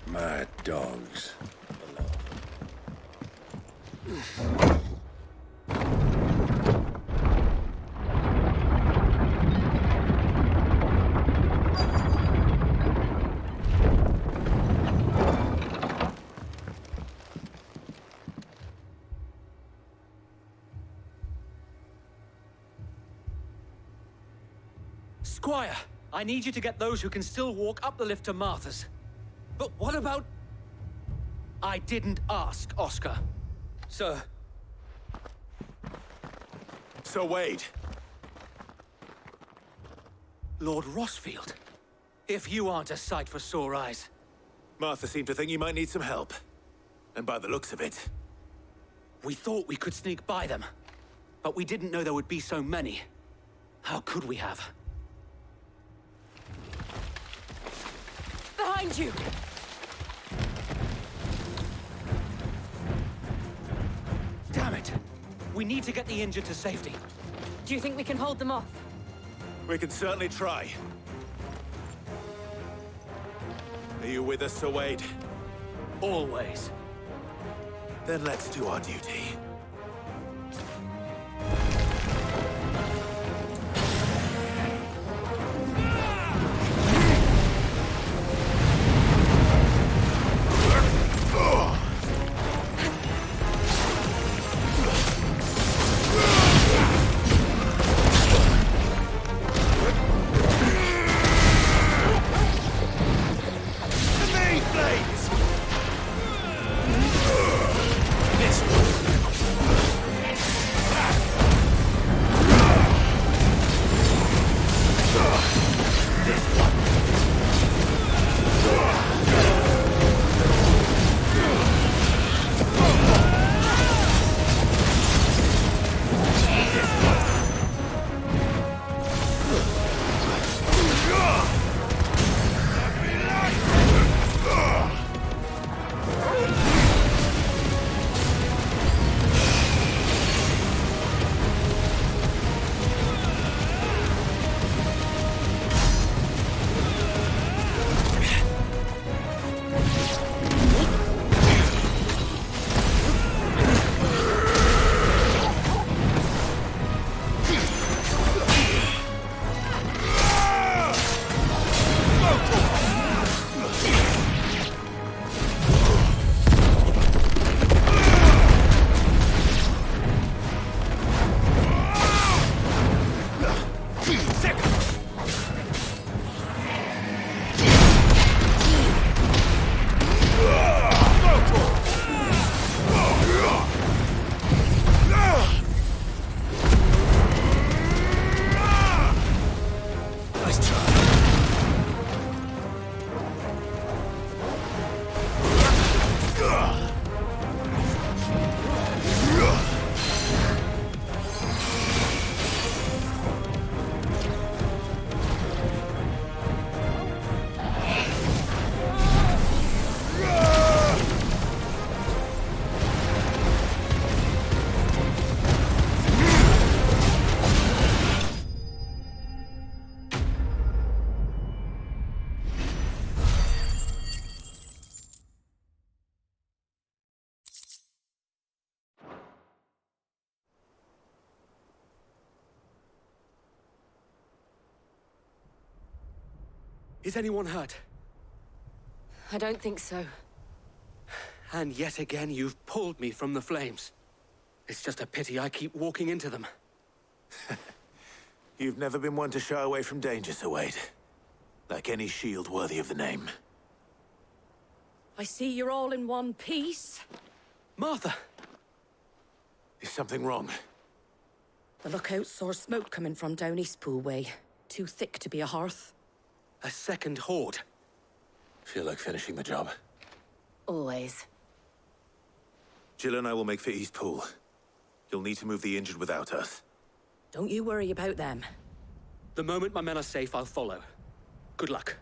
Mad dogs. Squire, I need you to get those who can still walk up the lift to Martha's. But what about... I didn't ask, Oscar. Sir. Sir Wade. Lord Rossfield. If you aren't a sight for sore eyes. Martha seemed to think you might need some help. And by the looks of it... We thought we could sneak by them. But we didn't know there would be so many. How could we have? Behind you! Damn it! We need to get the injured to safety. Do you think we can hold them off? We can certainly try. Are you with us, Sir Wade? Always. Then let's do our duty. This one. Is anyone hurt? I don't think so. And yet again, you've pulled me from the flames. It's just a pity I keep walking into them. You've never been one to shy away from danger, Sir Wade. Like any shield worthy of the name. I see you're all in one piece. Martha! Is something wrong? The lookout saw smoke coming from down Eastpool way. Too thick to be a hearth. A second horde. Feel like finishing the job? Always. Jill and I will make for Eastpool. You'll need to move the injured without us. Don't you worry about them. The moment my men are safe, I'll follow. Good luck.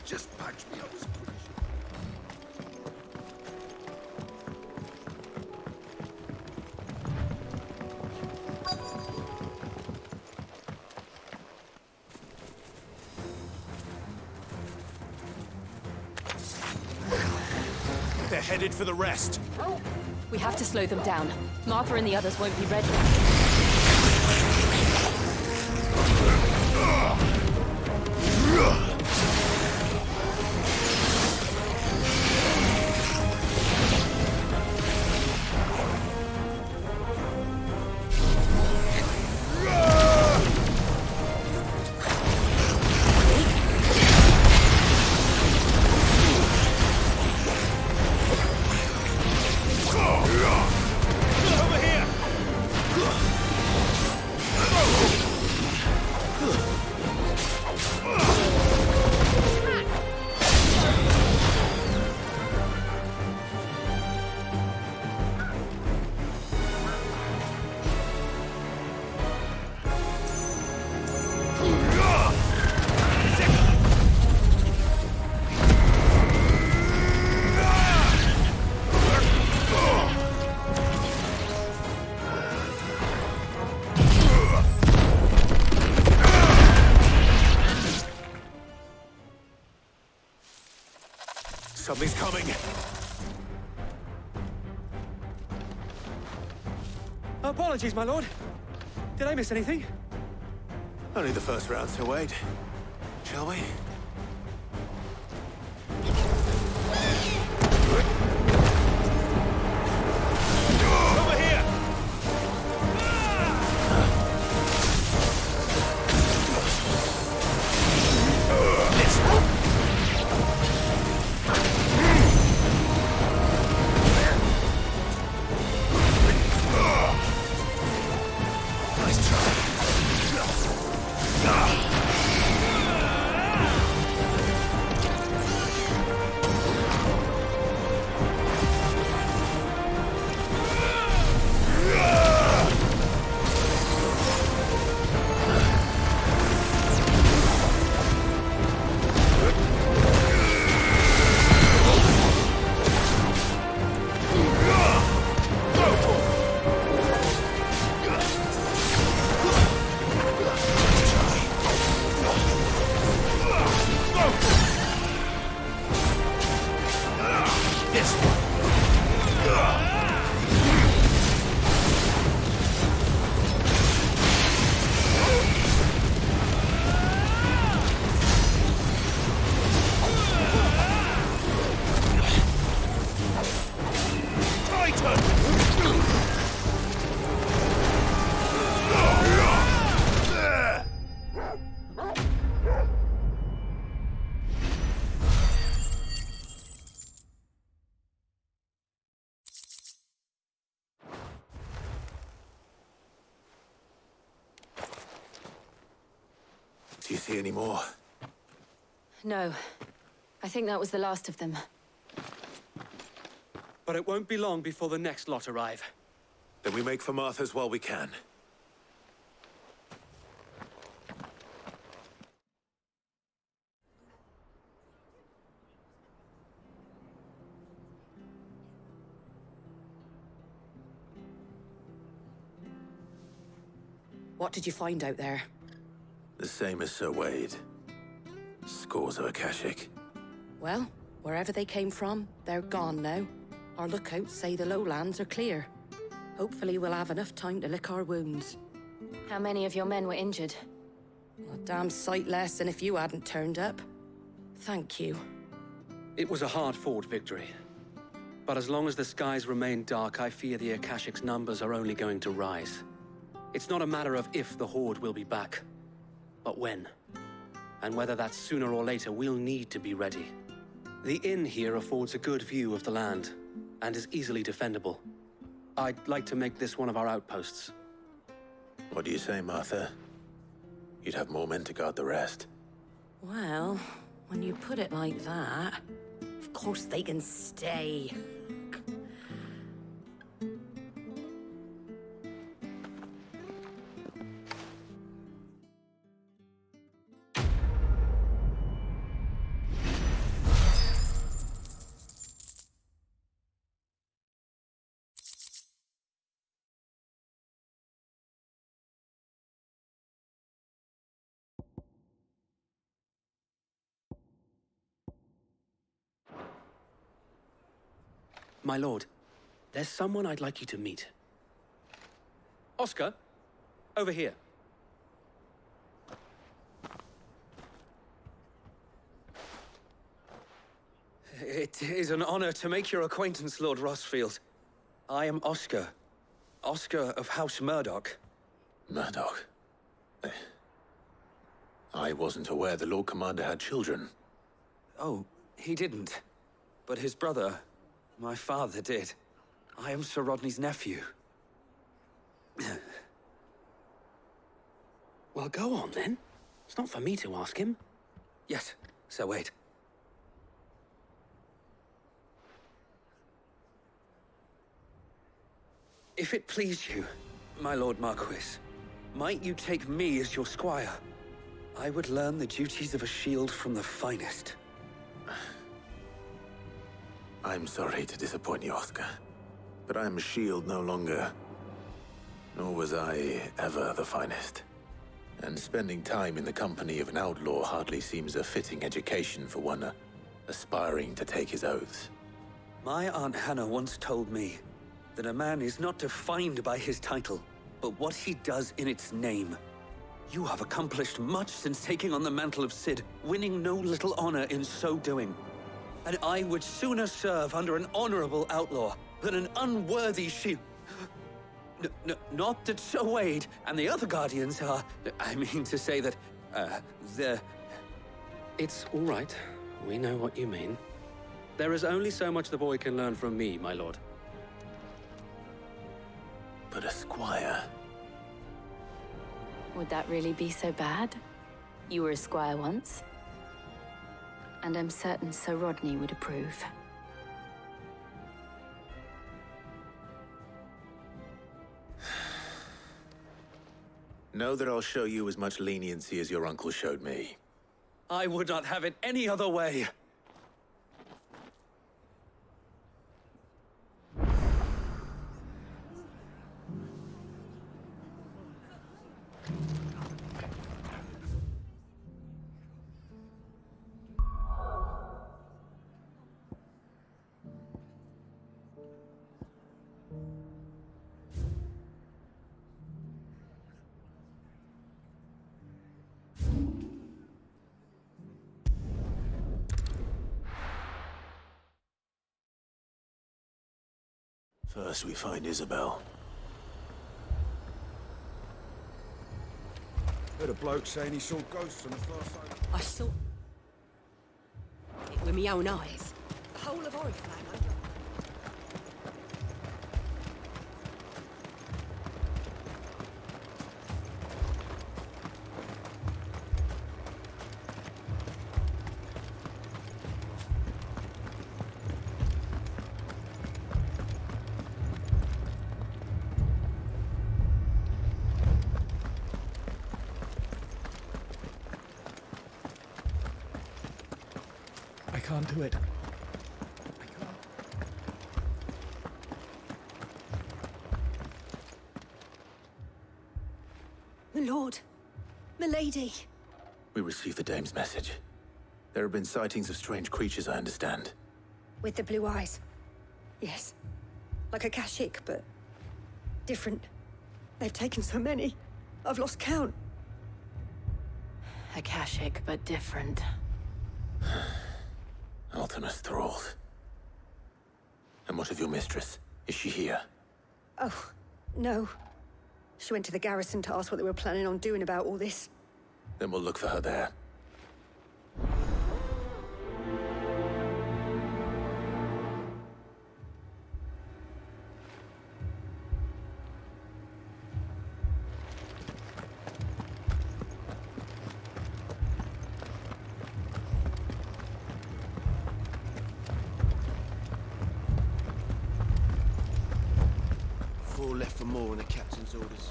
Just punch me, I was crazy. They're headed for the rest. We have to slow them down. Martha and the others won't be ready. Something's coming. Apologies, my lord. Did I miss anything? Only the first round, Sir Wade. Shall we? Over here! Nice try. Do you see any more? No. I think that was the last of them. But it won't be long before the next lot arrive. Then we make for Martha's while we can. What did you find out there? The same as Sir Wade. Scores of Akashic. Well, wherever they came from, they're gone now. Our lookouts say the lowlands are clear. Hopefully we'll have enough time to lick our wounds. How many of your men were injured? A damn sight less than if you hadn't turned up. Thank you. It was a hard-fought victory. But as long as the skies remain dark, I fear the Akashic's numbers are only going to rise. It's not a matter of if the Horde will be back, but when. And whether that's sooner or later, we'll need to be ready. The inn here affords a good view of the land, and is easily defendable. I'd like to make this one of our outposts. What do you say, Martha? You'd have more men to guard the rest. Well, when you put it like that, of course they can stay. My lord, there's someone I'd like you to meet. Oscar, over here. It is an honor to make your acquaintance, Lord Rossfield. I am Oscar. Oscar of House Murdoch. Murdoch? I wasn't aware the Lord Commander had children. Oh, he didn't. But his brother, my father, did. I am Sir Rodney's nephew. Well, go on, then. It's not for me to ask him. Yes, Sir Wade. If it please you, my Lord Marquis, might you take me as your squire? I would learn the duties of a shield from the finest. I'm sorry to disappoint you, Oscar, but I am a shield no longer. Nor was I ever the finest. And spending time in the company of an outlaw hardly seems a fitting education for one aspiring to take his oaths. My Aunt Hannah once told me that a man is not defined by his title, but what he does in its name. You have accomplished much since taking on the mantle of Cid, winning no little honor in so doing. And I would sooner serve under an honorable outlaw than an unworthy shield. Not that Sir Wade and the other Guardians are... I mean to say that, It's all right. We know what you mean. There is only so much the boy can learn from me, my lord. But a squire... Would that really be so bad? You were a squire once. And I'm certain Sir Rodney would approve. Know that I'll show you as much leniency as your uncle showed me. I would not have it any other way. First we find Isabel. Heard a bloke saying he saw ghosts on the far side. I saw it with my own eyes. The whole of Oriflamme under. can't do it. My lord. Milady. We received the dame's message. There have been sightings of strange creatures, I understand. With the blue eyes. Yes. Like a Kashik, but different. They've taken so many. I've lost count. Akashic, but different. Ultimus thralls. And what of your mistress? Is she here? Oh, no. She went to the garrison to ask what they were planning on doing about all this. Then we'll look for her there. Four left for more in the captain's orders.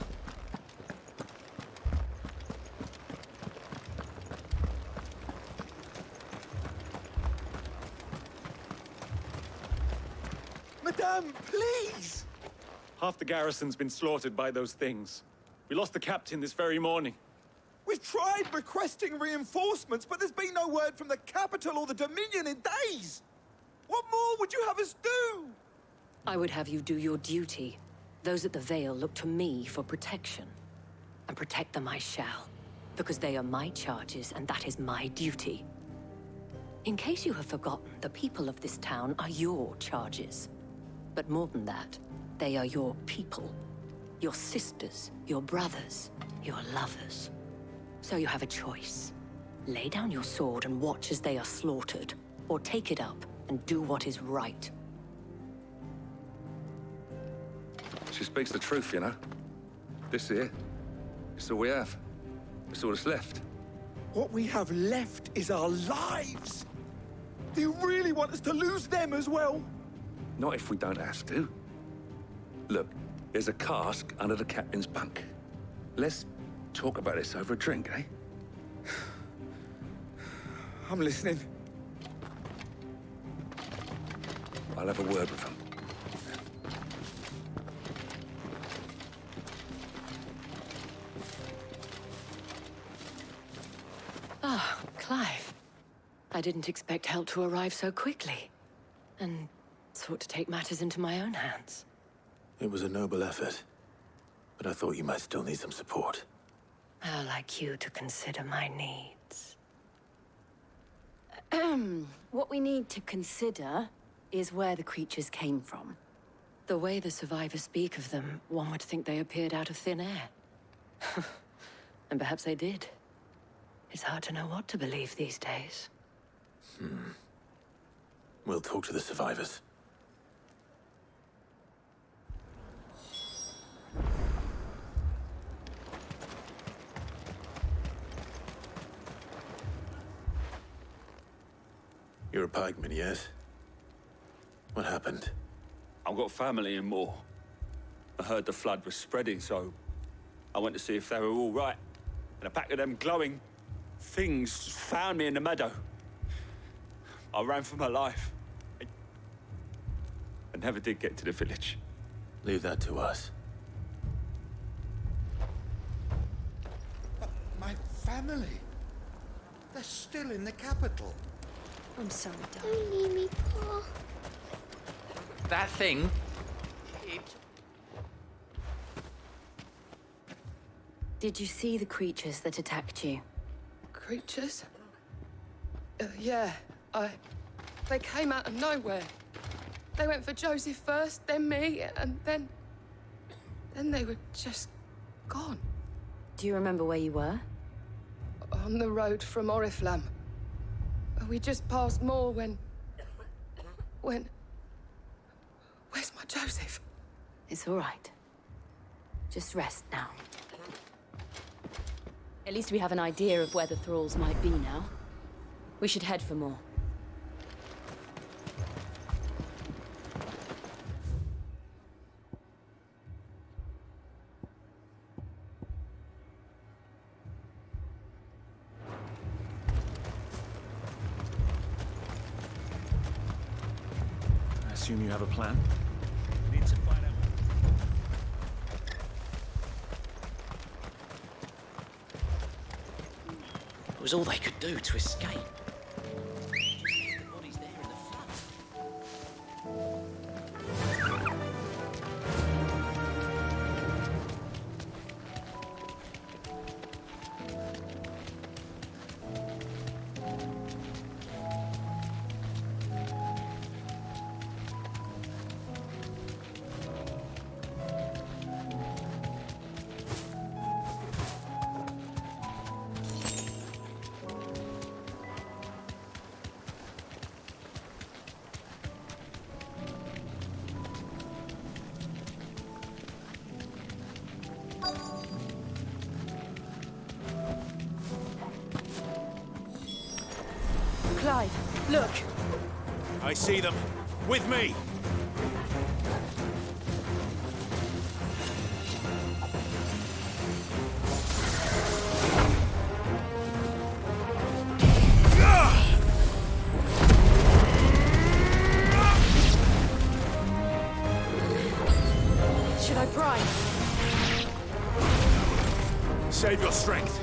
Madame, please! Half the garrison's been slaughtered by those things. We lost the captain this very morning. We've tried requesting reinforcements, but there's been no word from the capital or the Dominion in days! What more would you have us do? I would have you do your duty. Those at the Vale look to me for protection. And protect them I shall. Because they are my charges, and that is my duty. In case you have forgotten, the people of this town are your charges. But more than that, they are your people. Your sisters, your brothers, your lovers. So you have a choice. Lay down your sword and watch as they are slaughtered, or take it up and do what is right. She speaks the truth, you know. This here, it's all we have. It's all that's left. What we have left is our lives! Do you really want us to lose them as well? Not if we don't have to. Look, there's a cask under the captain's bunk. Let's talk about this over a drink, eh? I'm listening. I'll have a word with him. Ah, Clive. I didn't expect help to arrive so quickly. And sought to take matters into my own hands. It was a noble effort, but I thought you might still need some support. I'd like you to consider my needs. What we need to consider is where the creatures came from. The way the survivors speak of them, one would think they appeared out of thin air. And perhaps they did. It's hard to know what to believe these days. We'll talk to the survivors. You're a pikeman, yes? What happened? I've got family in Moor. I heard the flood was spreading, so I went to see if they were all right. And a pack of them glowing things found me in the meadow. I ran for my life. I never did get to the village. Leave that to us. But my family, they're still in the capital. I'm sorry, Don't leave me, Pa. That thing... Did you see the creatures that attacked you? Creatures? Yeah, They came out of nowhere. They went for Joseph first, then me, and then they were just gone. Do you remember where you were? On the road from Oriflamme. We just passed Moor when... Where's my Joseph? It's all right. Just rest now. At least we have an idea of where the thralls might be now. We should head for more. assume you have a plan? Need to find out. It was all they could do to escape. Clive, look! I see them. With me! Should I pry? Save your strength.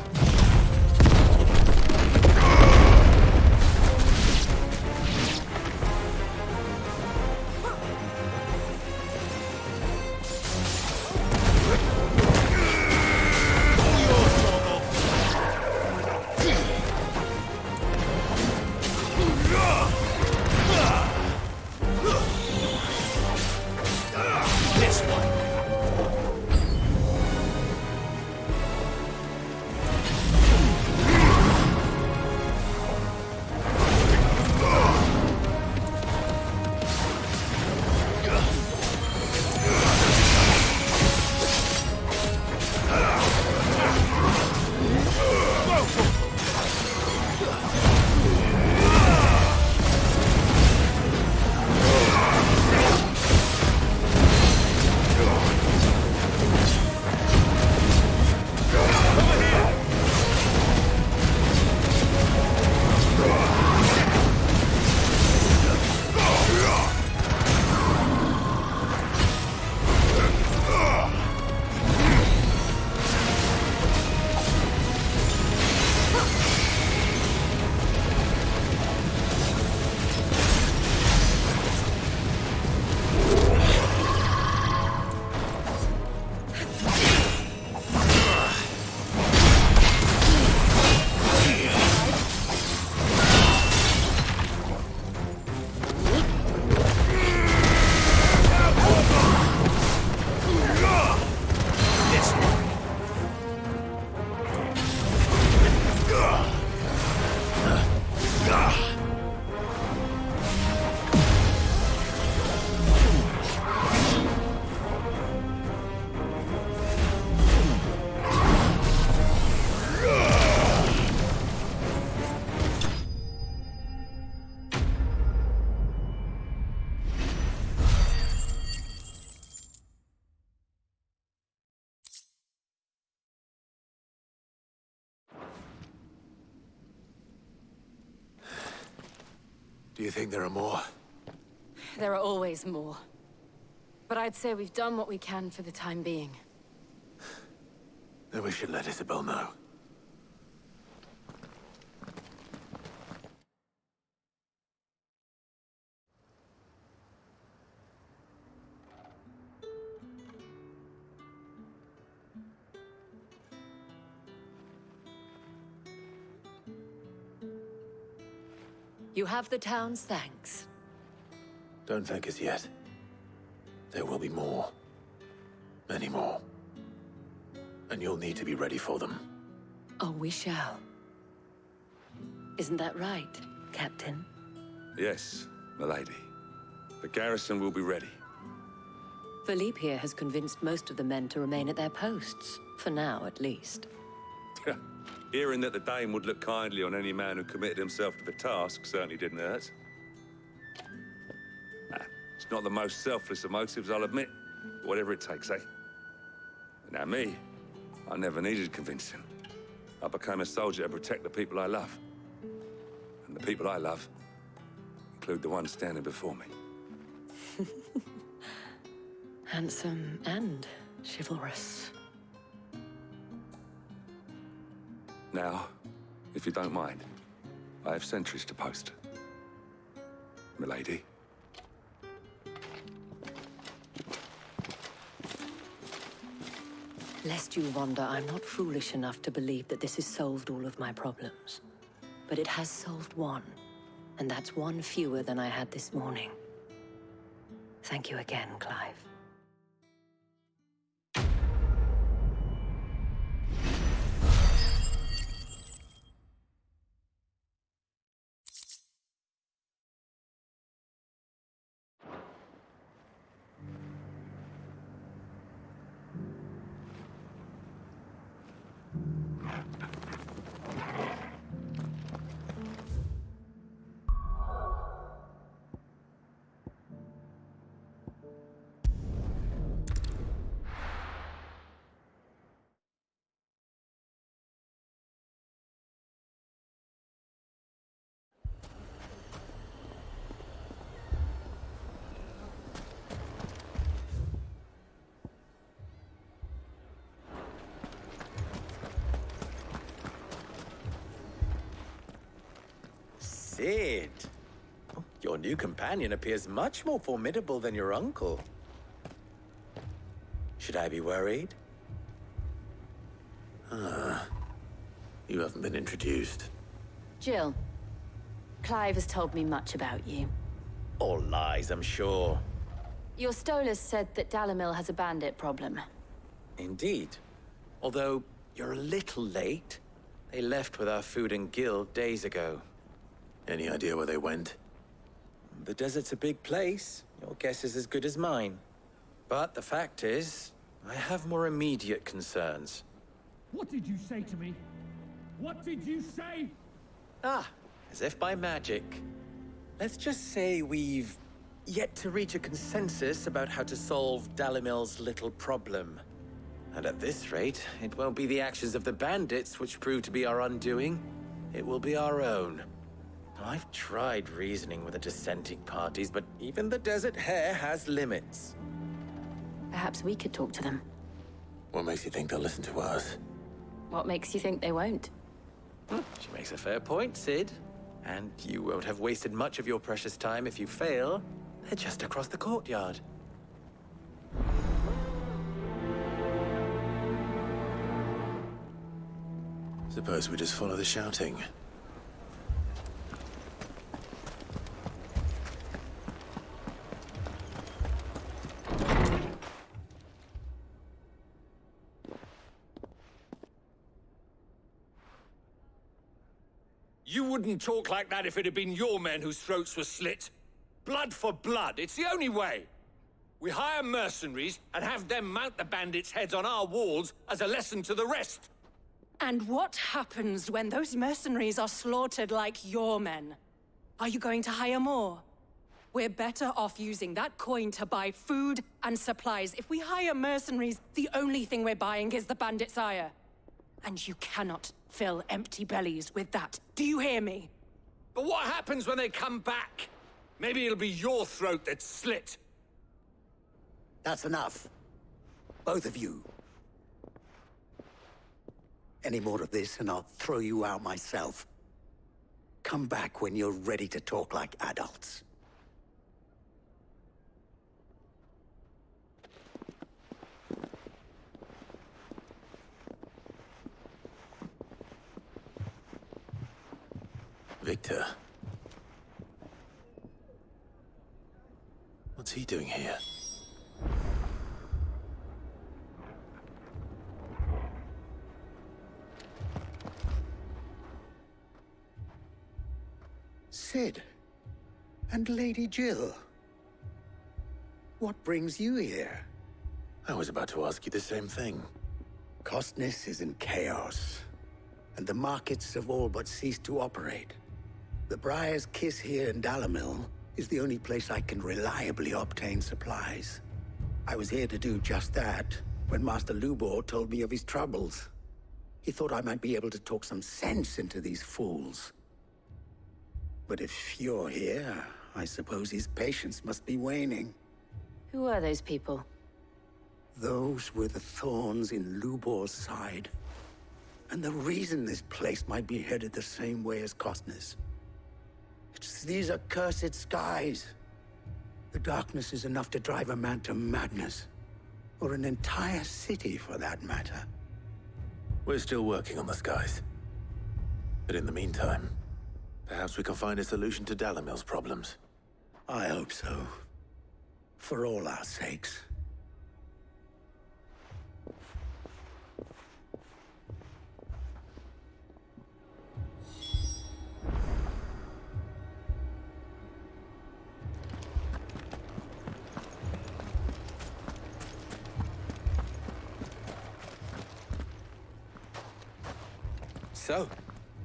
Do you think there are more? There are always more. But I'd say we've done what we can for the time being. Then we should let Isabel know. You have the town's thanks. Don't thank us yet. There will be more. Many more. And you'll need to be ready for them. Oh, we shall. Isn't that right, Captain? Yes, milady. The garrison will be ready. Philippe here has convinced most of the men to remain at their posts. For now, at least. Hearing that the Dane would look kindly on any man who committed himself to the task certainly didn't hurt. It's not the most selfless of motives, I'll admit. But whatever it takes, eh? Now me, I never needed convincing. I became a soldier to protect the people I love. And the people I love include the ones standing before me. Handsome and chivalrous. Now, if you don't mind, I have sentries to post. Milady. Lest you wonder, I'm not foolish enough to believe that this has solved all of my problems. But it has solved one, and that's one fewer than I had this morning. Thank you again, Clive. Sid! Oh, your new companion appears much more formidable than your uncle. Should I be worried? You haven't been introduced. Jill, Clive has told me much about you. All lies, I'm sure. Your Stolas said that Dalamil has a bandit problem. Indeed. Although, you're a little late. They left with our food and guild days ago. Any idea where they went? The desert's a big place. Your guess is as good as mine. But the fact is, I have more immediate concerns. What did you say to me? What did you say? As if by magic. Let's just say we've yet to reach a consensus about how to solve Dalamil's little problem. And at this rate, it won't be the actions of the bandits which prove to be our undoing. It will be our own. I've tried reasoning with the dissenting parties, but even the Desert Hare has limits. Perhaps we could talk to them. What makes you think they'll listen to us? What makes you think they won't? She makes a fair point, Sid. And you won't have wasted much of your precious time if you fail. They're just across the courtyard. Suppose we just follow the shouting. You wouldn't talk like that if it had been your men whose throats were slit. Blood for blood, it's the only way. We hire mercenaries and have them mount the bandits' heads on our walls as a lesson to the rest. And what happens when those mercenaries are slaughtered like your men? Are you going to hire more? We're better off using that coin to buy food and supplies. If we hire mercenaries, the only thing we're buying is the bandits' ire. And you cannot fill empty bellies with that. Do you hear me? But what happens when they come back? Maybe it'll be your throat that's slit. That's enough. Both of you. Any more of this and I'll throw you out myself. Come back when you're ready to talk like adults. Victor. What's he doing here? Sid. And Lady Jill. What brings you here? I was about to ask you the same thing. Costness is in chaos, and the markets have all but ceased to operate. The Briar's Kiss here in Dalamil is the only place I can reliably obtain supplies. I was here to do just that when Master Lubor told me of his troubles. He thought I might be able to talk some sense into these fools. But if you're here, I suppose his patience must be waning. Who are those people? Those were the thorns in Lubor's side. And the reason this place might be headed the same way as Costner's. It's these accursed skies. The darkness is enough to drive a man to madness. Or an entire city, for that matter. We're still working on the skies. But in the meantime, perhaps we can find a solution to Dalimil's problems. I hope so. For all our sakes. So,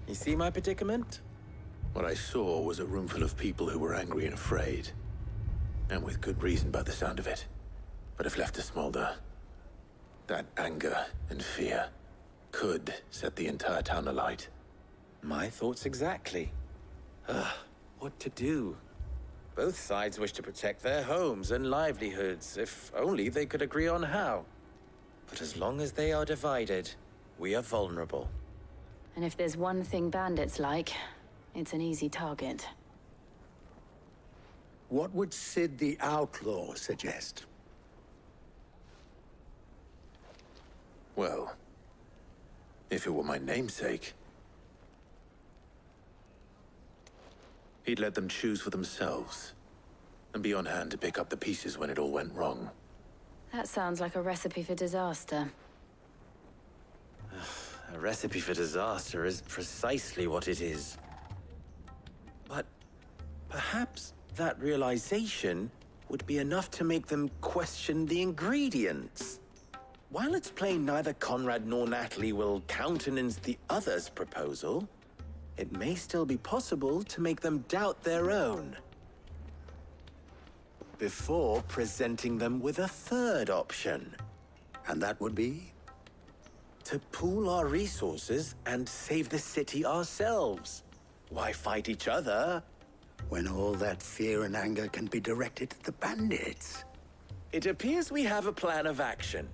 you see my predicament? What I saw was a room full of people who were angry and afraid. And with good reason by the sound of it. But if left to smolder, that anger and fear could set the entire town alight. My thoughts exactly. What to do? Both sides wish to protect their homes and livelihoods, if only they could agree on how. But as long as they are divided, we are vulnerable. And if there's one thing bandits like, it's an easy target. What would Sid the Outlaw suggest? Well, if it were my namesake, he'd let them choose for themselves, and be on hand to pick up the pieces when it all went wrong. That sounds like a recipe for disaster. A recipe for disaster is precisely what it is. But perhaps that realization would be enough to make them question the ingredients. While it's plain neither Conrad nor Natalie will countenance the other's proposal, it may still be possible to make them doubt their own. Before presenting them with a third option. And that would be? To pool our resources and save the city ourselves. Why fight each other? When all that fear and anger can be directed at the bandits. It appears we have a plan of action.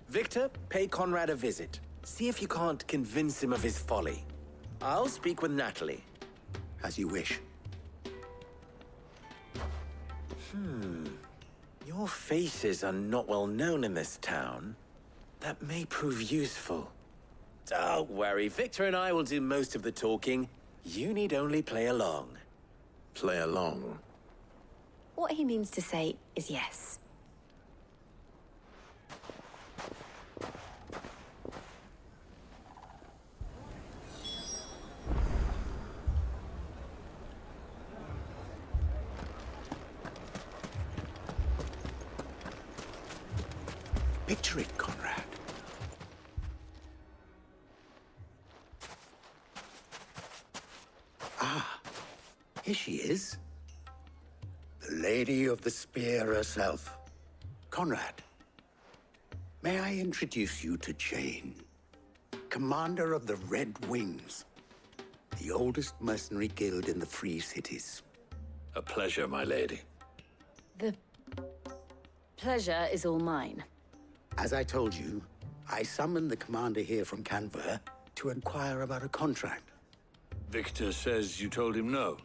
Victor, pay Conrad a visit. See if you can't convince him of his folly. I'll speak with Natalie. As you wish. Your faces are not well known in this town. That may prove useful. Don't worry, Victor and I will do most of the talking. You need only play along. Play along? What he means to say is yes. Picture it, Conrad. Ah, here she is. The Lady of the Spear herself. Conrad, may I introduce you to Jane, commander of the Red Wings, the oldest mercenary guild in the Free Cities. A pleasure, my lady. The pleasure is all mine. As I told you, I summoned the commander here from Canver to inquire about a contract. Victor says you told him no.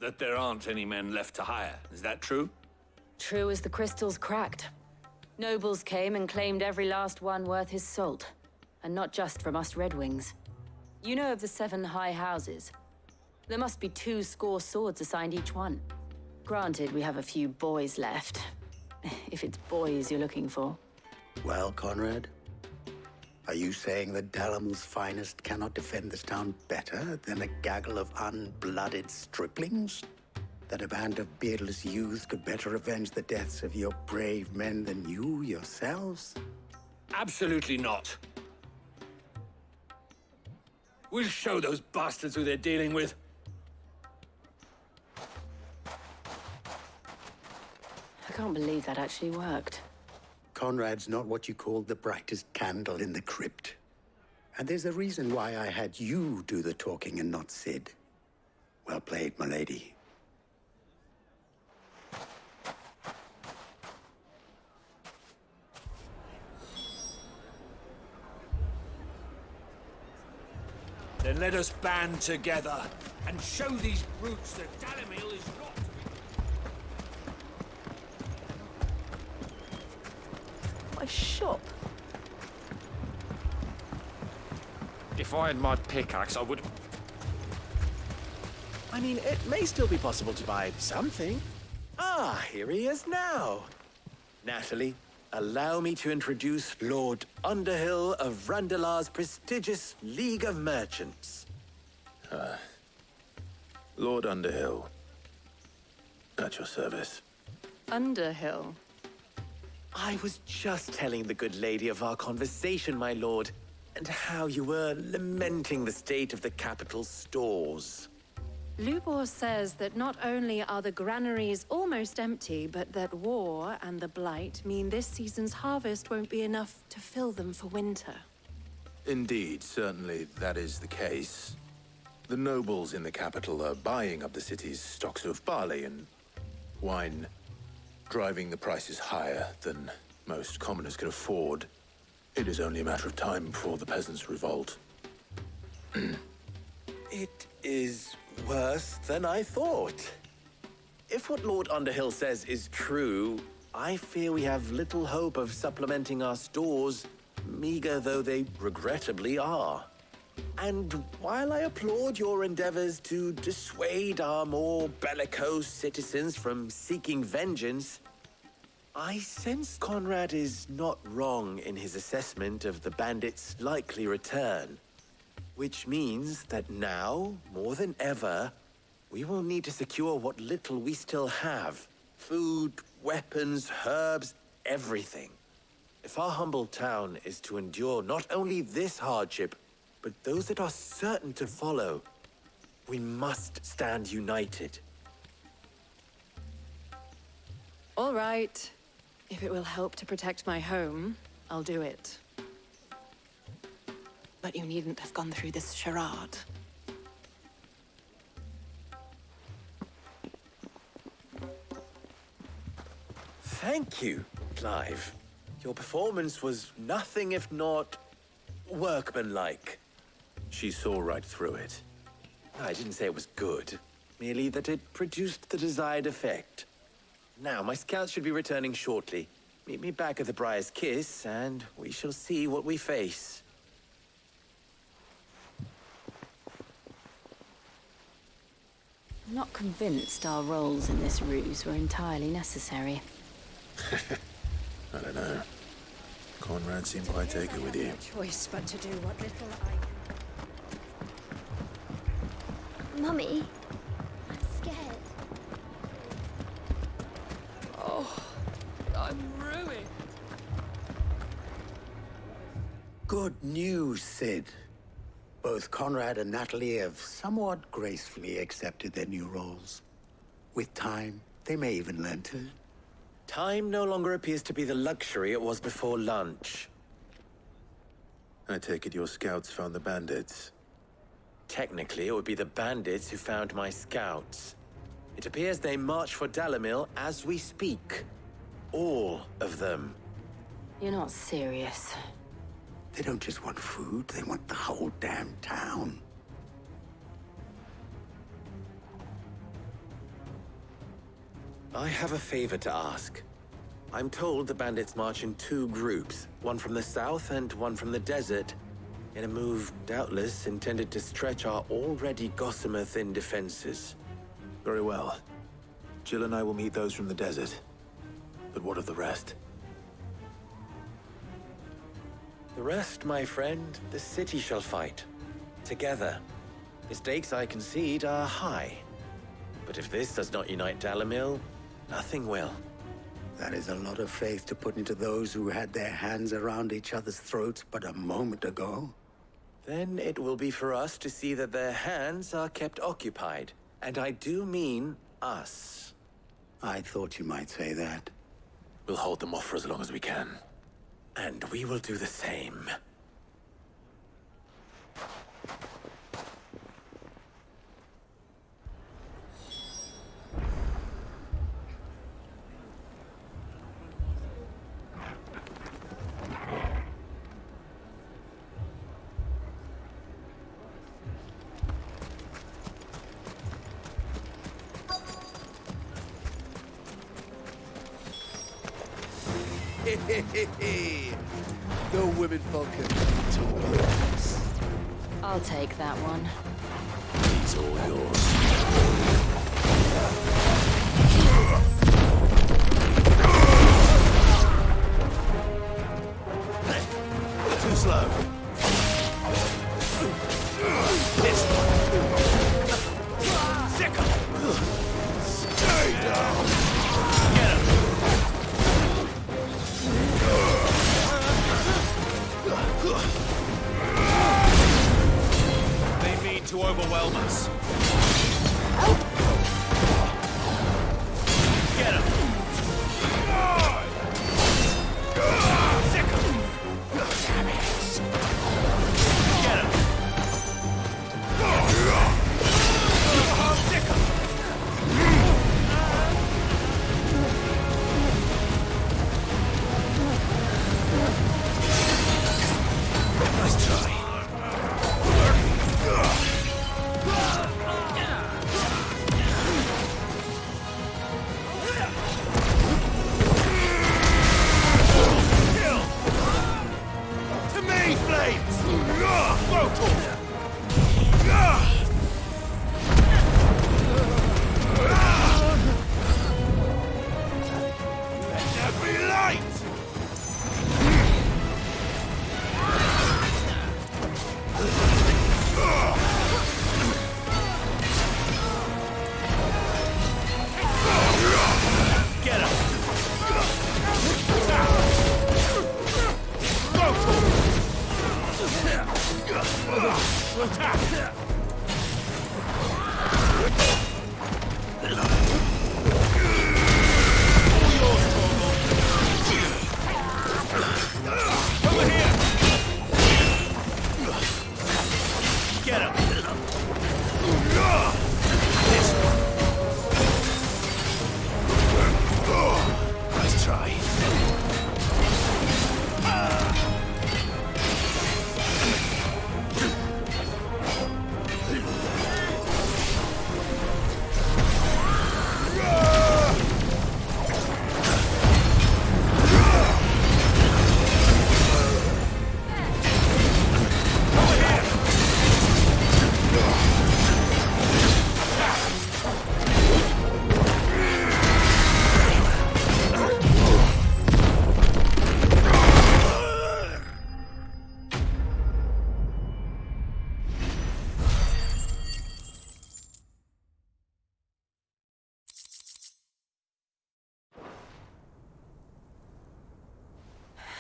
That there aren't any men left to hire. Is that true? True as the crystals cracked. Nobles came and claimed every last one worth his salt. And not just from us Red Wings. You know of the 7 high houses. There must be 2 swords assigned each one. Granted, we have a few boys left. If it's boys you're looking for. Well, Conrad, are you saying that Dalimil's finest cannot defend this town better than a gaggle of unblooded striplings? That a band of beardless youths could better avenge the deaths of your brave men than you yourselves? Absolutely not. We'll show those bastards who they're dealing with. I can't believe that actually worked. Conrad's not what you call the brightest candle in the crypt. And there's a reason why I had you do the talking and not Sid. Well played, my lady. Then let us band together and show these brutes that Dalimil is not to be... My shop. If I had my pickaxe, I would... I mean, it may still be possible to buy something. Ah, here he is now. Natalie, allow me to introduce Lord Underhill of Randalar's prestigious League of Merchants. Lord Underhill. At your service. Underhill? I was just telling the good lady of our conversation, my lord, and how you were lamenting the state of the capital's stores. Lubor says that not only are the granaries almost empty, but that war and the Blight mean this season's harvest won't be enough to fill them for winter. Indeed, certainly that is the case. The nobles in the capital are buying up the city's stocks of barley and wine, driving the prices higher than most commoners can afford. It is only a matter of time before the peasants revolt. It is worse than I thought. If what Lord Underhill says is true, I fear we have little hope of supplementing our stores, meager though they regrettably are. And while I applaud your endeavors to dissuade our more bellicose citizens from seeking vengeance, I sense Conrad is not wrong in his assessment of the bandits' likely return. Which means that now, more than ever, we will need to secure what little we still have. Food, weapons, herbs, everything. If our humble town is to endure not only this hardship, but those that are certain to follow, we must stand united. All right. If it will help to protect my home, I'll do it. But you needn't have gone through this charade. Thank you, Clive. Your performance was nothing if not workmanlike. She saw right through it. I didn't say it was good, merely that it produced the desired effect. Now, my scouts should be returning shortly. Meet me back at the Briar's Kiss, and we shall see what we face. I'm not convinced our roles in this ruse were entirely necessary. I don't know. Conrad seemed quite taken with you. Choice but to do what little Mummy, I'm scared. Oh, I'm ruined. Good news, Sid. Both Conrad and Natalie have somewhat gracefully accepted their new roles. With time, they may even learn to. Time no longer appears to be the luxury it was before lunch. I take it your scouts found the bandits. Technically, it would be the bandits who found my scouts. It appears they march for Dalimil as we speak. All of them. You're not serious. They don't just want food, they want the whole damn town. I have a favor to ask. I'm told the bandits march in two groups, one from the south and one from the desert, in a move doubtless intended to stretch our already gossamer-thin defenses. Very well. Jill and I will meet those from the desert. But what of the rest? The rest, my friend, the city shall fight. Together. The stakes, I concede, are high. But if this does not unite Dalimil, nothing will. That is a lot of faith to put into those who had their hands around each other's throats but a moment ago. Then it will be for us to see that their hands are kept occupied. And I do mean us. I thought you might say that. We'll hold them off for as long as we can. And we will do the same. No women folk can talk like this. I'll take that one. He's all yours. Too slow. This one. Sicker. Stay down. Get him. They mean to overwhelm us. Get him. Nice try. To me, flames! Vocal! Let there be light! Get him! Attack! Over here! Get him! This one. Nice try.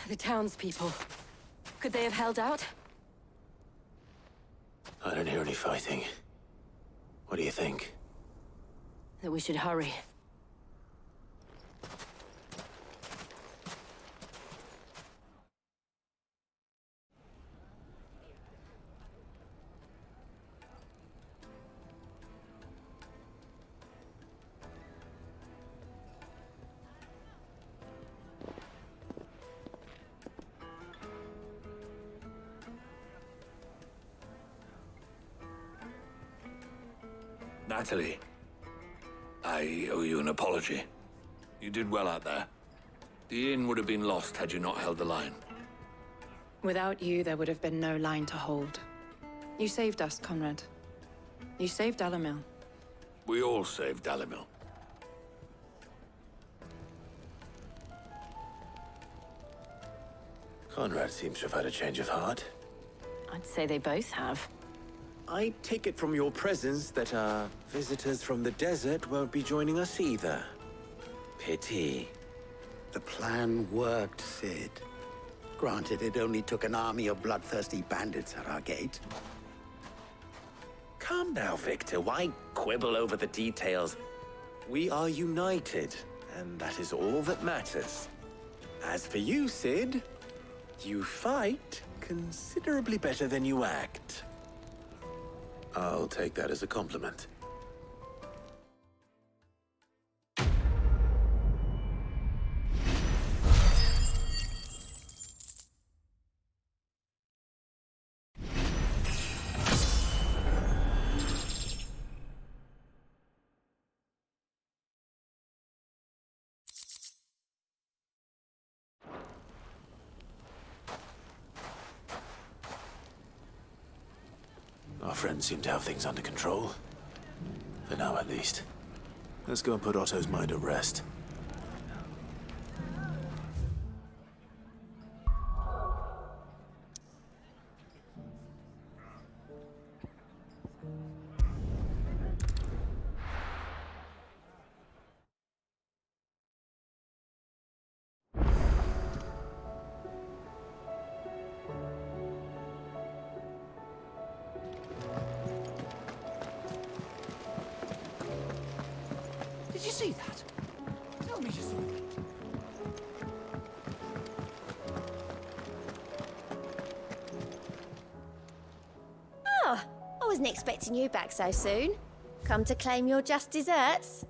The townspeople. Could they have held out? I don't hear any fighting. What do you think? That we should hurry. Natalie, I owe you an apology. You did well out there. The inn would have been lost had you not held the line. Without you, there would have been no line to hold. You saved us, Conrad. You saved Dalimil. We all saved Dalimil. Conrad seems to have had a change of heart. I'd say they both have. I take it from your presence that our visitors from the desert won't be joining us either. Pity. The plan worked, Sid. Granted, it only took an army of bloodthirsty bandits at our gate. Calm now, Victor. Why quibble over the details? We are united, and that is all that matters. As for you, Sid, you fight considerably better than you act. I'll take that as a compliment. Our friends seem to have things under control. For now, at least. Let's go and put Otto's mind at rest. Did you see that? Tell me you saw that. Oh, I wasn't expecting you back so soon. Come to claim your just desserts?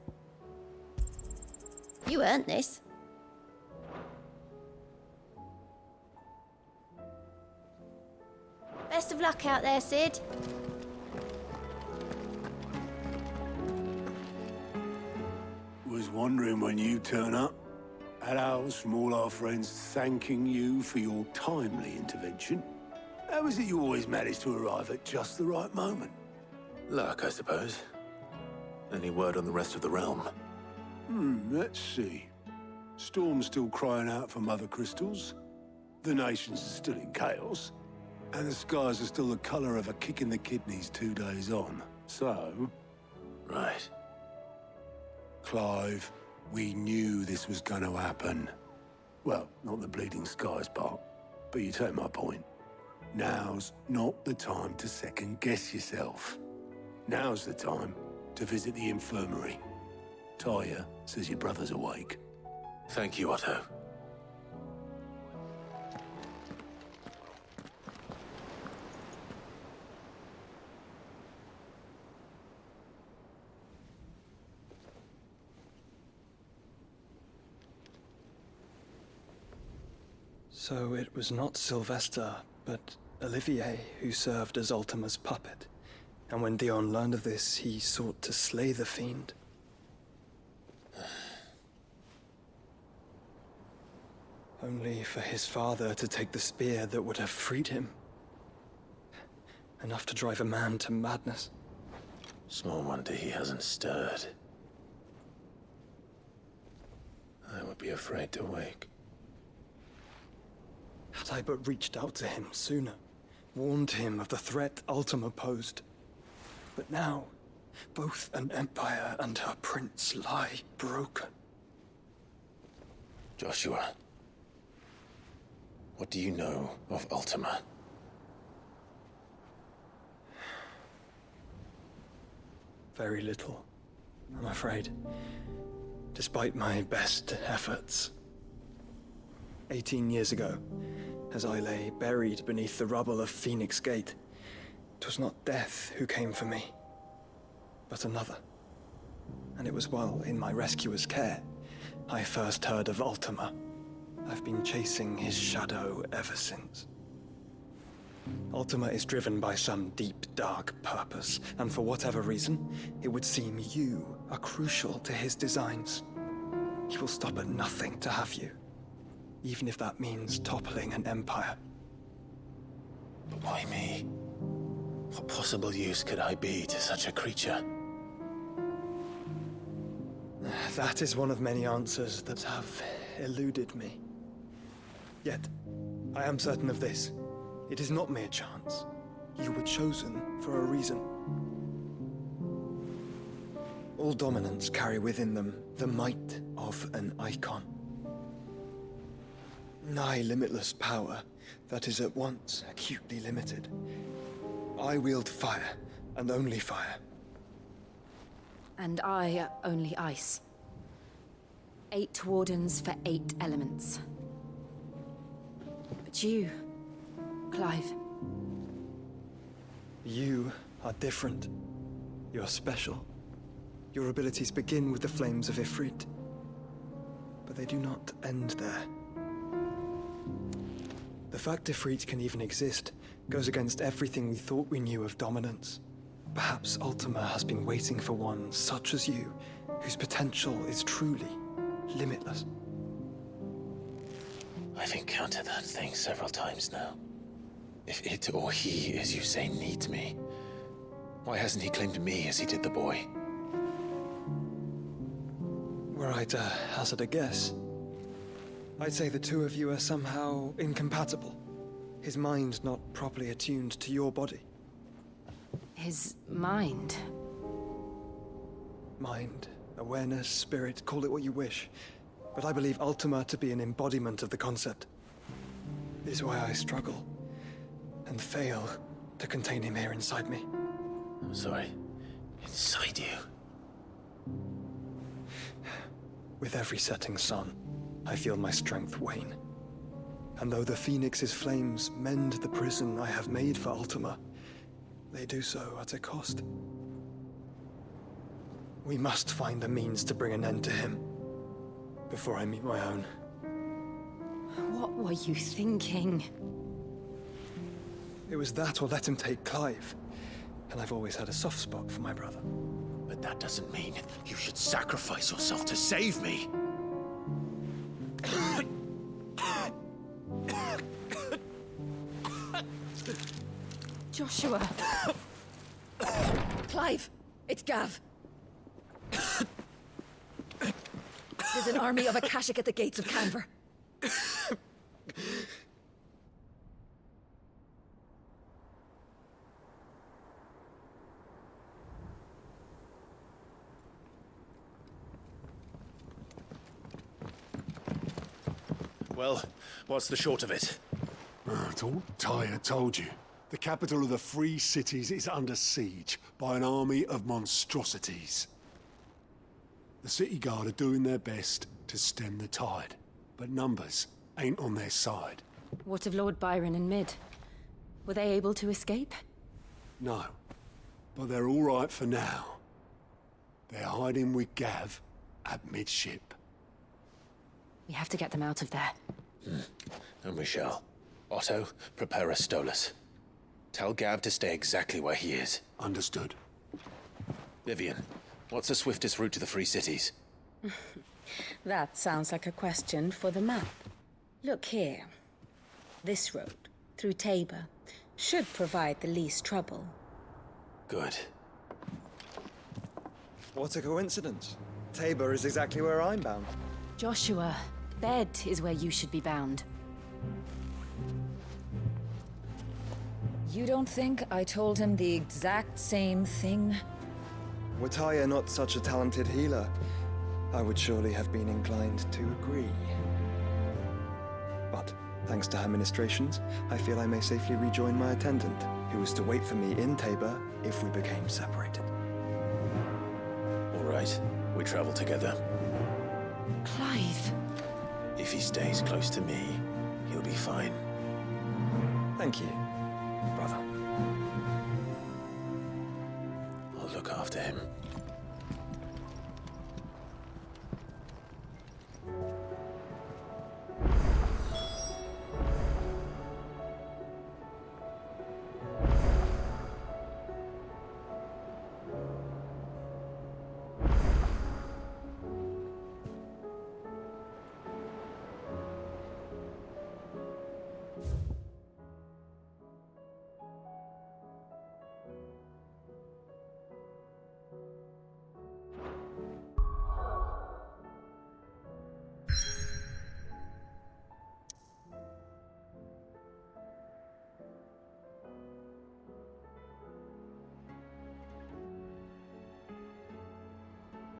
You earned this. Best of luck out there, Sid. Was wondering when you turn up. Had ours from all our friends thanking you for your timely intervention. How is it you always manage to arrive at just the right moment? Luck, I suppose. Any word on the rest of the realm? Let's see. Storm's still crying out for mother crystals. The nations are still in chaos. And the skies are still the color of a kick in the kidneys 2 days on. So... Right. Clive, we knew this was going to happen. Well, not the bleeding skies part, but you take my point. Now's not the time to second-guess yourself. Now's the time to visit the infirmary. Tyre says your brother's awake. Thank you, Otto. So it was not Sylvester, but Olivier who served as Ultima's puppet. And when Dion learned of this, he sought to slay the fiend. Only for his father to take the spear that would have freed him. Enough to drive a man to madness. Small wonder he hasn't stirred. I would be afraid to wake. Had I but reached out to him sooner, warned him of the threat Ultima posed. But now, both an empire and her prince lie broken. Joshua, what do you know of Ultima? Very little, I'm afraid. Despite my best efforts. 18 years ago, as I lay buried beneath the rubble of Phoenix Gate, 'twas not death who came for me, but another. And it was while in my rescuer's care, I first heard of Ultima. I've been chasing his shadow ever since. Ultima is driven by some deep, dark purpose, and for whatever reason, it would seem you are crucial to his designs. He will stop at nothing to have you, even if that means toppling an empire. But why me? What possible use could I be to such a creature? That is one of many answers that have eluded me. Yet, I am certain of this. It is not mere chance. You were chosen for a reason. All dominants carry within them the might of an icon. Nigh limitless power that is at once acutely limited. I wield fire, and only fire. And I only ice. 8 wardens for 8 elements. But you, Clive. You are different. You're special. Your abilities begin with the flames of Ifrit. But they do not end there. The fact Ifrit can even exist goes against everything we thought we knew of dominance. Perhaps Ultima has been waiting for one such as you, whose potential is truly limitless. I've encountered that thing several times now. If it or he, as you say, needs me, Why hasn't he claimed me as he did the boy? Were I to hazard a guess, I'd say the two of you are somehow incompatible. His mind not properly attuned to your body. His mind? Mind, awareness, spirit, call it what you wish. But I believe Ultima to be an embodiment of the concept. This is why I struggle and fail to contain him here inside me. I'm sorry. Inside you? With every setting sun, I feel my strength wane. And though the Phoenix's flames mend the prison I have made for Ultima, they do so at a cost. We must find a means to bring an end to him before I meet my own. What were you thinking? It was that or let him take Clive. And I've always had a soft spot for my brother. But that doesn't mean you should sacrifice yourself to save me. Joshua! Clive! It's Gav! There's an army of Akashic at the gates of Canver. Well, what's the short of it? It's all Tyre told you. The capital of the Free Cities is under siege by an army of monstrosities. The City Guard are doing their best to stem the tide, but numbers ain't on their side. What of Lord Byron and Mid? Were they able to escape? No, but they're all right for now. They're hiding with Gav at midship. We have to get them out of there. And we shall. Otto, prepare a Stolas. Tell Gav to stay exactly where he is. Understood. Vivian, what's the swiftest route to the Free Cities? That sounds like a question for the map. Look here. This road, through Tabor, should provide the least trouble. Good. What a coincidence. Tabor is exactly where I'm bound. Joshua, bed is where you should be bound. You don't think I told him the exact same thing? Were Tyre not such a talented healer, I would surely have been inclined to agree. But, thanks to her ministrations, I feel I may safely rejoin my attendant, who was to wait for me in Tabor if we became separated. All right, we travel together. Clive. If he stays close to me, he'll be fine. Thank you, brother. I'll look after him.